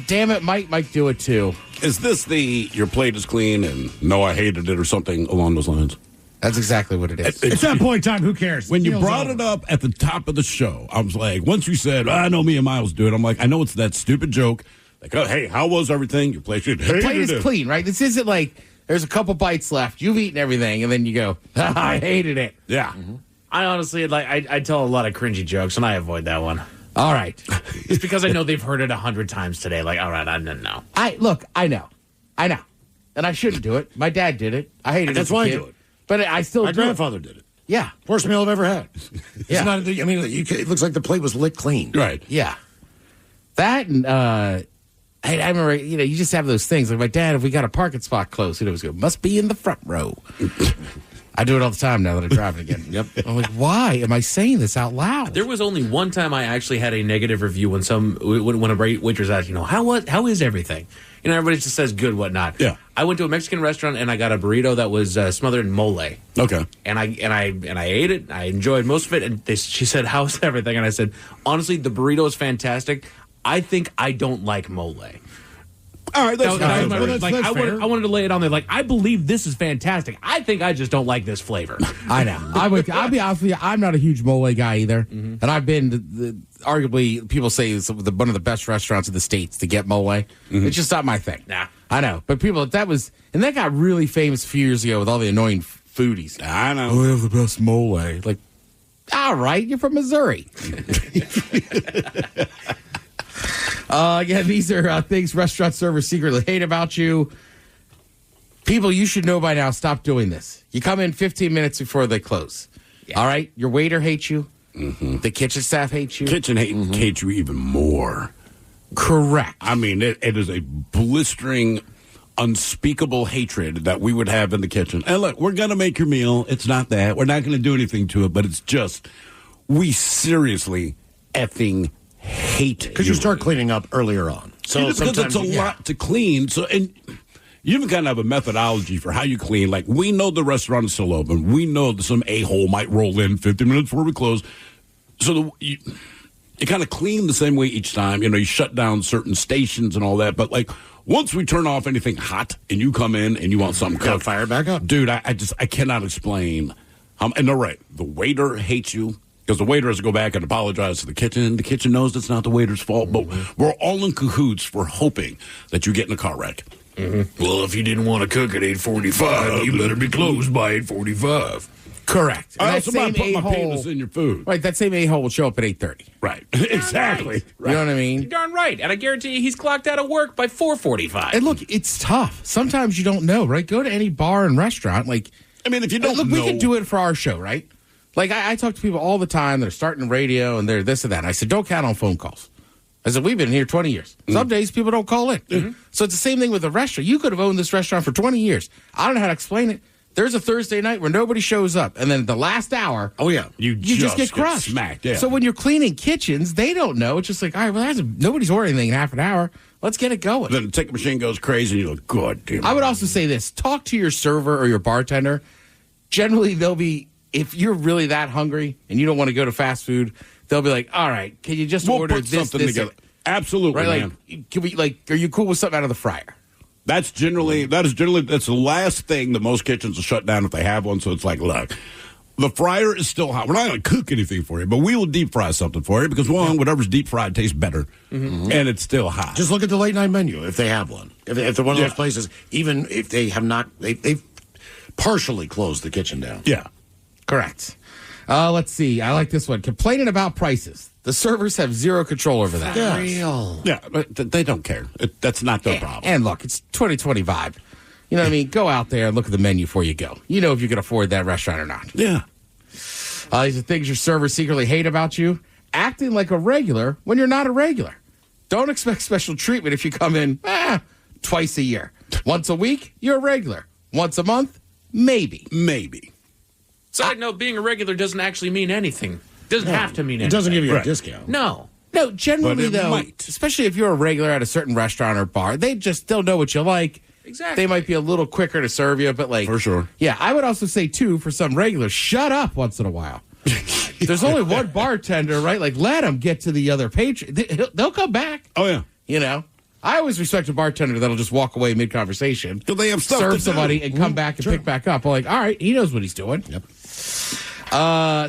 Damn it, Mike might do it too. Is this your plate is clean and no, I hated it or something along those lines? That's exactly what it is. At that point in time, who cares? When you brought it up at the top of the show, I was like, once you said, I know me and Miles do it, I'm like, I know it's that stupid joke. Like, oh, hey, how was everything? Your plate should The plate is clean, right? This isn't like there's a couple bites left. You've eaten everything, and then you go, I hated it. Yeah. Mm-hmm. I honestly, I tell a lot of cringy jokes, and I avoid that one. All right. It's because I know they've heard it 100 times today. Like, all right, I don't know. I know. And I shouldn't do it. My dad did it. I hated it. That's why I do it. But I still My grandfather did it. Yeah. Worst meal I've ever had. Yeah. It's not, it looks like the plate was licked clean. Right. Yeah. That and I remember, you just have those things. Like my dad, if we got a parking spot close, he always go, must be in the front row. I do it all the time now that I'm driving again. Yep. I'm like, why am I saying this out loud? There was only one time I actually had a negative review when a waitress asked, how is everything? Everybody just says good, whatnot. Yeah. I went to a Mexican restaurant and I got a burrito that was smothered in mole. Okay. And I ate it. I enjoyed most of it. And she said, how's everything? And I said, honestly, the burrito is fantastic. I think I don't like mole. All right, that's I fair. wanted to lay it on there. Like, I believe this is fantastic. I think I just don't like this flavor. I know. I'll be honest with you. I'm not a huge mole guy either. And I've been to arguably, people say it's one of the best restaurants in the States to get mole. It's just not my thing. Nah. I know. But that got really famous a few years ago with all the annoying foodies. I know. Oh, they have the best mole. Like, all right, you're from Missouri. These are things restaurant servers secretly hate about you. People, you should know by now, stop doing this. You come in 15 minutes before they close. Yeah. All right? Your waiter hates you. The kitchen staff hates you. Kitchen hates you even more. Correct. I mean, it is a blistering, unspeakable hatred that we would have in the kitchen. And look, we're going to make your meal. It's not that. We're not going to do anything to it, but it's just, we seriously effing hate because you start cleaning up earlier on. So because it's a lot to clean. So, and you even kind of have a methodology for how you clean. Like, we know the restaurant is still open. We know that some a-hole might roll in 50 minutes before we close. So you kind of clean the same way each time. You know, you shut down certain stations and all that. But like, once we turn off anything hot and you come in and you want something cooked, fire it back up, dude. I cannot explain. And they're right. The waiter hates you. Because the waiter has to go back and apologize to the kitchen. The kitchen knows it's not the waiter's fault, but we're all in cahoots for hoping that you get in a car wreck. Well, if you didn't want to cook at 8:45, you better be closed by 8:45. Correct. I also might put my penis in your food. Right, that same a-hole will show up at 8:30. Right, exactly. Right. You know what I mean? You're darn right. And I guarantee you he's clocked out of work by 4:45. And look, it's tough. Sometimes you don't know, right? Go to any bar and restaurant. Like, I mean, if you don't look, know. we can do it for our show, right? Like, I talk to people all the time. They're starting radio, and they're this and that. And I said, don't count on phone calls. I said, we've been here 20 years. Some days people don't call in. So it's the same thing with the restaurant. You could have owned this restaurant for 20 years. I don't know how to explain it. There's a Thursday night where nobody shows up. And then the last hour, you just get crushed. Smacked, yeah. So when you're cleaning kitchens, they don't know. It's just like, all right, well, nobody's ordering anything in half an hour. Let's get it going. Then the ticket machine goes crazy, and you look, God damn it. I would also say this. Talk to your server or your bartender. Generally, they'll be... If you're really that hungry and you don't want to go to fast food, they'll be like, all right, can you just order put this together? Absolutely, right? man. Like, can we, are you cool with something out of the fryer? That's the last thing that most kitchens will shut down if they have one. So it's like, look, the fryer is still hot. We're not going to cook anything for you, but we will deep fry something for you because, whatever's deep fried tastes better, and it's still hot. Just look at the late night menu if they have one. If they're one of those places, even if they have not, they've partially closed the kitchen down. Yeah. Correct. Let's see. I like this one. Complaining about prices. The servers have zero control over that. Yeah, but they don't care. That's not their problem. And look, it's 2020 vibe. You know what I mean? Go out there and look at the menu before you go. You know if you can afford that restaurant or not. Yeah. These are things your servers secretly hate about you. Acting like a regular when you're not a regular. Don't expect special treatment if you come in twice a year. Once a week, you're a regular. Once a month, maybe. Side note, being a regular doesn't actually mean anything. Doesn't have to mean anything. It doesn't give you a discount. No. No, generally, though, might. especially if you're a regular at a certain restaurant or bar, they'll know what you like. Exactly. They might be a little quicker to serve you, but like... For sure. Yeah, I would also say, too, for some regulars, shut up once in a while. There's only one bartender, right? Like, let them get to the other patron. They'll come back. Oh, yeah. You know? I always respect a bartender that'll just walk away mid-conversation. Because they have stuff serve to somebody do. and come back and pick back up. I'm like, all right, he knows what he's doing. Yep.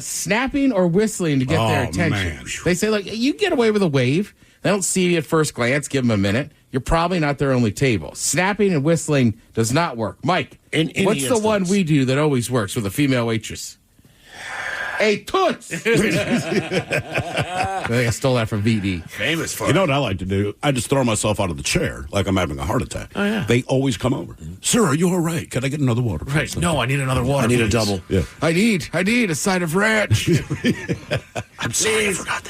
Snapping or whistling to get their attention. Man. They say, like, you get away with a wave. They don't see you at first glance. Give them a minute. You're probably not their only table. Snapping and whistling does not work. Mike, what's the one we do that always works with a female waitress? Hey, toots! I think I stole that from VD. Famous for You know what I like to do? I just throw myself out of the chair like I'm having a heart attack. Oh, yeah. They always come over. Sir, are you all right? Can I get another water? Right. No, I need another water. I need please. a double. Yeah. I need a side of ranch. I'm sorry, I forgot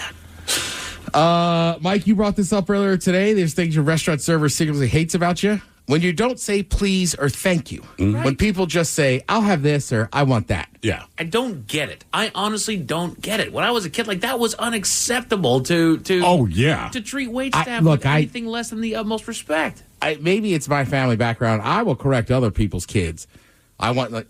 that. Mike, you brought this up earlier today. There's things your restaurant server secretly hates about you. When you don't say please or thank you. Right. When people just say, I'll have this or I want that. Yeah. I don't get it. I honestly don't get it. When I was a kid, like, that was unacceptable to treat wait staff with anything less than the utmost respect. Maybe it's my family background. I will correct other people's kids. I want, like,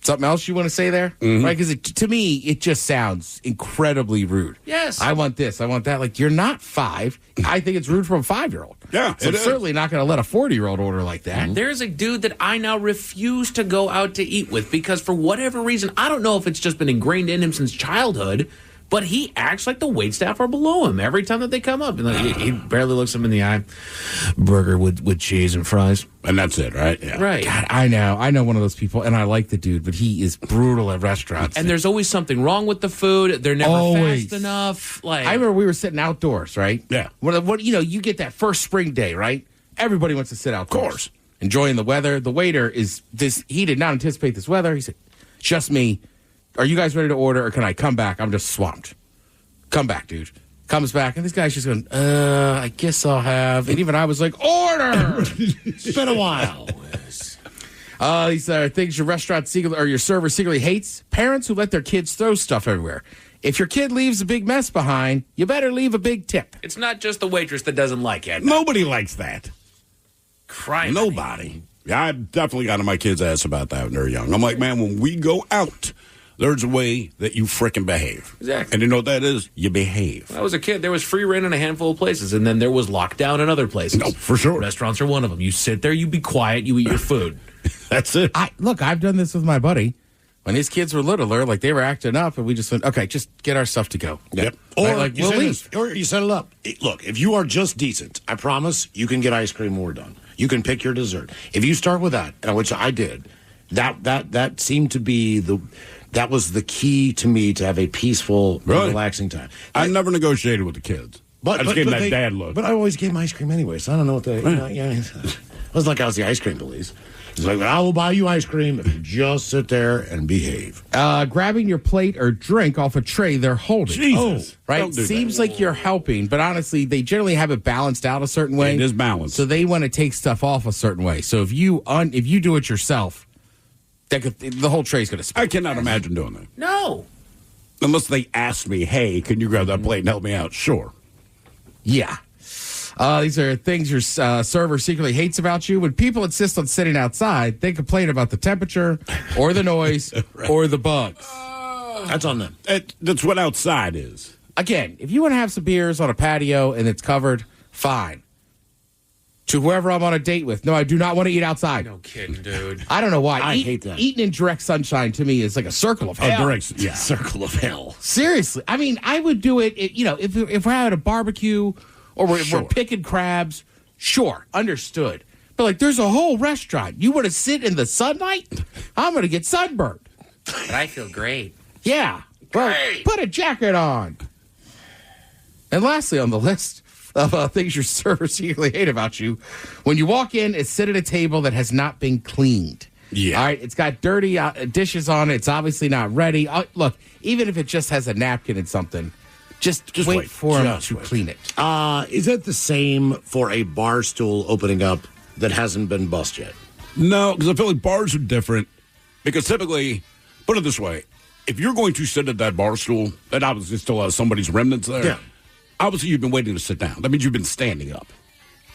Something else you want to say there? Mm-hmm. Right? Because to me, it just sounds incredibly rude. Yes. I want this. I want that. Like, you're not 5. I think it's rude from a 5-year-old. Yeah, so I'm certainly not going to let a 40-year-old order like that. There's a dude that I now refuse to go out to eat with because for whatever reason, I don't know if it's just been ingrained in him since childhood, but he acts like the waitstaff are below him every time that they come up. And like, he barely looks him in the eye. Burger with cheese and fries. And that's it, right? Yeah. Right. God, I know one of those people, and I like the dude, but he is brutal at restaurants. And there's always something wrong with the food. They're never fast enough. Like, I remember we were sitting outdoors, right? Yeah. What you know, you get that first spring day, right? Everybody wants to sit outdoors. Of course. Enjoying the weather. The waiter he did not anticipate this weather. He said, just me. Are you guys ready to order, or can I come back? I'm just swamped. Come back, dude. Comes back, and this guy's just going, I guess I'll have. And even I was like, order! It's been a while. These are things your restaurant or your server secretly hates. Parents who let their kids throw stuff everywhere. If your kid leaves a big mess behind, you better leave a big tip. it's not just the waitress that doesn't like it. Nobody likes that. Crime. Nobody. Yeah, I definitely got on my kids' ass about that when they're young. I'm like, man, when we go out, there's a way that you frickin' behave. Exactly. And you know what that is? You behave. When I was a kid, there was free reign in a handful of places, and then there was lockdown in other places. No, for sure. Restaurants are one of them. You sit there, you be quiet, you eat your food. That's it. Look, I've done this with my buddy. When his kids were littler, like they were acting up, and we just went, okay, just get our stuff to go. Yep. Or like, you we'll set leave. it, or you set it up. Look, if you are just decent, I promise you can get ice cream when we're done. You can pick your dessert. If you start with that, which I did, that seemed to be that was the key to me to have a peaceful, relaxing time. I never negotiated with the kids. I just gave them that dad look. But I always gave them ice cream anyway, so I don't know what they. It was like I was the ice cream police. It's like, I will buy you ice cream if you just sit there and behave. Grabbing your plate or drink off a tray they're holding. Jesus. Right? Don't do Seems that. like you're helping, but honestly, they generally have it balanced out a certain way. It is balanced. So they want to take stuff off a certain way. So if you do it yourself, the whole tray's going to spin. I cannot imagine doing that. No. Unless they ask me, hey, can you grab that plate and help me out? Sure. Yeah. These are things your server secretly hates about you. When people insist on sitting outside, they complain about the temperature or the noise or the bugs. That's on them. That's what outside is. Again, if you want to have some beers on a patio and it's covered, fine. To whoever I'm on a date with, no, I do not want to eat outside. No kidding, dude. I don't know why. I hate that. Eating in direct sunshine to me is like a circle of hell. Circle of hell. Seriously. I mean, I would do it, if we're at a barbecue or we're picking crabs, sure, understood. But like, there's a whole restaurant. You want to sit in the sunlight? I'm going to get sunburned. But I feel great. Yeah. Well, put a jacket on. And lastly on the list of things your server secretly hate about you, when you walk in, is sit at a table that has not been cleaned. Yeah. All right, it's got dirty dishes on it. It's obviously not ready. Look, even if it just has a napkin and something, just wait for them to clean it. Is it the same for a bar stool opening up that hasn't been bussed yet? No, because I feel like bars are different. Because typically, put it this way, if you're going to sit at that bar stool, that obviously still has somebody's remnants there. Yeah. Obviously, you've been waiting to sit down. That means you've been standing up.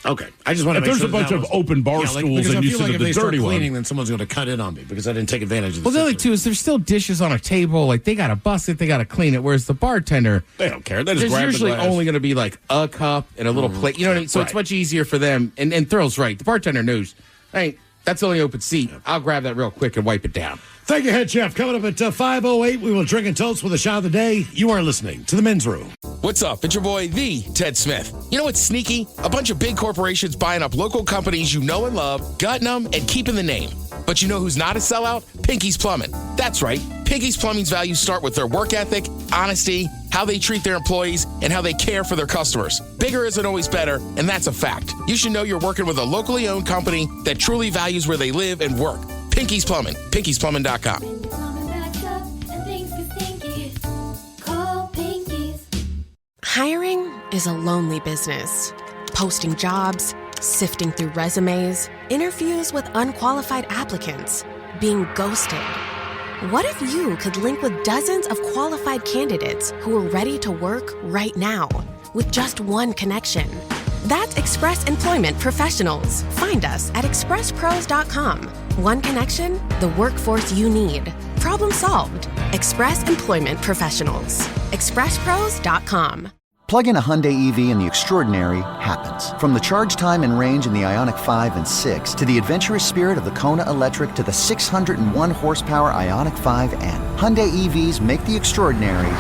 Okay, I just want to make sure. If there's a bunch of open bar stools and you sit at the dirty one, cleaning, then someone's going to cut in on me because I didn't take advantage of the Well, the other two is there's still dishes on a table. Like, they got to bust it, they got to clean it. Whereas the bartender, they don't care. They just there's grab usually the glass. only going to be like a cup and a little plate. You know what I mean? So it's much easier for them. And Thrill's right. The bartender knows, hey, that's the only open seat. I'll grab that real quick and wipe it down. Thank you, Head Chef. Coming up at 5:08, we will drink and toast with a shot of the day. You are listening to The Men's Room. What's up? It's your boy, the Ted Smith. You know what's sneaky? A bunch of big corporations buying up local companies you know and love, gutting them, and keeping the name. But you know who's not a sellout? Pinky's Plumbing. That's right. Pinky's Plumbing's values start with their work ethic, honesty, how they treat their employees, and how they care for their customers. Bigger isn't always better, and that's a fact. You should know you're working with a locally owned company that truly values where they live and work. Pinky's Plumbing. Pinky'sPlumbing.com. Hiring is a lonely business. Posting jobs, sifting through resumes, interviews with unqualified applicants, being ghosted. What if you could link with dozens of qualified candidates who are ready to work right now with just one connection? That's Express Employment Professionals. Find us at expresspros.com. One connection, the workforce you need. Problem solved. Express Employment Professionals. expresspros.com. Plug in a Hyundai EV and the extraordinary happens. From the charge time and range in the Ioniq 5 and 6 to the adventurous spirit of the Kona Electric to the 601 horsepower Ioniq 5N. Hyundai EVs make the extraordinary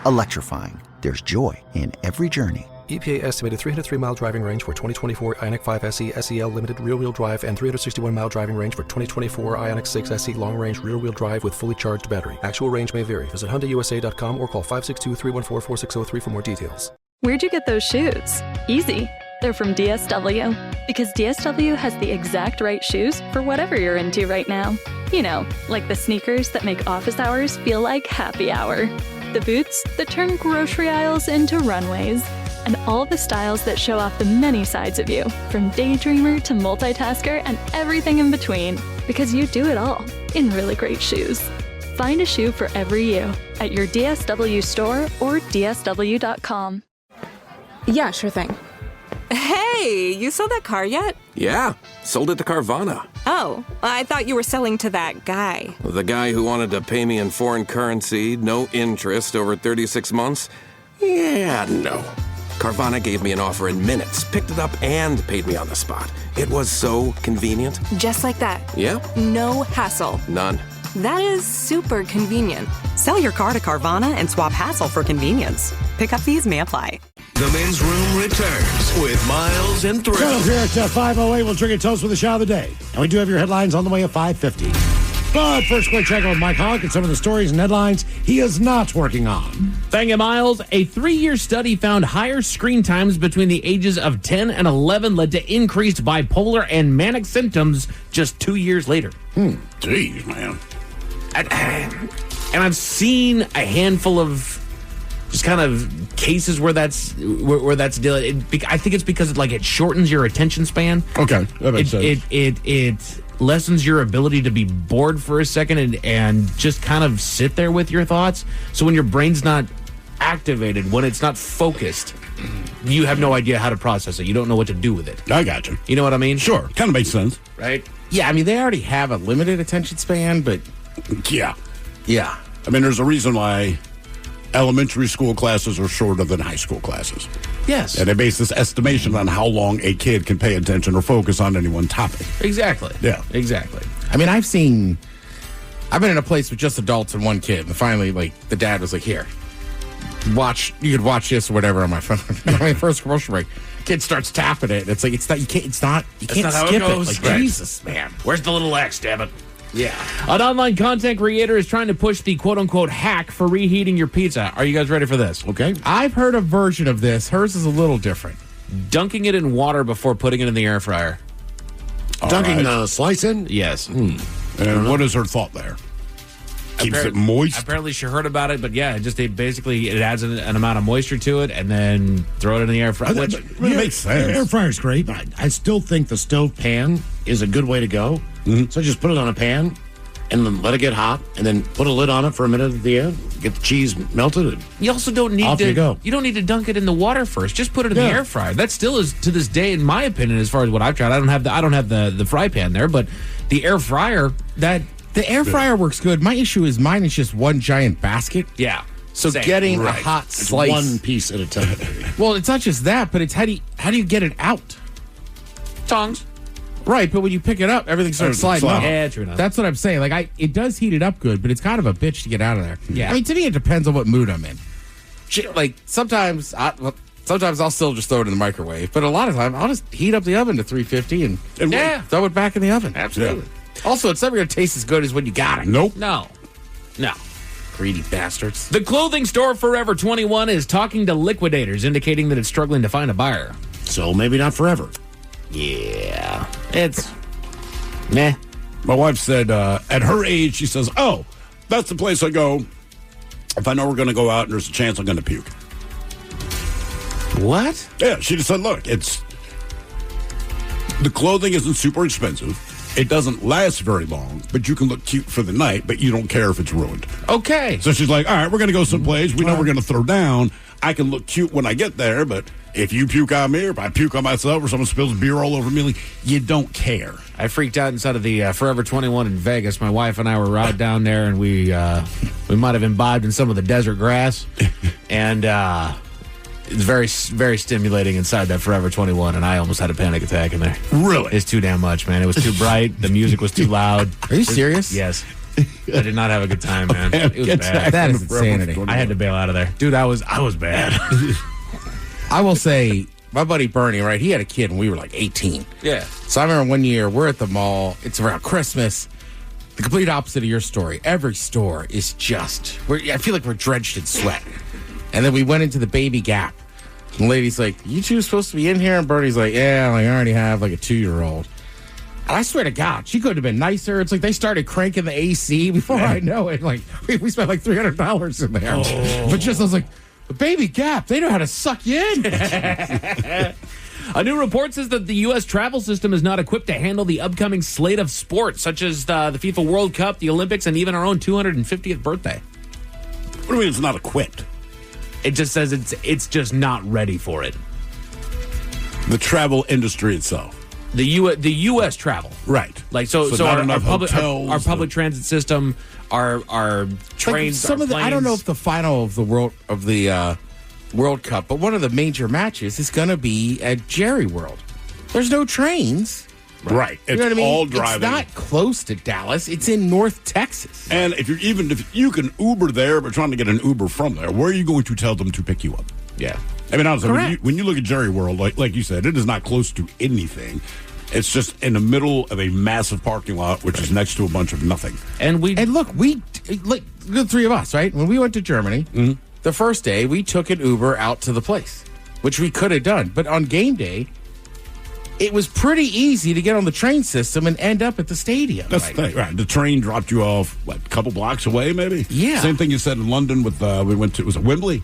electrifying. There's joy in every journey. EPA estimated 303-mile driving range for 2024 Ioniq 5 SE SEL Limited rear-wheel drive and 361-mile driving range for 2024 Ioniq 6 SE long-range rear-wheel drive with fully charged battery. Actual range may vary. Visit HyundaiUSA.com or call 562-314-4603 for more details. Where'd you get those shoes? Easy. They're from DSW. Because DSW has the exact right shoes for whatever you're into right now. You know, like the sneakers that make office hours feel like happy hour. The boots that turn grocery aisles into runways. And all the styles that show off the many sides of you, from daydreamer to multitasker and everything in between. Because you do it all in really great shoes. Find a shoe for every you at your DSW store or DSW.com. Yeah, sure thing. Hey, you sold that car yet? Yeah, sold it to Carvana. Oh, I thought you were selling to that guy. The guy who wanted to pay me in foreign currency, no interest, over 36 months? Yeah, no. Carvana gave me an offer in minutes, picked it up, and paid me on the spot. It was so convenient. Just like that. Yeah. No hassle. None. That is super convenient. Sell your car to Carvana and swap hassle for convenience. Pickup fees may apply. The Men's Room returns with Miles and Thrill. Coming up here at 5:08, we'll drink a toast with the shot of the day. And we do have your headlines on the way at 5:50. But first, quick check with Mike Hawk and some of the stories and headlines he is not working on. Thank you, Miles. A 3-year study found higher screen times between the ages of 10 and 11 led to increased bipolar and manic symptoms just 2 years later. Jeez, man. And I've seen a handful of just kind of cases where that's dealing. I think it's because it shortens your attention span. Okay, that makes sense. It lessens your ability to be bored for a second and just kind of sit there with your thoughts. So when your brain's not activated, when it's not focused, you have no idea how to process it. You don't know what to do with it. I got you. You know what I mean? Sure. Kind of makes sense. Right? Yeah, I mean, they already have a limited attention span, but... Yeah. Yeah. I mean, there's a reason why elementary school classes are shorter than high school classes. Yes. And they base this estimation on how long a kid can pay attention or focus on any one topic. Exactly. Yeah. Exactly. I mean, I've been in a place with just adults and one kid, and finally, the dad was like, here, you could watch this or whatever on my phone. My first commercial break, kid starts tapping it. It's like, you can't skip it. Jesus, man. Where's the little X, damn it? Yeah. An online content creator is trying to push the quote-unquote hack for reheating your pizza. Are you guys ready for this? Okay. I've heard a version of this. Hers is a little different. Dunking it in water before putting it in the air fryer. Dunking the slice in? Yes. And what is her thought there? Keeps it moist? Apparently she heard about it, but yeah, it adds an amount of moisture to it and then throw it in the air fryer. Which it makes sense. Air fryer's great, but I still think the stove pan is a good way to go. Mm-hmm. So just put it on a pan and then let it get hot and then put a lid on it for a minute at the end. Get the cheese melted. And you also don't need off to you go. You don't need to dunk it in the water first. Just put it in the air fryer. That still is, to this day, in my opinion, as far as what I've tried. I don't have the fry pan there, but the air fryer The air fryer works good. My issue is mine is just one giant basket. Yeah. So getting a hot slice, one piece at a time. Well, it's not just that, but it's how do you get it out? Tongs. Right, but when you pick it up, everything starts sliding up. Yeah, true enough. That's what I'm saying. It does heat it up good, but it's kind of a bitch to get out of there. Yeah. I mean, to me, it depends on what mood I'm in. Sometimes I'll still just throw it in the microwave, but a lot of time I'll just heat up the oven to 350 and throw it back in the oven. Absolutely. Yeah. Also, it's never going to taste as good as when you got it. Nope. No. Greedy bastards. The clothing store Forever 21 is talking to liquidators, indicating that it's struggling to find a buyer. So maybe not forever. Yeah. It's meh. My wife said at her age, she says, oh, that's the place I go if I know we're going to go out and there's a chance I'm going to puke. What? Yeah, she just said, look, the clothing isn't super expensive. It doesn't last very long, but you can look cute for the night, but you don't care if it's ruined. Okay. So she's like, all right, we're going to go someplace. We know we're going to throw down. I can look cute when I get there, but If you puke on me or if I puke on myself or someone spills beer all over me, you don't care. I freaked out inside of the Forever 21 in Vegas. My wife and I were out down there, and we might have imbibed in some of the desert grass. And it's very, very stimulating inside that Forever 21, and I almost had a panic attack in there. Really? It's too damn much, man. It was too bright. The music was too loud. Are you serious? Yes. I did not have a good time, man. It was bad. That is insanity. I had to bail out of there. Dude, I was bad. I will say, my buddy Bernie, right, he had a kid when we were like 18. Yeah. So I remember one year, we're at the mall. It's around Christmas. The complete opposite of your story. Every store is just, I feel like we're drenched in sweat. And then we went into the Baby Gap. And the lady's like, you two supposed to be in here? And Bernie's like, yeah, like, I already have like a 2-year-old. And I swear to God, she couldn't have been nicer. It's like they started cranking the AC before I know it. Like, we spent like $300 in there. Oh. But just, I was like, Baby Gap, they know how to suck you in. A new report says that the U.S. travel system is not equipped to handle the upcoming slate of sports, such as the FIFA World Cup, the Olympics, and even our own 250th birthday. What do you mean it's not equipped? It just says it's just not ready for it. The travel industry itself. The U.S. travel. Right. Like so our public transit system, our trains, like some our of the, I don't know if the final of the World Cup, but one of the major matches is going to be at Jerry World. There's no trains. Right. You know what I mean? All driving. It's not close to Dallas. It's in North Texas. And if you can Uber there, but trying to get an Uber from there, where are you going to tell them to pick you up? Yeah. I mean, honestly, when you look at Jerry World, like you said, it is not close to anything. It's just in the middle of a massive parking lot, which is next to a bunch of nothing. And look, the three of us, right? When we went to Germany, the first day we took an Uber out to the place, which we could have done. But on game day, it was pretty easy to get on the train system and end up at the stadium. That's the thing, right? The train dropped you off, a couple blocks away, maybe? Yeah. Same thing you said in London with, was it Wembley?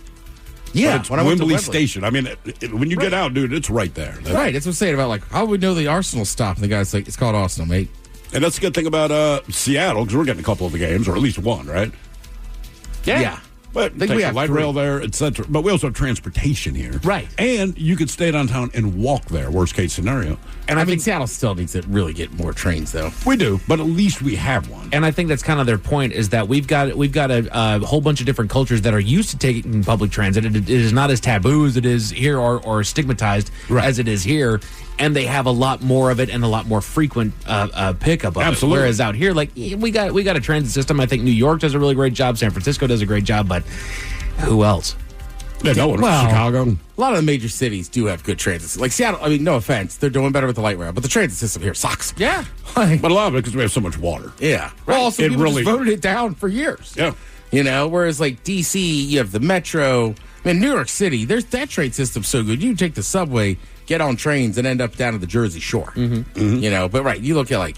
Yeah, it's Wembley Station. I mean, when you get out, dude, it's right there. Right, that's what I'm saying about, like, how would we know the Arsenal stop? And the guy's like, it's called Arsenal, mate. And that's the good thing about Seattle, because we're getting a couple of the games, or at least one, right? Yeah. But we have light rail there, etc. But we also have transportation here. Right. And you could stay downtown and walk there, worst case scenario. And I think Seattle still needs to really get more trains, though. We do, but at least we have one. And I think that's kind of their point, is that we've got a whole bunch of different cultures that are used to taking public transit. It is not as taboo as it is here or stigmatized as it is here. And they have a lot more of it and a lot more frequent pickup of Absolutely. it. Whereas out here, like, we got a transit system. I think New York does a really great job. San Francisco does a great job. But who else? Yeah, no one. Well, Chicago. A lot of the major cities do have good transit. Like Seattle, I mean, no offense, they're doing better with the light rail, but the transit system here sucks. Yeah. But a lot of it because we have so much water. Yeah. Well, also, people just voted it down for years. Yeah. You know, whereas like D.C., you have the metro. I mean, New York City, that train system's so good. You can take the subway, get on trains, and end up down at the Jersey Shore. You know, but right, you look at like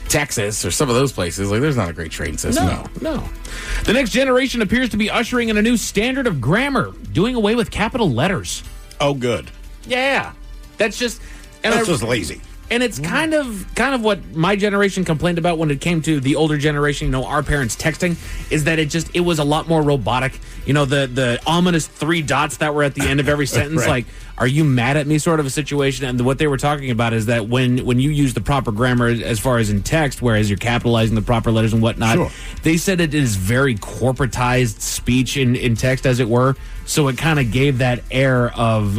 Texas or some of those places, like there's not a great train system. No. The next generation appears to be ushering in a new standard of grammar, doing away with capital letters. Oh, good. Yeah. That's just lazy. And it's kind of what my generation complained about when it came to the older generation, you know, our parents texting, is that it was a lot more robotic. You know, the ominous 3 dots that were at the end of every sentence, Right. like, are you mad at me sort of a situation. And what they were talking about is that when you use the proper grammar as far as in text, whereas you're capitalizing the proper letters and whatnot, Sure. they said it is very corporatized speech in text, as it were. So it kind of gave that air of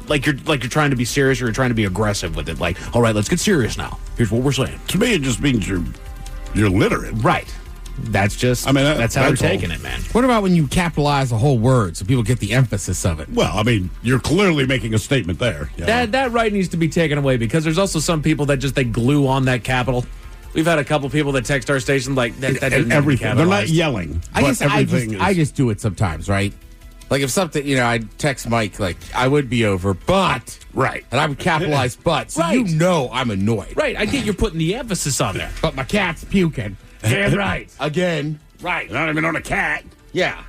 like you're trying to be serious or you're trying to be aggressive with it. Like, all right, let's get serious now. Here's what we're saying. To me, it just means you're literate. Right. That's just, that's how they're taking it, man. What about when you capitalize a whole word so people get the emphasis of it? Well, I mean, you're clearly making a statement there. Yeah. That right needs to be taken away, because there's also some people that they glue on that capital. We've had a couple people that text our station like that and everything. They're not yelling. I just do it sometimes, right? Like if something, you know, I text Mike like I would be over, but right, and I would capitalize but, so Right. you know I'm annoyed. Right, I get you're putting the emphasis on there. But my cat's puking. Damn right. Again. Right. Not even on a cat. Yeah.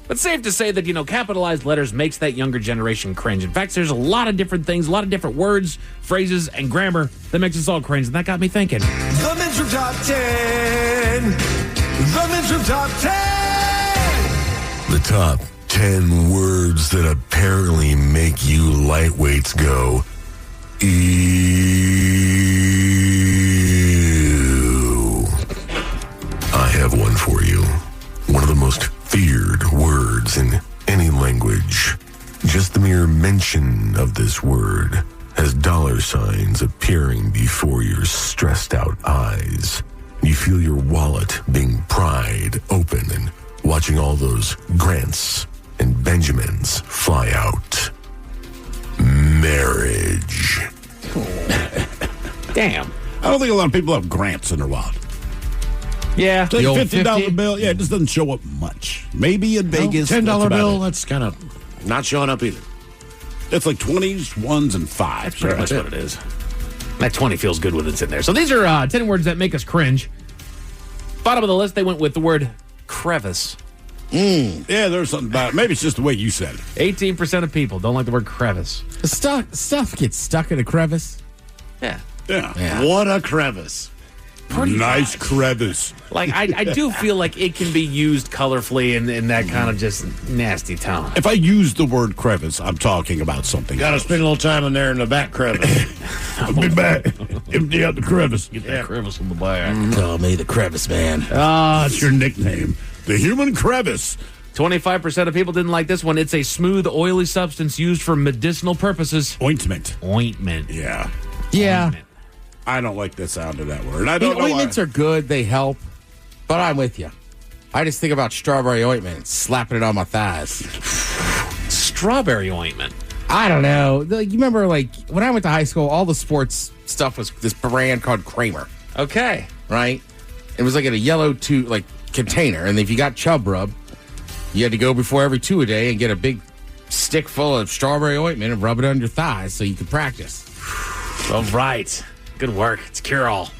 But safe to say that, you know, capitalized letters makes that younger generation cringe. In fact, there's a lot of different things, a lot of different words, phrases, and grammar that makes us all cringe, and that got me thinking. The Men's Room Top 10. The Men's Room Top 10. The top 10. 10 words that apparently make you lightweights go, ew. I have one for you. One of the most feared words in any language. Just the mere mention of this word has $signs appearing before your stressed out eyes. You feel your wallet being pried open and watching all those Grants and Benjamins fly out. Marriage. Damn. I don't think a lot of people have Grants in their wallet. Yeah. Like $50 bill. Yeah, it just doesn't show up much. Maybe in Vegas. $10 bill, that's kind of not showing up either. It's like 20s, 1s, and 5s. That's pretty much what it is. That 20 feels good when it's in there. So these are 10 words that make us cringe. Bottom of the list, they went with the word crevice. Yeah, there's something about it. Maybe it's just the way you said it. 18% of people don't like the word crevice. Stuff gets stuck in a crevice. Yeah. Yeah. What a crevice. Nice crevice. Like, I do feel like it can be used colorfully in that kind of just nasty tone. If I use the word crevice, I'm talking about something. Got to spend a little time in there in the back crevice. I'll be back. Empty out the crevice. Get that crevice in the back. Call me the crevice man. That's your nickname. The human crevice. 25% of people didn't like this one. It's a smooth, oily substance used for medicinal purposes. Ointment. Yeah. Yeah. Ointment. I don't like the sound of that word. I don't know ointments why. are good. They help. But I'm with you. I just think about strawberry ointment and slapping it on my thighs. Strawberry ointment. I don't know. You remember, like, when I went to high school, all the sports stuff was this brand called Kramer. Okay. Right? It was like in a yellow container. And if you got chub rub, you had to go before every 2 a day and get a big stick full of strawberry ointment and rub it on your thighs so you could practice. All right. Good work. It's cure-all.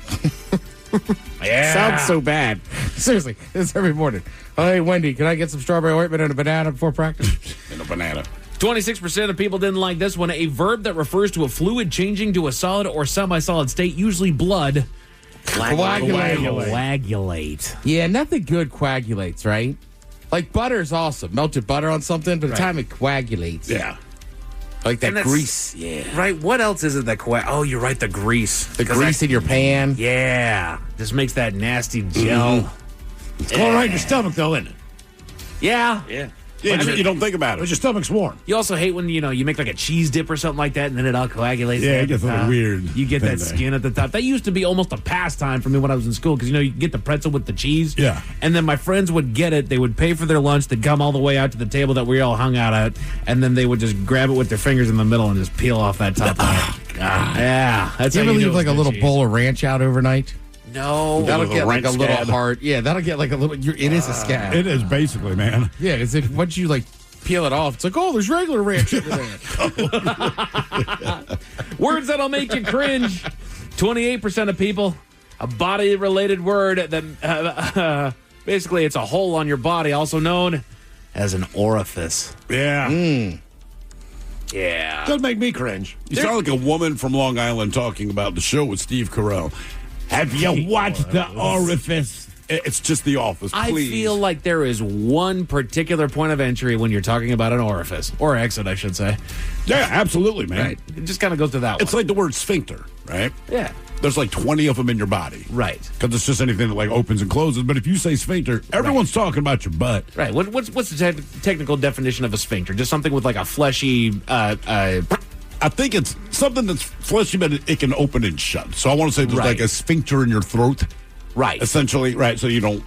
Yeah. Sounds so bad. Seriously, it's every morning. Oh, hey, Wendy, can I get some strawberry ointment and a banana before practice? And a banana. 26% of people didn't like this one. A verb that refers to a fluid changing to a solid or semi-solid state, usually blood. Coagulate. Yeah, nothing good coagulates, right? Like butter's awesome. Melted butter on something, but the time it coagulates. Yeah. Like that And grease. Yeah. Right. What else is it that Oh, you're right. The grease. The grease in your pan. Yeah. Just makes that nasty gel. It's going right in your stomach, though, isn't it? Yeah. Yeah, you don't think about it. But your stomach's warm. You also hate when, you make like a cheese dip or something like that, and then it all coagulates. Yeah, at it gets the a little top. weird You get that thing there. skin at the top. That used to be almost a pastime for me when I was in school, because, you get the pretzel with the cheese. Yeah. And then my friends would get it. They would pay for their lunch. They'd come all the way out to the table that we all hung out at, and then they would just grab it with their fingers in the middle and just peel off that top layer. Yeah. That's Do you how ever know leave like it's a little good cheese. bowl of ranch out overnight? No. That'll get like a ranch little scab. hard. Yeah, that'll get like a little. It is a scab. It is basically, man. Yeah, because once you like peel it off, it's like, oh, there's regular ranch in there. Words that'll make you cringe. 28% of people. A body-related word that basically it's a hole on your body, also known as an orifice. Yeah. Yeah. Doesn't make me cringe. You sound like a woman from Long Island talking about the show with Steve Carell. Have you watched The Orifice? It's just The Office, I please. feel like there is one particular point of entry when you're talking about an orifice, or exit, I should say. Yeah, absolutely, man. Right. It just kind of goes to that It's one. like the word sphincter, right? Yeah. There's like 20 of them in your body. Right. Because it's just anything that like opens and closes. But if you say sphincter, everyone's talking about your butt. Right. What's the technical definition of a sphincter? Just something with like a fleshy... I think it's something that's fleshy, but it can open and shut. So I want to say there's Right. like a sphincter in your throat. Right. Essentially, right, so you don't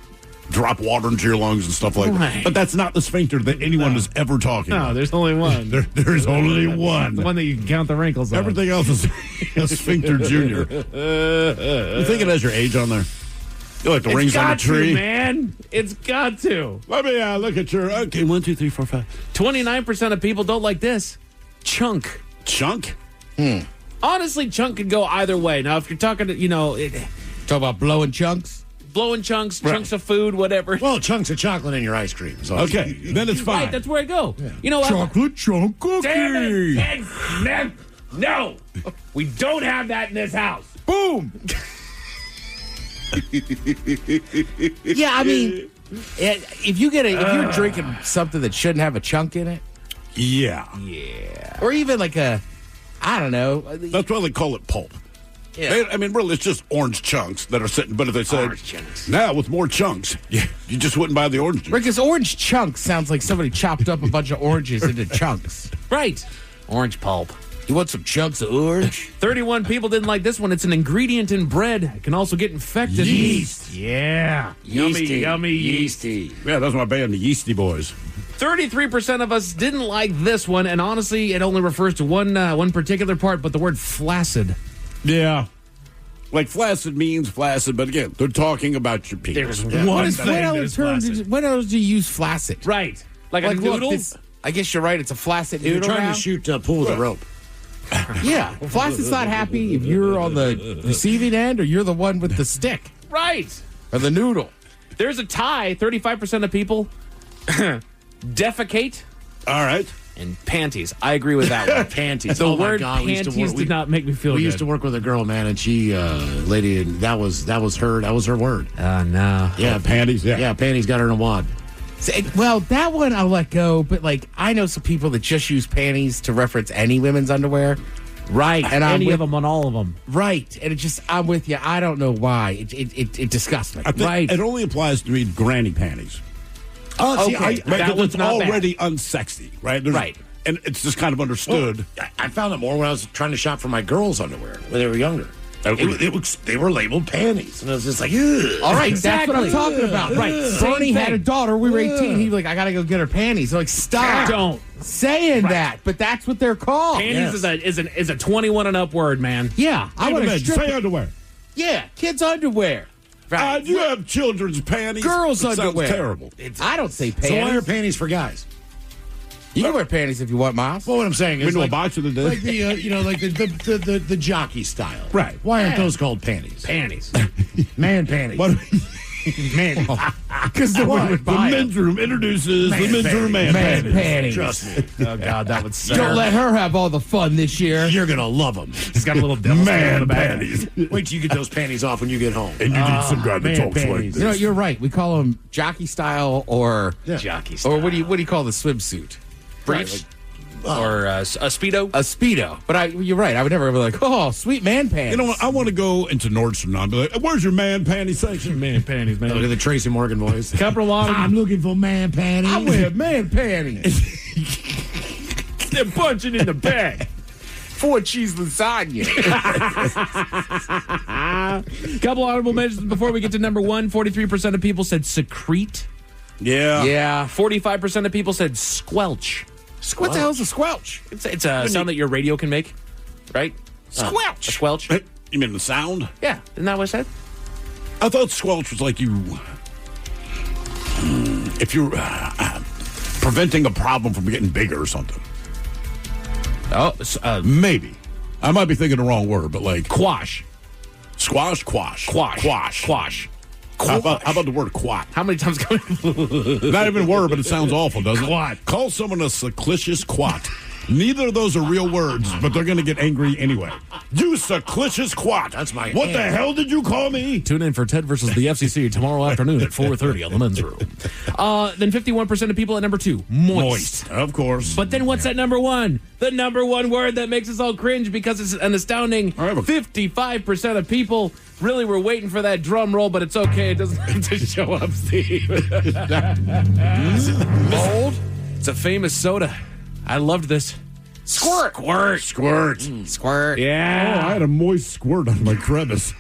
drop water into your lungs and stuff like that. Right. But that's not the sphincter that anyone is ever talking No, about. there's only one. There's only one. The one that you can count the wrinkles on. Everything else is a sphincter junior. You think it has your age on there? You like the It's rings on the got to, tree? man. It's got to. Let me look at your... Okay, 1, 2, 3, 4, 5. 29% of people don't like this. Chunk. Chunk? Honestly, chunk could go either way. Now, if you're talking to, Talk about blowing chunks. blowing chunks, chunks of food, whatever. Well, chunks of chocolate in your ice cream. So Okay, then it's fine. Right, that's where I go. You know what? Chocolate chunk cookie. Damn it, Ed Smith. No, we don't have that in this house. Boom. Yeah, I mean, If you're drinking something that shouldn't have a chunk in it, Yeah. or even like I don't know. That's why they call it pulp. Yeah. Really, it's just orange chunks that are sitting. But if they said, Orange chunks. now with more chunks, you just wouldn't buy the orange juice. Because orange chunks sounds like somebody chopped up a bunch of oranges into chunks. Right. Orange pulp. You want some chunks of orange? 31 people didn't like this one. It's an ingredient in bread. It can also get infected. Yeast. Yeah. Yummy yeasty. Yeah, that's my band, the Yeasty Boys. 33% of us didn't like this one, and honestly, it only refers to one particular part, but the word flaccid. Yeah. Like flaccid means flaccid, but again, they're talking about your penis. There's one thing When that else is flaccid. do you use flaccid? Right. Like a look, noodle? I guess you're right. It's a flaccid You're noodle trying now. to shoot a pool with a rope. Yeah. Flaccid's not happy if you're on the receiving end or you're the one with the stick Right. or the noodle. There's a tie. 35% of people defecate. All right. And panties. I agree with that one. Panties. The Oh my word God, we used to panties work- did not make me feel We good. used to work with a girl, man, and she, lady, and that was her word. Oh, no. Yeah, panties. Yeah, panties got her in a wad. Well, that one I'll let go, but like I know some people that just use panties to reference any women's underwear. Right. And I'm Any with- of them on all of them. Right. And it just, I'm with you. I don't know why. It disgusts me. I think Right. it only applies to me granny panties. Oh, see, Okay. That one's it's not bad. already unsexy, right? Right. And it's just kind of understood. I found it more when I was trying to shop for my girls' underwear when they were younger. They were labeled panties, and I was just like, ugh. All right, Exactly. that's what I'm talking about. Right. Bernie Same had a thing. daughter. We were 18. He was like, I got to go get her panties. I'm like, stop. Don't. Saying that, but that's what they're called. Panties is a 21 and up word, man. Yeah. I want to Say underwear. Yeah, kids' underwear. You have children's panties. Girls' It sounds underwear. terrible. I don't say panties. So why are panties for guys? You can wear panties if you want, Miles. Well, what I'm saying We is know like, a boxer that did. like the like the jockey style. Right. Why aren't those called panties? Panties. Man panties. What? Man. Because the one would The buy 'em. men's room introduces the men's room man panties. panties. Trust me. Oh God, that would suck. Don't let her have all the fun this year. You're gonna love them. He's got a little devil Man on the back. panties. Wait till you get those panties off when you get home. And you need some guy that man talks like panties. this. You know, you're right. We call them jockey style or Jockey or what do you call the swimsuit? Briefs. Or a Speedo. A Speedo. But you're right. I would never be like, oh, sweet man pants. You know what? I want to go into Nordstrom now and be like, where's your man panty section? Man panties, man. Look at the Tracy Morgan voice. Couple of them. I'm looking for man panties. I wear man panties. They're punching in the bag. 4 cheese lasagna. Couple honorable mentions before we get to number one. 43% of people said secrete. Yeah. Yeah. 45% of people said squelch. What the hell's a squelch? It's a sound that your radio can make, right? Squelch. A squelch. You mean the sound? Yeah, isn't that what I said? I thought squelch was like you. If you're preventing a problem from getting bigger or something. Oh, Maybe. I might be thinking the wrong word, but like. quash. Squash, quash. Quash. Quash. Quash. How about the word quat? How many times can we... Not even a word, but it sounds awful, doesn't it? Quat. Call someone a seclicious quat. Neither of those are real words, but they're going to get angry anyway. You seclicious quat. That's my What the hell did you call me? Tune in for Ted versus the FCC tomorrow afternoon at 4:30 on the men's room. Then 51% of people at number 2, moist. Of course. But then what's at number 1? The number 1 word that makes us all cringe because it's an astounding 55% of people really were waiting for that drum roll, but it's okay. It doesn't have to show up, Steve. Mold? It's a famous soda. I loved this. Squirt. Squirt. Squirt. Squirt. Oh, I Yeah. had a moist squirt on my crevice.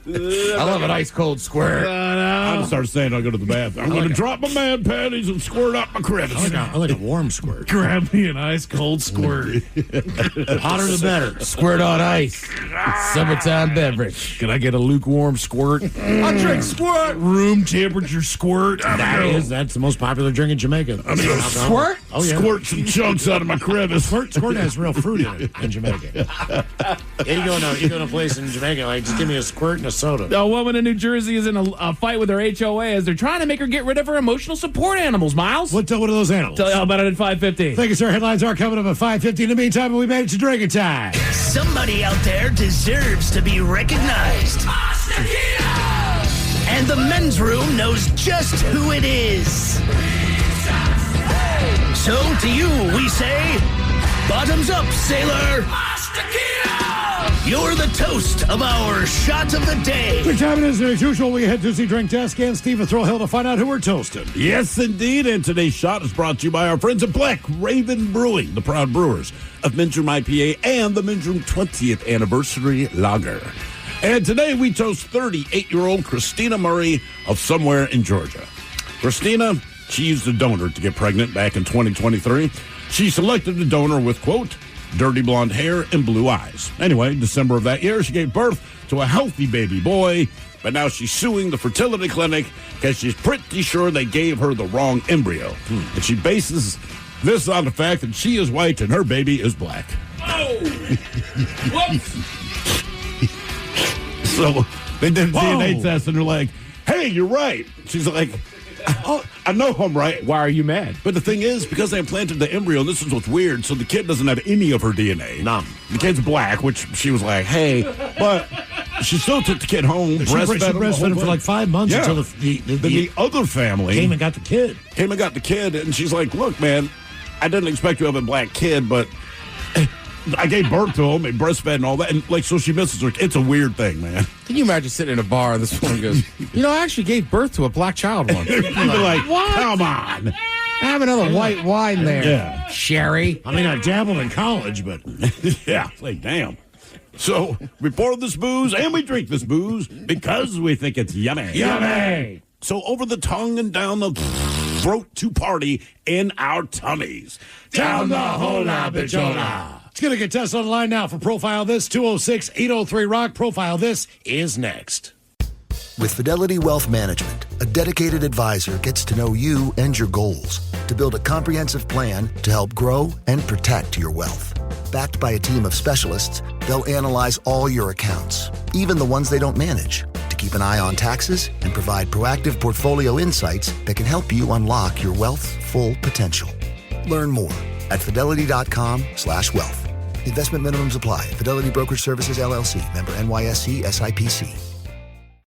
I love an ice cold squirt. I'm gonna start saying I'll go to the bathroom. I'm gonna drop my man panties and squirt up my crevice. I like a warm squirt. Grab me an ice cold squirt. Hotter the better. Squirt on ice. It's summertime beverage. Can I get a lukewarm squirt? I drink squirt. Room temperature squirt. That's the most popular drink in Jamaica. Squirt? Oh, yeah. Squirt some chunks out of my crevice. Squirt has real fruit in it in Jamaica. You go to a place in Jamaica, like, just give me a squirt and a soda. A woman in New Jersey is in a fight with her HOA as they're trying to make her get rid of her emotional support animals, Miles. What are those animals? Tell you all about it at 5:50. Thank you, sir. Headlines are coming up at 5:50. In the meantime, we made it to drinking time. Somebody out there deserves to be recognized. And the men's room knows just who it is. So to you, we say, bottoms up, sailor. You're the toast of our shot of the day. Good time it is, as usual, we head to the drink desk and Steve Thrill to find out who we're toasting. Yes, indeed. And today's shot is brought to you by our friends at Black Raven Brewing, the proud brewers of Men's Room IPA and the Men's Room 20th Anniversary Lager. And today we toast 38-year-old Christina Murray of somewhere in Georgia. Christina, she used a donor to get pregnant back in 2023. She selected a donor with, quote, dirty blonde hair and blue eyes. Anyway, December of that year, she gave birth to a healthy baby boy, but now she's suing the fertility clinic because she's pretty sure they gave her the wrong embryo. And she bases this on the fact that she is white and her baby is black. Oh! Whoops! So they did a DNA test and they're like, hey, you're right. She's like, oh, I know I'm right. Why are you mad? But the thing is, because they implanted the embryo, and this is what's weird, so the kid doesn't have any of her DNA. None. The kid's black, which she was like, hey, but she still took the kid home, breastfed him for like 5 months until the other family came and got the kid. And she's like, look, man, I didn't expect you to have a black kid, but I gave birth to him and breastfed and all that. And, like, so she misses her. It's a weird thing, man. Can you imagine sitting in a bar and this woman goes, I actually gave birth to a black child once. You'd be like, what? Come on. Have another white wine there. Yeah. Sherry. I mean, I dabbled in college, but... yeah, like, damn. So we pour this booze and we drink this booze because we think it's yummy. Yummy! So over the tongue and down the throat to party in our tummies. Down the hola bichola. It's going to get tested online now for Profile This, 206-803-ROCK. Profile This is next. With Fidelity Wealth Management, a dedicated advisor gets to know you and your goals to build a comprehensive plan to help grow and protect your wealth. Backed by a team of specialists, they'll analyze all your accounts, even the ones they don't manage, to keep an eye on taxes and provide proactive portfolio insights that can help you unlock your wealth's full potential. Learn more at fidelity.com/wealth. Investment minimums apply. Fidelity Brokerage Services, LLC. Member NYSE SIPC.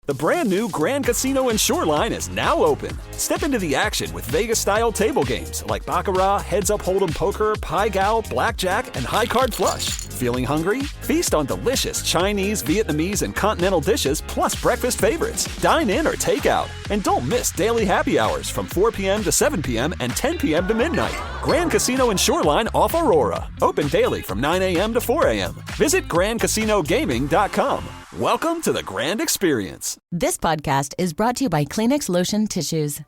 The brand new Grand Casino and Shoreline is now open. Step into the action with Vegas-style table games like Baccarat, Heads Up Hold'em Poker, Pai Gow, Blackjack, and High Card Flush. Feeling hungry? Feast on delicious Chinese, Vietnamese, and continental dishes plus breakfast favorites. Dine in or take out. And don't miss daily happy hours from 4 p.m. to 7 p.m. and 10 p.m. to midnight. Grand Casino and Shoreline off Aurora. Open daily from 9 a.m. to 4 a.m. Visit GrandCasinoGaming.com. Welcome to the Grand Experience. This podcast is brought to you by Kleenex Lotion Tissues.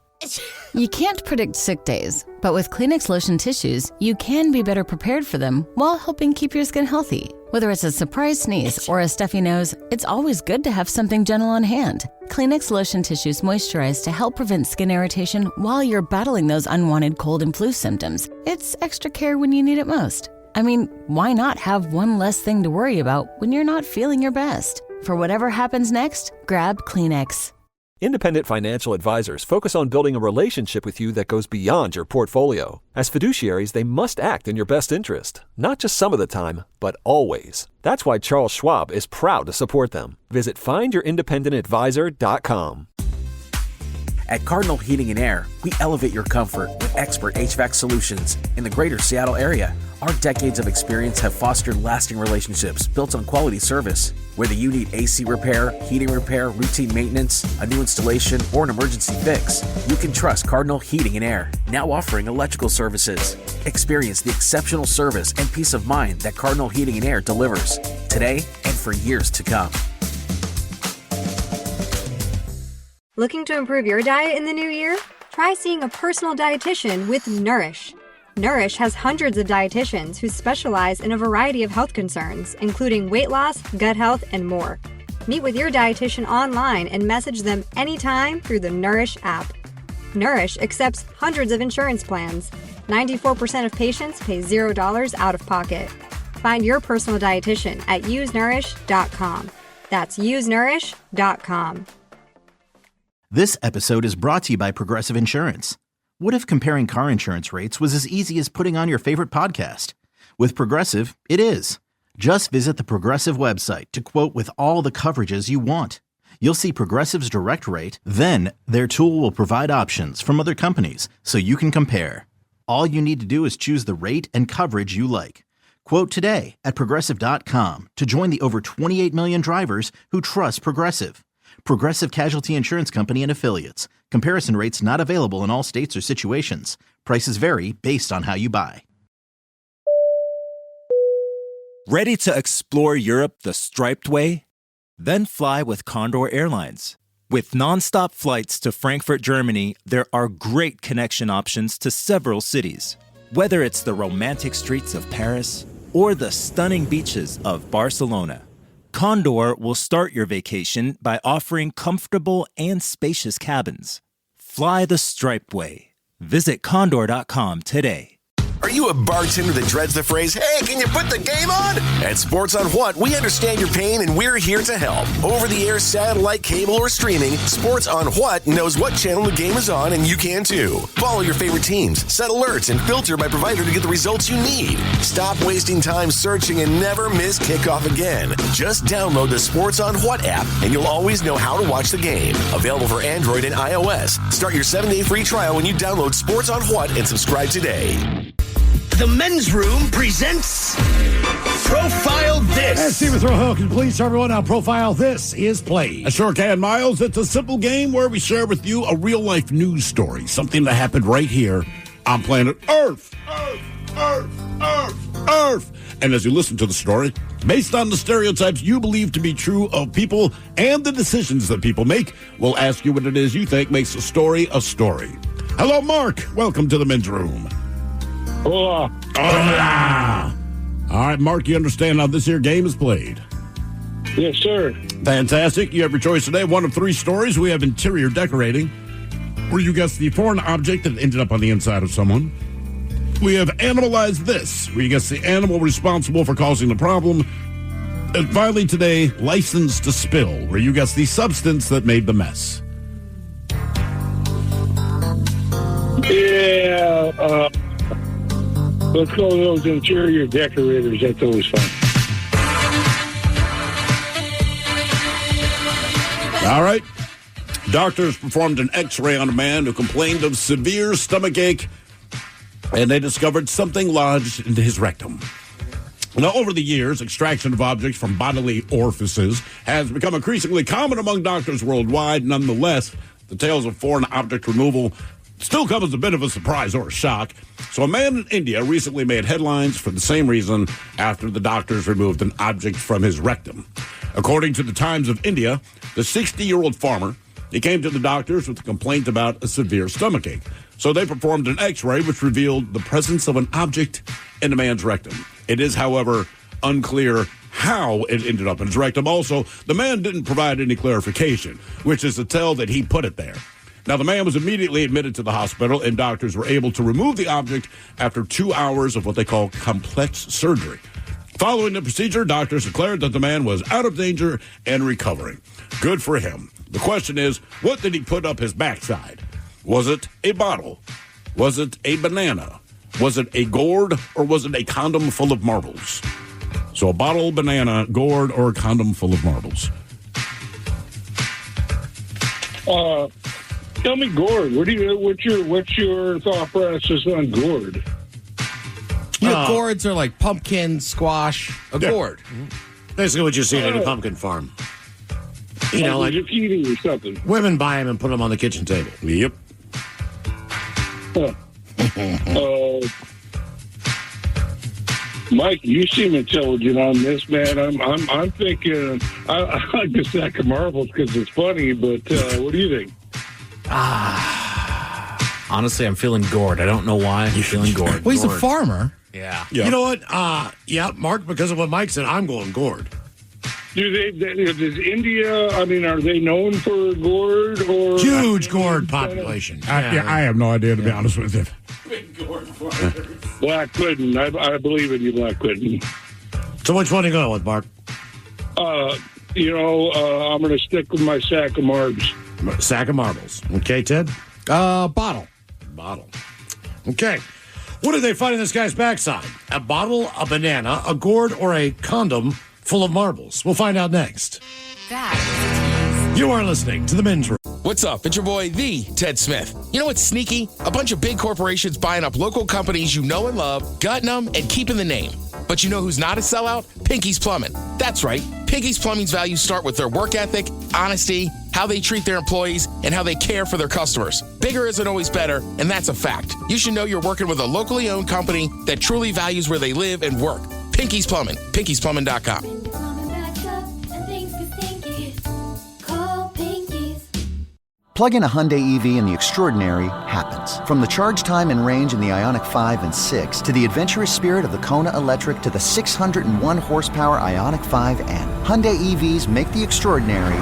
You can't predict sick days, but with Kleenex Lotion Tissues, you can be better prepared for them while helping keep your skin healthy. Whether it's a surprise sneeze or a stuffy nose, it's always good to have something gentle on hand. Kleenex Lotion Tissues moisturize to help prevent skin irritation while you're battling those unwanted cold and flu symptoms. It's extra care when you need it most. I mean, why not have one less thing to worry about when you're not feeling your best? For whatever happens next, grab Kleenex. Independent financial advisors focus on building a relationship with you that goes beyond your portfolio. As fiduciaries, they must act in your best interest, not just some of the time, but always. That's why Charles Schwab is proud to support them. Visit findyourindependentadvisor.com. At Cardinal Heating and Air, we elevate your comfort with expert HVAC solutions in the greater Seattle area. Our decades of experience have fostered lasting relationships built on quality service. Whether you need AC repair, heating repair, routine maintenance, a new installation, or an emergency fix, you can trust Cardinal Heating and Air, now offering electrical services. Experience the exceptional service and peace of mind that Cardinal Heating and Air delivers today and for years to come. Looking to improve your diet in the new year? Try seeing a personal dietitian with Nourish. Nourish has hundreds of dietitians who specialize in a variety of health concerns, including weight loss, gut health, and more. Meet with your dietitian online and message them anytime through the Nourish app. Nourish accepts hundreds of insurance plans. 94% of patients pay $0 out of pocket. Find your personal dietitian at usenourish.com. That's usenourish.com. This episode is brought to you by Progressive Insurance. What if comparing car insurance rates was as easy as putting on your favorite podcast? With Progressive, it is. Just visit the Progressive website to quote with all the coverages you want. You'll see Progressive's direct rate, then their tool will provide options from other companies so you can compare. All you need to do is choose the rate and coverage you like. Quote today at Progressive.com to join the over 28 million drivers who trust Progressive. Progressive Casualty Insurance Company and Affiliates. Comparison rates not available in all states or situations. Prices vary based on how you buy. Ready to explore Europe the striped way? Then fly with Condor Airlines. With nonstop flights to Frankfurt, Germany, there are great connection options to several cities. Whether it's the romantic streets of Paris or the stunning beaches of Barcelona, Condor will start your vacation by offering comfortable and spacious cabins. Fly the striped way. Visit Condor.com today. Are you a bartender that dreads the phrase, "Hey, can you put the game on?" At Sports on What, we understand your pain and we're here to help. Over-the-air, satellite, cable, or streaming, Sports on What knows what channel the game is on, and you can too. Follow your favorite teams, set alerts, and filter by provider to get the results you need. Stop wasting time searching and never miss kickoff again. Just download the Sports on What app, and you'll always know how to watch the game. Available for Android and iOS. Start your 7-day free trial when you download Sports on What and subscribe today. The Men's Room presents Profile This. Let's see with Throw Hawkins, please, everyone. Now, Profile This is played. I sure can, Miles. It's a simple game where we share with you a real-life news story, something that happened right here on planet Earth. Earth. And as you listen to the story, based on the stereotypes you believe to be true of people and the decisions that people make, we'll ask you what it is you think makes a story a story. Hello, Mark. Welcome to the Men's Room. Hola. All right, Mark, you understand how this here game is played? Yes, sir. Fantastic. You have your choice today. One of 3 stories. We have interior decorating, where you guess the foreign object that ended up on the inside of someone. We have Animalize This, where you guess the animal responsible for causing the problem. And finally today, License to Spill, where you guess the substance that made the mess. Yeah, let's go with those interior decorators. That's always fun. All right. Doctors performed an X-ray on a man who complained of severe stomachache, and they discovered something lodged into his rectum. Now, over the years, extraction of objects from bodily orifices has become increasingly common among doctors worldwide. Nonetheless, the tales of foreign object removal still come as a bit of a surprise or a shock. So a man in India recently made headlines for the same reason after the doctors removed an object from his rectum. According to the Times of India, the 60-year-old farmer, he came to the doctors with a complaint about a severe stomachache. So they performed an X-ray which revealed the presence of an object in the man's rectum. It is, however, unclear how it ended up in his rectum. Also, the man didn't provide any clarification, which is to tell that he put it there. Now, the man was immediately admitted to the hospital, and doctors were able to remove the object after 2 hours of what they call complex surgery. Following the procedure, doctors declared that the man was out of danger and recovering. Good for him. The question is, what did he put up his backside? Was it a bottle? Was it a banana? Was it a gourd, or was it a condom full of marbles? So a bottle, banana, gourd, or a condom full of marbles? Tell me, gourd. What's your thought process on gourd? You know, gourds are like pumpkin, squash, a gourd. Basically what you see at a pumpkin farm. You know, like zucchini or something. Women buy them and put them on the kitchen table. Yep. Mike, you seem intelligent on this, man. I'm thinking I like the sack of marbles because it's funny, but what do you think? Honestly, I'm feeling gourd. I don't know why. I'm feeling gourd. Well, he's gourd. a farmer. Yeah. You know what? Mark, because of what Mike said, I'm going gourd. Does India, are they known for gourd or huge gourd population? I have no idea, to be honest with you. Black pudding. I believe in you, black pudding. So which one are you going with, Mark? I'm going to stick with my sack of marbles. Sack of marbles. Okay, Ted? Bottle. Okay. What did they find in this guy's backside? A bottle, a banana, a gourd, or a condom full of marbles? We'll find out next. That was a tease. You are listening to the Men's Room. What's up? It's your boy, the Ted Smith. You know what's sneaky? A bunch of big corporations buying up local companies you know and love, gutting them, and keeping the name. But you know who's not a sellout? Pinky's Plumbing. That's right. Pinky's Plumbing's values start with their work ethic, honesty, how they treat their employees, and how they care for their customers. Bigger isn't always better, and that's a fact. You should know you're working with a locally owned company that truly values where they live and work. Pinky's Plumbing. Pinky'sPlumbing.com. Plug in a Hyundai EV and the extraordinary happens. From the charge time and range in the Ioniq 5 and 6 to the adventurous spirit of the Kona Electric to the 601 horsepower Ioniq 5N. Hyundai EVs make the extraordinary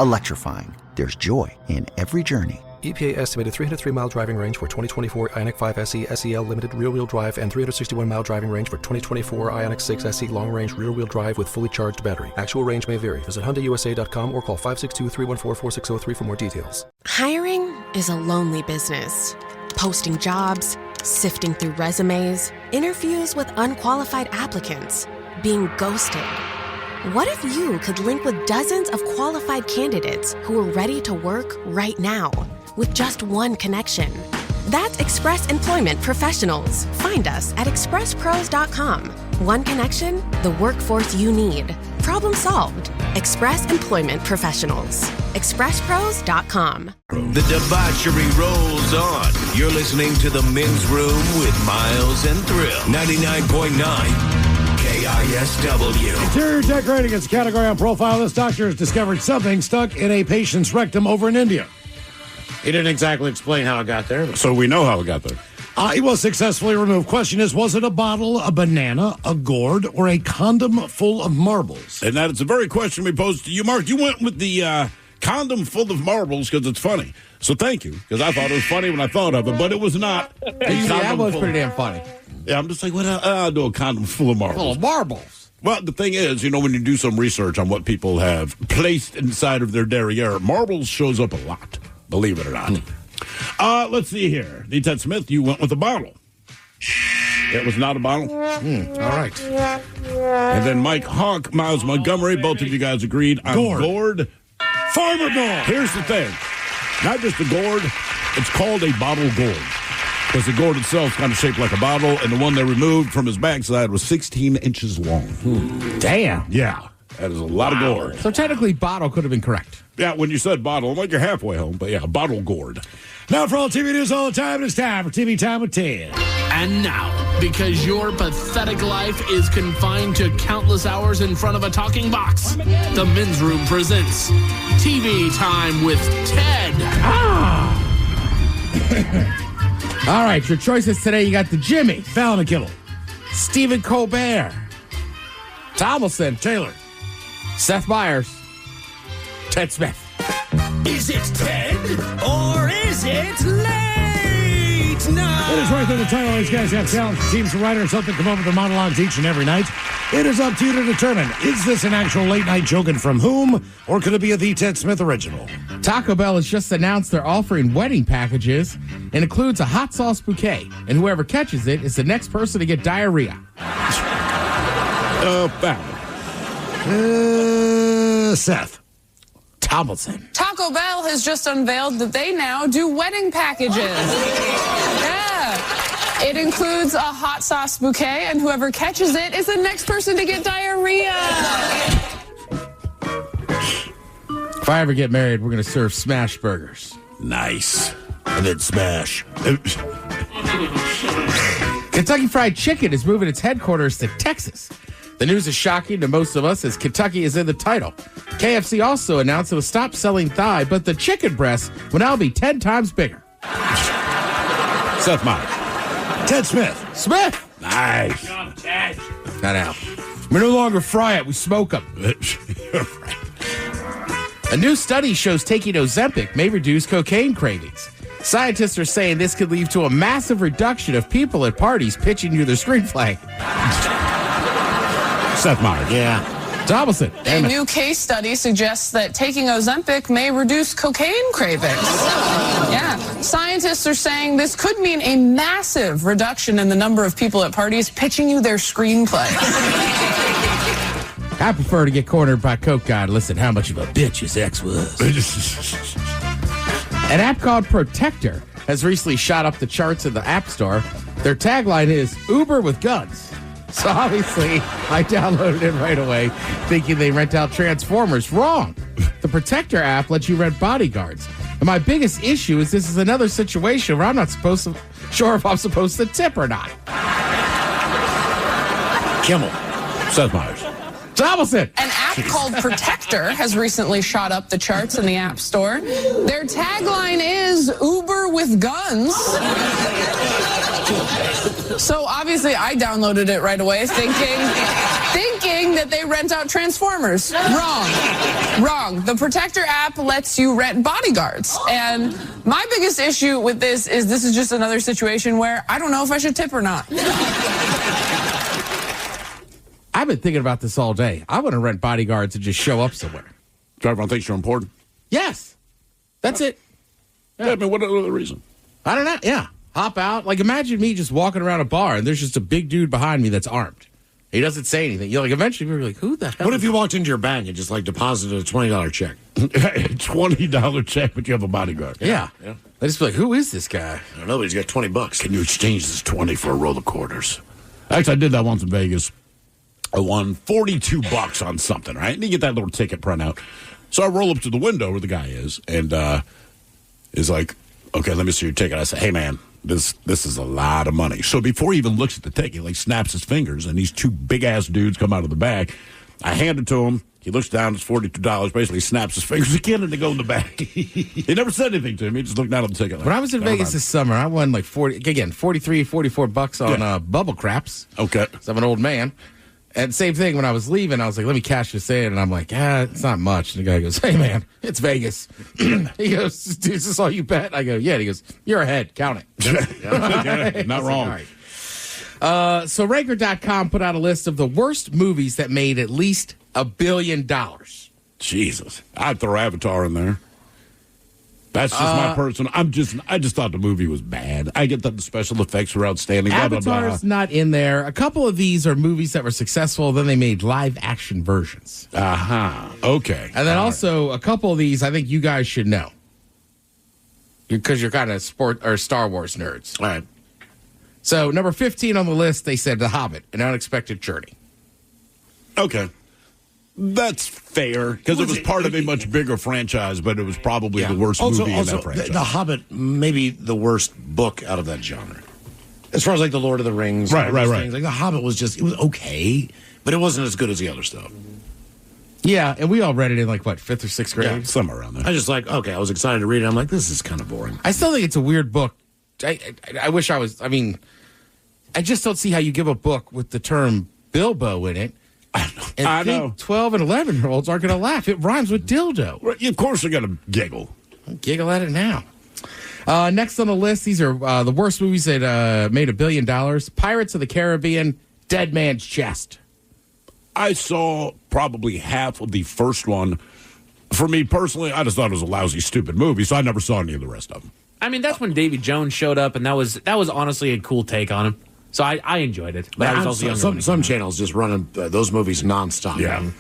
electrifying. There's joy in every journey. EPA estimated 303-mile driving range for 2024 Ioniq 5 SE SEL limited rear-wheel drive and 361-mile driving range for 2024 Ioniq 6 SE long-range rear-wheel drive with fully charged battery. Actual range may vary. Visit HyundaiUSA.com or call 562-314-4603 for more details. Hiring is a lonely business. Posting jobs, sifting through resumes, interviews with unqualified applicants, being ghosted. What if you could link with dozens of qualified candidates who are ready to work right now? With just one connection. That's Express Employment Professionals. Find us at expresspros.com. One connection, the workforce you need. Problem solved. Express Employment Professionals. expresspros.com. The debauchery rolls on. You're listening to The Men's Room with Miles and Thrill. 99.9 KISW. Interior decorating is a category on Profile. This doctor has discovered something stuck in a patient's rectum over in India. He didn't exactly explain how it got there. So we know how it got there. It was successfully removed. Question is, was it a bottle, a banana, a gourd, or a condom full of marbles? And that is the very question we posed to you, Mark. You went with the condom full of marbles because it's funny. So thank you, because I thought it was funny when I thought of it, but it was not. That was pretty damn funny. Yeah, I'm just like, what? I'll do a condom full of marbles. Full of marbles. Well, the thing is, when you do some research on what people have placed inside of their derriere, marbles shows up a lot. Believe it or not. Let's see here. D. Ted Smith, you went with a bottle. It was not a bottle? All right. And then Mike Hawk, Miles Montgomery, both of you guys agreed on gourd. Farmer gourd. Here's the thing. Not just a gourd, it's called a bottle gourd. Because the gourd itself is kind of shaped like a bottle, and the one they removed from his backside was 16 inches long. Damn. Yeah. That is a lot of gourd. So technically, bottle could have been correct. Yeah, when you said bottle, I'm like, you're halfway home. But yeah, bottle gourd. Now for all TV news all the time, it's time for TV Time with Ted. And now, because your pathetic life is confined to countless hours in front of a talking box, the Men's Room presents TV Time with Ted. All right, your choices today, you got the Jimmy, Fallon McKittle, Stephen Colbert, Tomlinson, Taylor, Seth Meyers, Ted Smith. Is it Ted or is it late night? It is right there. The title. These guys have talent. Teams of writers help them come up with their monologues each and every night. It is up to you to determine, is this an actual late night joke and from whom, or could it be a The Ted Smith original? Taco Bell has just announced they're offering wedding packages and includes a hot sauce bouquet. And whoever catches it is the next person to get diarrhea. Seth. Tomlinson. Taco Bell has just unveiled that they now do wedding packages. Yeah. It includes a hot sauce bouquet, and whoever catches it is the next person to get diarrhea. If I ever get married, we're going to serve smash burgers. Nice. And then smash. Kentucky Fried Chicken is moving its headquarters to Texas. The news is shocking to most of us as Kentucky is in the title. KFC also announced it will stop selling thigh, but the chicken breast will now be 10 times bigger. Seth Meyers. Ted Smith. Smith. Nice. Not out. We no longer fry it, we smoke them. A new study shows taking Ozempic may reduce cocaine cravings. Scientists are saying this could lead to a massive reduction of people at parties pitching you their screenplay. Seth Meyers. Yeah. Tomlinson. A new case study suggests that taking Ozempic may reduce cocaine cravings. Yeah. Scientists are saying this could mean a massive reduction in the number of people at parties pitching you their screenplay. I prefer to get cornered by Coke God. Listen, how much of a bitch his ex was. An app called Protector has recently shot up the charts in the App Store. Their tagline is Uber with guns. So obviously, I downloaded it right away, thinking they rent out Transformers. Wrong. The Protector app lets you rent bodyguards. And my biggest issue is this is another situation where I'm not sure if I'm supposed to tip or not. Kimmel. Seth Meyers. Thomason. An app called Protector has recently shot up the charts in the App Store. Their tagline is Uber with guns. So obviously I downloaded it right away thinking that they rent out Transformers. Wrong. The Protector app lets you rent bodyguards. And my biggest issue with this is just another situation where I don't know if I should tip or not. I've been thinking about this all day. I want to rent bodyguards and just show up somewhere. So everyone thinks you're important? Yes. That's it. Yeah, I mean, what other reason? I don't know. Yeah. Hop out. Like, imagine me just walking around a bar and there's just a big dude behind me that's armed. He doesn't say anything. You're like, eventually we're like, who the hell? What if you walked into your bank and just like deposited a $20 check? $20 check, but you have a bodyguard. Yeah. They just be like, who is this guy? I don't know, but he's got $20. Can you exchange this 20 for a roll of quarters? Actually, I did that once in Vegas. I won $42 on something, right? And you get that little ticket printout. So I roll up to the window where the guy is, and is like, okay, let me see your ticket. I say, hey, man, this is a lot of money. So before he even looks at the ticket, he like snaps his fingers, and these two big-ass dudes come out of the bag. I hand it to him. He looks down. It's $42. Basically, snaps his fingers again, and they go in the bag. He never said anything to me. He just looked down at the ticket. Like, when I was in Vegas this summer, I won like $44 on bubble craps. Okay. So I'm an old man. And same thing, when I was leaving, I was like, let me cash this in. And I'm like, it's not much. And the guy goes, hey, man, it's Vegas. He goes, dude, is this all you bet? I go, yeah. And he goes, you're ahead. Count it. Not wrong. So Ranker.com put out a list of the worst movies that made at least $1 billion. Jesus. I'd throw Avatar in there. That's just my personal. I just thought the movie was bad. I get that the special effects were outstanding. Avatar's not in there. A couple of these are movies that were successful, then they made live action versions. Okay. And then also a couple of these I think you guys should know. Because you're kind of Star Wars nerds. All right. So number 15 on the list, they said The Hobbit, An Unexpected Journey. Okay. That's fair, because it was part of a much bigger franchise, but it was probably the worst movie in that franchise. The Hobbit, maybe the worst book out of that genre. As far as like the Lord of the Rings. Right. Things, like The Hobbit was it was okay, but it wasn't as good as the other stuff. Yeah, and we all read it in like, what, 5th or 6th grade? Yeah, somewhere around there. I just like, okay, I was excited to read it. I'm like, this is kind of boring. I still think it's a weird book. I wish I was, I just don't see how you give a book with the term Bilbo in it. I know. 12 and 11-year-olds aren't going to laugh. It rhymes with dildo. Of course they're going to giggle. I'll giggle at it now. Next on the list, these are the worst movies that made $1 billion. Pirates of the Caribbean, Dead Man's Chest. I saw probably half of the first one. For me personally, I just thought it was a lousy, stupid movie, so I never saw any of the rest of them. I mean, that's when Davy Jones showed up, and that was honestly a cool take on him. So I enjoyed it. But I was also younger. Some channels just running those movies nonstop. Yeah.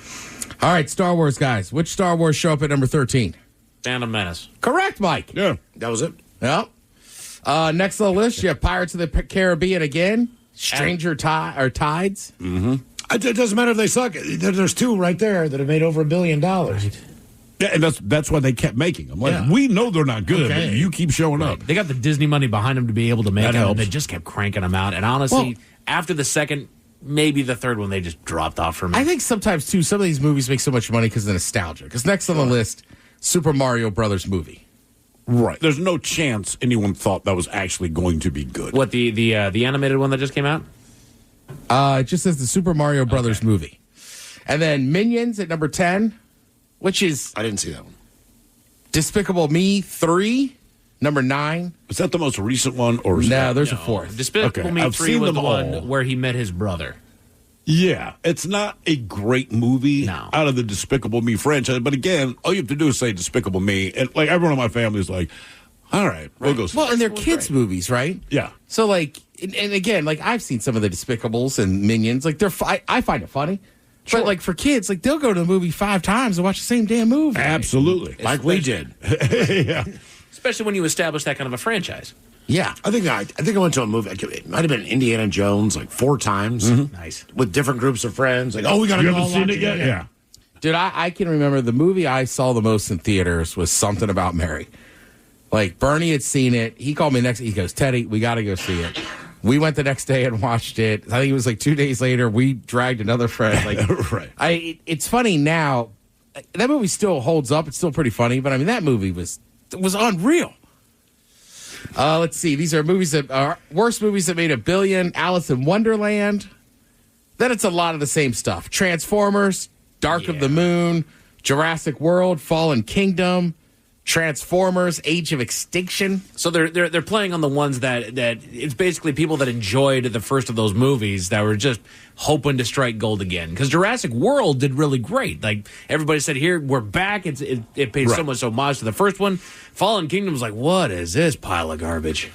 All right, Star Wars guys. Which Star Wars show up at number 13? Phantom Menace. Correct, Mike. Yeah. That was it. Yep. Next on the list, you have Pirates of the Caribbean again. Stranger Tides. Mm-hmm. It doesn't matter if they suck. There's two right there that have made over $1 billion. Right. Yeah, and that's why they kept making them. Like, we know they're not good, but you keep showing up. They got the Disney money behind them to be able to make That them, helps. and they just kept cranking them out. And honestly, after the second, maybe the third one, they just dropped off for me. I think sometimes, too, some of these movies make so much money because of the nostalgia. Because next on the list, Super Mario Brothers movie. Right. There's no chance anyone thought that was actually going to be good. What, the animated one that just came out? It just says the Super Mario Brothers movie. And then Minions at number 10, which is... I didn't see that one. Despicable Me 3, number 9. Is that the most recent one? Or there's a fourth. Despicable Me 3 was the one where he met his brother. Yeah, it's not a great movie out of the Despicable Me franchise. But again, all you have to do is say Despicable Me. And like everyone in my family is like, all right, we'll go see Well, and they're it. kids' movies, right? Yeah. So, like, and again, like, I've seen some of the Despicables and Minions. Like, I find it funny. But like for kids, like they'll go to the movie 5 times and watch the same damn movie. Absolutely. Like we did. Yeah. Especially when you establish that kind of a franchise. Yeah. I think I went to a movie. It might have been Indiana Jones like 4 times. Nice. With different groups of friends. Like, we got to You go haven't seen watch it yet? Yeah. Dude, I can remember the movie I saw the most in theaters was Something About Mary. Like, Bernie had seen it. He called me he goes, Teddy, we got to go see it. We went the next day and watched it. I think it was like 2 days later, we dragged another friend. Like, right. It's funny now. That movie still holds up. It's still pretty funny. But, I mean, that movie was unreal. Let's see. These are movies that are worst movies that made $1 billion. Alice in Wonderland. Then it's a lot of the same stuff. Transformers, Dark of the Moon, Jurassic World, Fallen Kingdom, Transformers, Age of Extinction. So they're playing on the ones that it's basically people that enjoyed the first of those movies that were just hoping to strike gold again. Because Jurassic World did really great. Like everybody said, here we're back. It paid so much homage to the first one. Fallen Kingdom was like, what is this pile of garbage?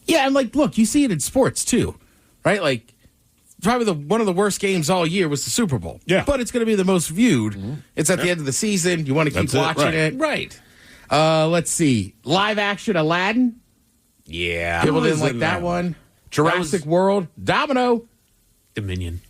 Yeah, and like, look, you see it in sports too, right? Like, probably one of the worst games all year was the Super Bowl. Yeah, but it's going to be the most viewed. It's at the end of the season. You want to keep watching it, right? Let's see. Live action Aladdin. Yeah. People didn't like that one. Jurassic World. Domino. Dominion.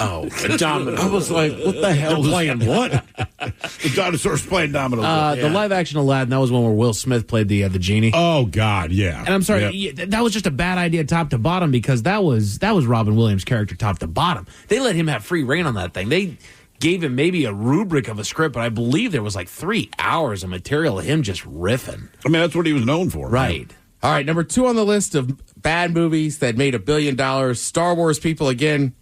Oh, Domino. I was like, what the hell? Playing what? The dinosaurs playing dominoes. The live action Aladdin, that was one where Will Smith played the genie. Oh, God, yeah. And I'm sorry, that was just a bad idea top to bottom because that was Robin Williams' character top to bottom. They let him have free reign on that thing. They gave him maybe a rubric of a script, but I believe there was like 3 hours of material of him just riffing. I mean, that's what he was known for. Right. Man. All right, number 2 on the list of bad movies that made $1 billion. Star Wars people again.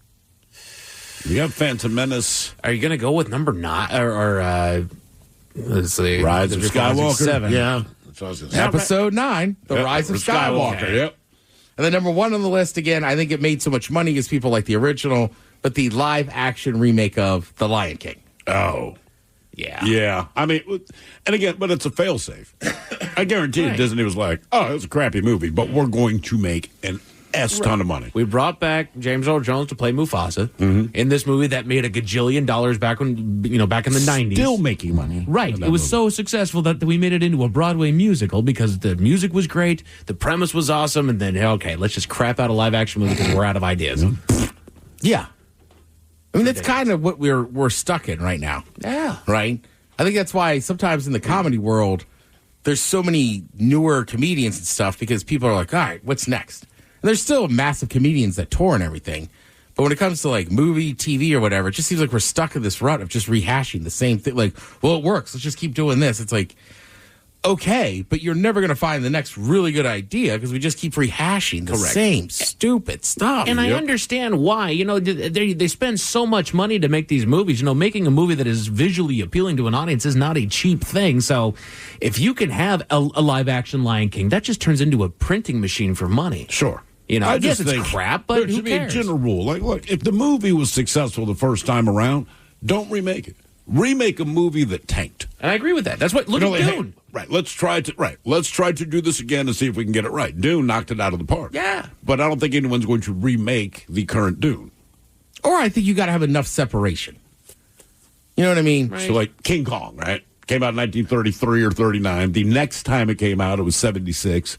We have Phantom Menace. Are you going to go with number 9 or let's see, Rise of Skywalker? 7. Yeah. Episode 9, The Rise of Skywalker. Yep. And then number 1 on the list again, I think it made so much money because people like the original, but the live action remake of The Lion King. Oh. Yeah. Yeah. I mean, and again, but it's a failsafe. I guarantee you Disney was like, oh, it was a crappy movie, but we're going to make an ton of money. We brought back James Earl Jones to play Mufasa in this movie that made $1 gajillion back in the 90s. Still making money. Right. It was so successful that we made it into a Broadway musical because the music was great, the premise was awesome, and then, okay, let's just crap out a live action movie because we're out of ideas. Yeah. I mean, that's kind of what we're stuck in right now. Yeah. Right? I think that's why sometimes in the comedy world, there's so many newer comedians and stuff because people are like, all right, what's next? And there's still massive comedians that tour and everything. But when it comes to like movie, TV, or whatever, it just seems like we're stuck in this rut of just rehashing the same thing. Like, well, it works. Let's just keep doing this. It's like, okay, but you're never going to find the next really good idea because we just keep rehashing the same stupid stuff. And I understand why. They spend so much money to make these movies. Making a movie that is visually appealing to an audience is not a cheap thing. So if you can have a live-action Lion King, that just turns into a printing machine for money. Sure. I guess it's crap, but there who should cares? be a general rule. Like, look, if the movie was successful the first time around, don't remake it. Remake a movie that tanked. And I agree with that. That's what look at Dune. Right. Let's try to do this again and see if we can get it right. Dune knocked it out of the park. Yeah. But I don't think anyone's going to remake the current Dune. Or I think you got to have enough separation. You know what I mean? Right. So like King Kong, right? Came out in 1933 or 39. The next time it came out, it was 76.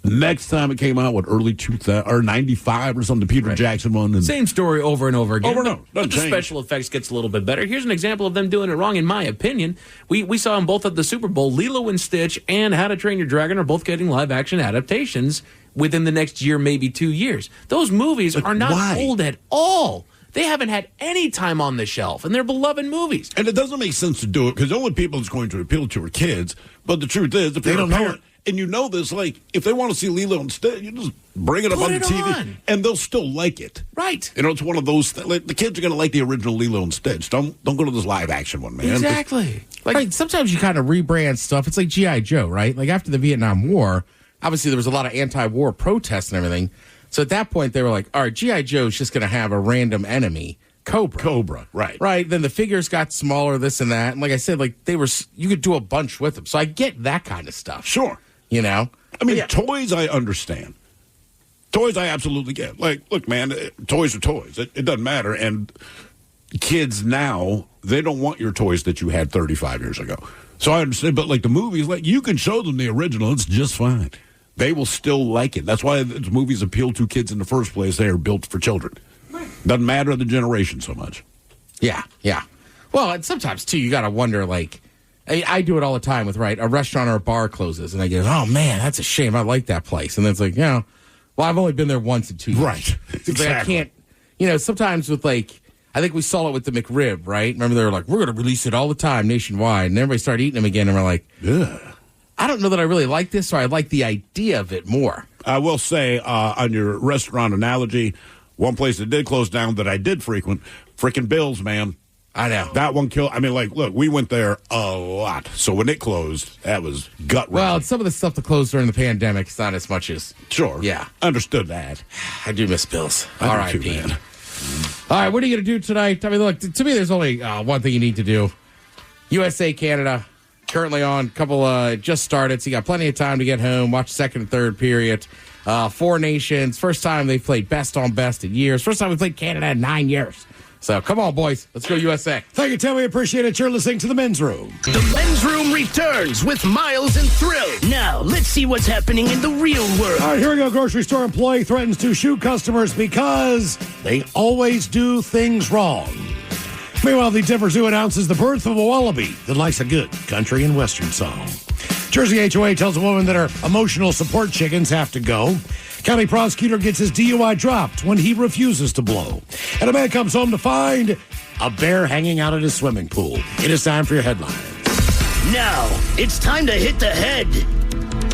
Next time it came out, early 2000 or 95 or something, Peter Jackson one. And same story over and over again. Over and over. But the special effects gets a little bit better. Here's an example of them doing it wrong, in my opinion. We saw them both at the Super Bowl. Lilo and Stitch and How to Train Your Dragon are both getting live-action adaptations within the next year, maybe 2 years. Those movies are not old at all. They haven't had any time on the shelf, and they're beloved movies. And it doesn't make sense to do it because the only people it's going to appeal to are kids. But the truth is, if they don't know it, and you know this, like, if they want to see Lilo and Stitch, you just bring it up on the TV, and they'll still like it. Right. It's one of those things. Like, the kids are going to like the original Lilo and Stitch. Don't go to this live action one, man. Exactly. Like sometimes you kind of rebrand stuff. It's like G.I. Joe, right? Like after the Vietnam War, obviously there was a lot of anti-war protests and everything. So at that point, they were like, all right, G.I. Joe's just going to have a random enemy. Cobra, right. Right. Then the figures got smaller, this and that. And like I said, like you could do a bunch with them. So I get that kind of stuff. Sure. I mean, toys I understand. Toys I absolutely get. Like, look, man, toys are toys. It doesn't matter. And kids now, they don't want your toys that you had 35 years ago. So I understand, but like the movies, like you can show them the original, it's just fine. They will still like it. That's why these movies appeal to kids in the first place. They are built for children. Doesn't matter the generation so much. Yeah. Well, and sometimes, too, you got to wonder, like, I do it all the time with, a restaurant or a bar closes, and I go, oh, man, that's a shame. I like that place. And then it's like, well, I've only been there once in 2 years. Right. Exactly. I can't, sometimes with, I think we saw it with the McRib, right? Remember, they were like, we're going to release it all the time nationwide. And everybody started eating them again, and we're like, ugh. I don't know that I really like this, or I like the idea of it more. I will say, on your restaurant analogy, one place that did close down that I did frequent, frickin' Bill's, man. I know. That one killed. I mean, look, we went there a lot. So when it closed, that was gut-wrenching. Well, some of the stuff that closed during the pandemic is not as much as... Sure. Yeah. Understood that. I do miss Bill's. All right, man. All right, what are you going to do tonight? I mean, look, to me, there's only one thing you need to do. USA, Canada, currently on. Couple just started, so you got plenty of time to get home, watch second and third period. 4 nations. First time they've played best on best in years. First time we played Canada in 9 years. So come on, boys. Let's go USA. Thank you, Tim. We appreciate it. You're listening to The Men's Room. The Men's Room returns with Miles and Thrill. Now, let's see what's happening in the real world. All right, here we go. Grocery store employee threatens to shoot customers because they always do things wrong. Meanwhile, the Denver Zoo announces the birth of a wallaby that likes a good country and western song. Jersey HOA tells a woman that her emotional support chickens have to go. County prosecutor gets his DUI dropped when he refuses to blow. And a man comes home to find a bear hanging out at his swimming pool. It is time for your headlines. Now, it's time to hit the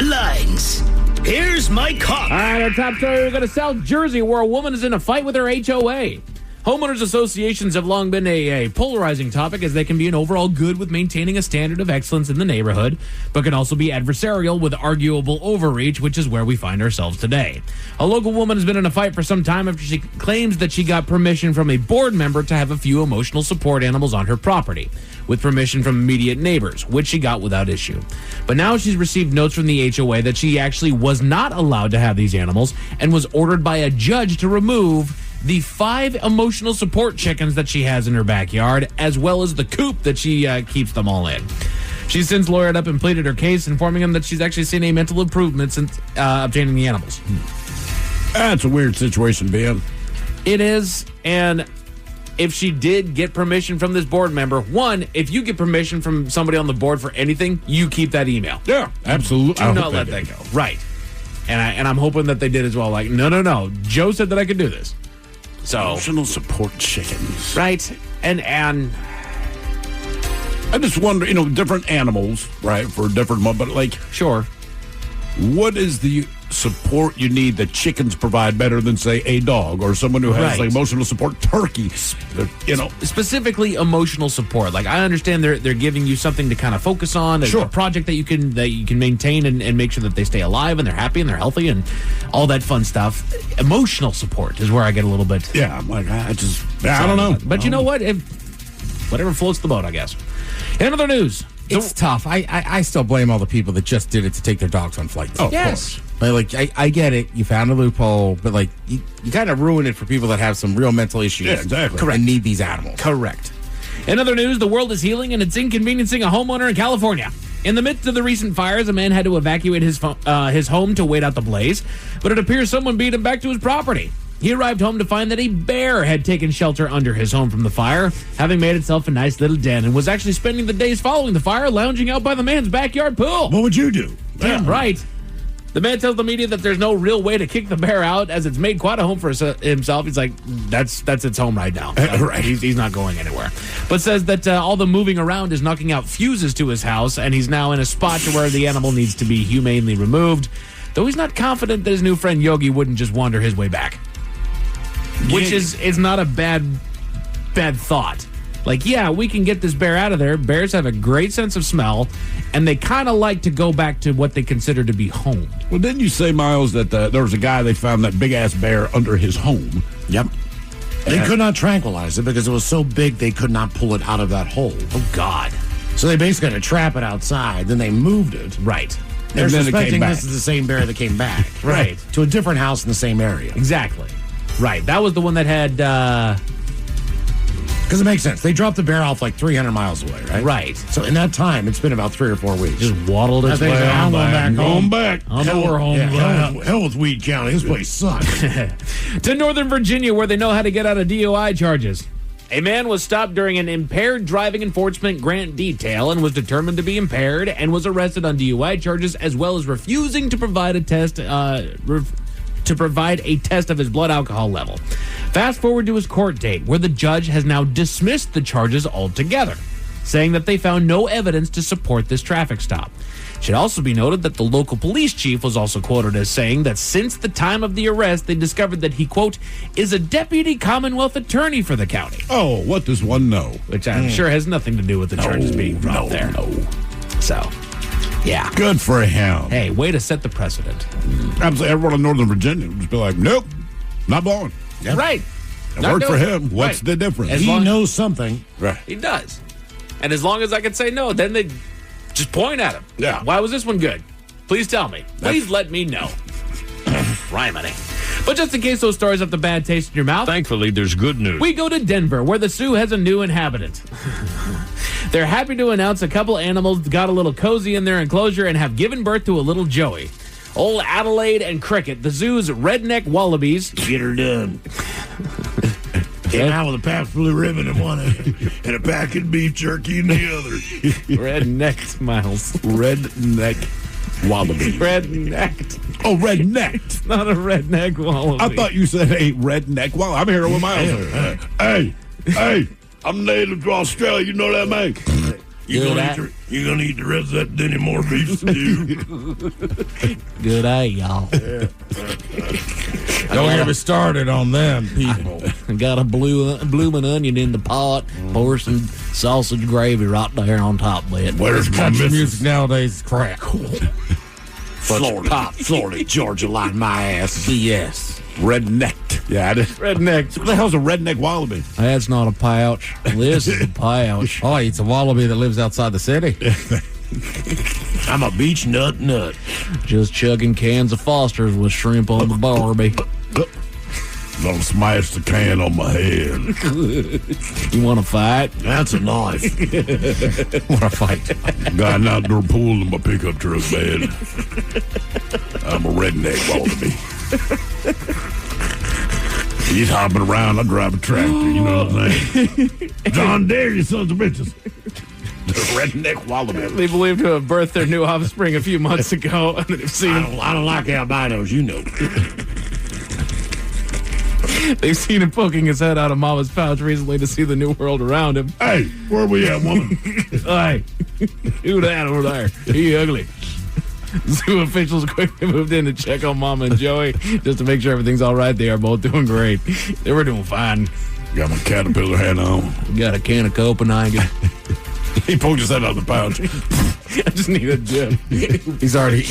headlines. Here's my cop. All right, our top story, we're going to South Jersey, where a woman is in a fight with her HOA. Homeowners associations have long been a polarizing topic, as they can be an overall good with maintaining a standard of excellence in the neighborhood, but can also be adversarial with arguable overreach, which is where we find ourselves today. A local woman has been in a fight for some time after she claims that she got permission from a board member to have a few emotional support animals on her property, with permission from immediate neighbors, which she got without issue. But now she's received notes from the HOA that she actually was not allowed to have these animals and was ordered by a judge to remove the 5 emotional support chickens that she has in her backyard, as well as the coop that she keeps them all in. She's since lawyered up and pleaded her case, informing him that she's actually seen a mental improvement since obtaining the animals. That's a weird situation, Ben. It is, and if she did get permission from this board member, one, if you get permission from somebody on the board for anything, you keep that email. Yeah, absolutely. Do not let that go. Right. And I'm hoping that they did as well. Like, no. Joe said that I could do this. So emotional support chickens. Right. And I just wonder, different animals, right, for different, but sure. What is the support you need that chickens provide better than, say, a dog or someone who has emotional support, turkey, Specifically emotional support. Like, I understand they're giving you something to kind of focus on, a project that you can maintain and make sure that they stay alive and they're happy and they're healthy and all that fun stuff. Emotional support is where I get a little bit. Yeah, I'm like, I don't know. But you know what? Whatever floats the boat, I guess. In other news, it's tough. I still blame all the people that just did it to take their dogs on flights. Oh, yes. Of course. I get it. You found a loophole, but you kind of ruin it for people that have some real mental issues. Yeah, exactly. Correct. And need these animals. Correct. In other news, the world is healing and it's inconveniencing a homeowner in California. In the midst of the recent fires, a man had to evacuate his home to wait out the blaze, but it appears someone beat him back to his property. He arrived home to find that a bear had taken shelter under his home from the fire, having made itself a nice little den, and was actually spending the days following the fire lounging out by the man's backyard pool. What would you do? Damn right. The man tells the media that there's no real way to kick the bear out, as it's made quite a home for himself. He's like, that's its home right now. Right. He's not going anywhere. But says that all the moving around is knocking out fuses to his house, and he's now in a spot to where the animal needs to be humanely removed, though he's not confident that his new friend Yogi wouldn't just wander his way back. Which is not a bad thought. Like, yeah, we can get this bear out of there. Bears have a great sense of smell, and they kind of like to go back to what they consider to be home. Well, didn't you say, Miles, that there was a guy, they found that big-ass bear under his home? Yep. They could not tranquilize it because it was so big they could not pull it out of that hole. Oh, God. So they basically had to trap it outside. Then they moved it. Right. They're suspecting this is the same bear that came back. Right. To a different house in the same area. Exactly. Right. That was the one that had... Because it makes sense. They dropped the bear off like 300 miles away, right? Right. So in that time, it's been about 3 or 4 weeks. Just waddled its way on back. Going back. I know we're home. Hell with Weed County. This place sucks. To Northern Virginia, where they know how to get out of DUI charges. A man was stopped during an impaired driving enforcement grant detail and was determined to be impaired and was arrested on DUI charges as well as refusing to provide a test of his blood alcohol level. Fast forward to his court date, where the judge has now dismissed the charges altogether, saying that they found no evidence to support this traffic stop. It should also be noted that the local police chief was also quoted as saying that since the time of the arrest, they discovered that he, quote, is a deputy Commonwealth attorney for the county. Oh, what does one know? Which I'm sure has nothing to do with the charges being dropped there. So, yeah. Good for him. Hey, way to set the precedent. Absolutely. Everyone in Northern Virginia would just be like, nope, not blowing. Yep. Right. It worked for him. What's the difference? He knows something. Right. He does. And as long as I can say no, then they just point at him. Yeah. Why was this one good? Please tell me. Please let me know. Rhyming. But just in case those stories have the bad taste in your mouth, Thankfully, there's good news. we go to Denver, where the zoo has a new inhabitant. They're happy to announce a couple animals got a little cozy in their enclosure and have given birth to a little Joey. Old Adelaide and Cricket, the zoo's redneck wallabies. Get her done. Came out with a Pabst Blue Ribbon in one and a pack of beef jerky in the other. Redneck Miles. Redneck wallaby. Rednecked. Oh, rednecked. It's not a redneck wallaby. I thought you said a redneck wallaby. I'm here with Miles. Hey, I'm native to Australia. You know that, man? You gonna eat the rest of that Denny Moore beef stew? Good eye, y'all. Don't get me started on them people. I got a blooming onion in the pot. Pour some sausage gravy right there on top of it. Where's my Country missus? music nowadays is crap. Florida, Georgia, line my ass. BS. Rednecked. Yeah, Redneck. What the hell's a redneck wallaby? That's not a pouch. This is a pouch. Oh, it's a wallaby that lives outside the city. I'm a beach nut. Just chugging cans of Foster's with shrimp on the Barbie. Don't smash the can on my head. You want to fight? That's a knife. Want to fight? Got an outdoor pool in my pickup truck, man. I'm a redneck wallaby. He's hopping around. I drive a tractor. You know what I'm saying? John Deere, you sons of bitches. The redneck wallaby. They believe to have birthed their new offspring a few months ago, and they've seen I don't like albinos, you know. They've seen him poking his head out of Mama's pouch recently to see the new world around him. Hey, where we at, woman? Hey, who that over there? He ugly. Zoo officials quickly moved in to check on Mama and Joey just to make sure everything's all right. They are both doing great. They were doing fine. Got my caterpillar hat on. Got a can of Copenhagen. He poked his head out of the pouch. I just need a gym. He's already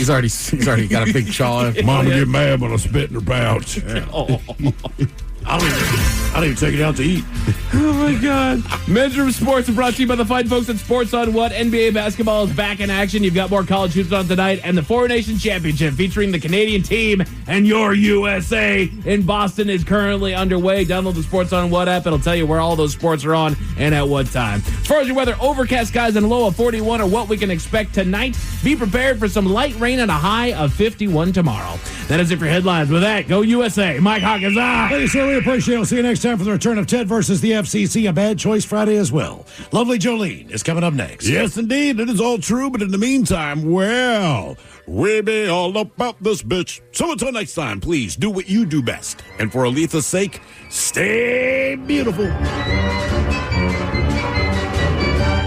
got a big chaw. Mama get mad when I spit in her pouch. Oh. I don't even take it out to eat. Oh, my God. Men's Room Sports are brought to you by the fine folks at Sports on What. NBA basketball is back in action. You've got more college hoops on tonight, and the Four Nations Championship featuring the Canadian team and your USA in Boston is currently underway. Download the Sports on What app. It'll tell you where all those sports are on and at what time. As far as your weather, overcast skies and a low of 41 are what we can expect tonight. Be prepared for some light rain and a high of 51 tomorrow. That is it for headlines. With that, go USA. Mike Hawkins. Ladies, sir, we appreciate it. We'll see you next time for the return of Ted versus the FCC, a Bad Choice Friday as well. Lovely Jolene is coming up next. Yes, indeed. It is all true, but in the meantime, well, we be all about this bitch. So until next time, please do what you do best. And for Aletha's sake, stay beautiful.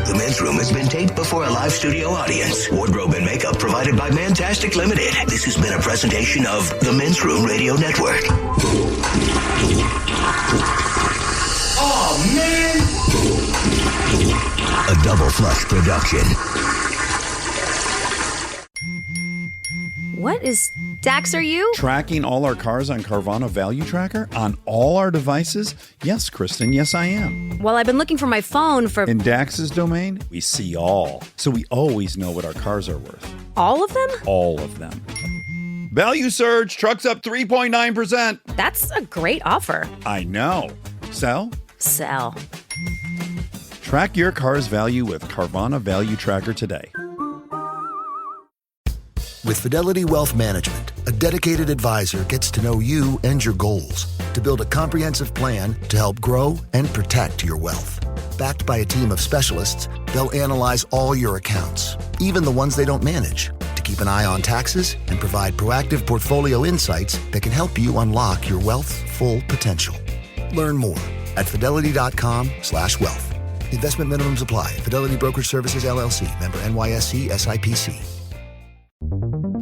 The Men's Room has been taped before a live studio audience. Wardrobe and makeup provided by Mantastic Limited. This has been a presentation of the Men's Room Radio Network. Oh, man! A Double Flush production. What is Dax, are you? Tracking all our cars on Carvana Value Tracker on all our devices? Yes, Kristen, yes, I am. Well, I've been looking for my phone for... In Dax's domain, we see all. So we always know what our cars are worth. All of them? All of them. Value surge, trucks up 3.9%. That's a great offer. I know. Sell? Sell. Track your car's value with Carvana Value Tracker today. With Fidelity Wealth Management, a dedicated advisor gets to know you and your goals to build a comprehensive plan to help grow and protect your wealth. Backed by a team of specialists, they'll analyze all your accounts, even the ones they don't manage, to keep an eye on taxes and provide proactive portfolio insights that can help you unlock your wealth's full potential. Learn more at fidelity.com/wealth. Investment minimums apply. Fidelity Brokerage Services, LLC. Member NYSE SIPC.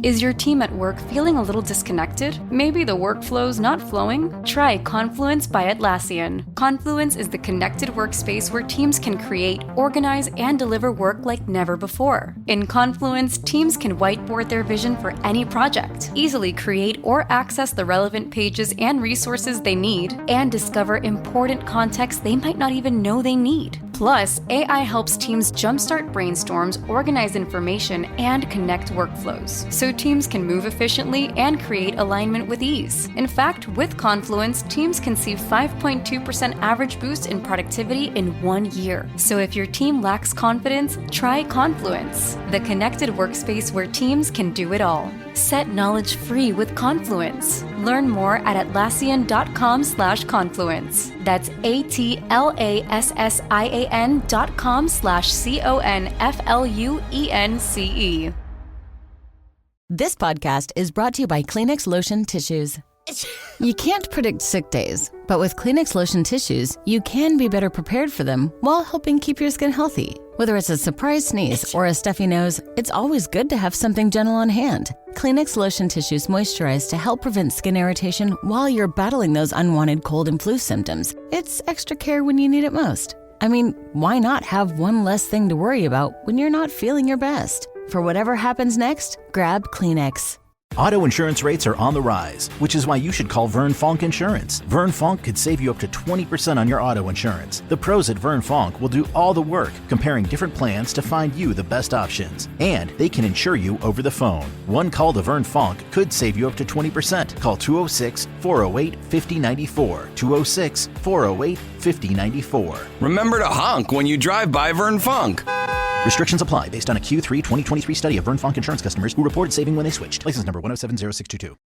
Is your team at work feeling a little disconnected? Maybe the workflow's not flowing? Try Confluence by Atlassian. Confluence is the connected workspace where teams can create, organize, and deliver work like never before. In Confluence, teams can whiteboard their vision for any project, easily create or access the relevant pages and resources they need, and discover important context they might not even know they need. Plus, AI helps teams jumpstart brainstorms, organize information, and connect workflows, so teams can move efficiently and create alignment with ease. In fact, with Confluence, teams can see 5.2% average boost in productivity in 1 year. So if your team lacks confidence, try Confluence, the connected workspace where teams can do it all. Set knowledge free with Confluence. Learn more at Atlassian.com/confluence. That's ATLASSIAN.com/CONFLUENCE. This podcast is brought to you by Kleenex Lotion Tissues. You can't predict sick days, but with Kleenex Lotion Tissues, you can be better prepared for them while helping keep your skin healthy. Whether it's a surprise sneeze or a stuffy nose, it's always good to have something gentle on hand. Kleenex Lotion Tissues moisturize to help prevent skin irritation while you're battling those unwanted cold and flu symptoms. It's extra care when you need it most. I mean, why not have one less thing to worry about when you're not feeling your best? For whatever happens next, grab Kleenex. Auto insurance rates are on the rise, which is why you should call Vern Fonk Insurance. Vern Fonk could save you up to 20% on your auto insurance. The pros at Vern Fonk will do all the work, comparing different plans to find you the best options. And they can insure you over the phone. One call to Vern Fonk could save you up to 20%. Call 206-408-5094. 206-408-5094. Remember to honk when you drive by Vern Fonk. Restrictions apply based on a Q3 2023 study of Vern Fonk insurance customers who reported saving when they switched. License number 1070622.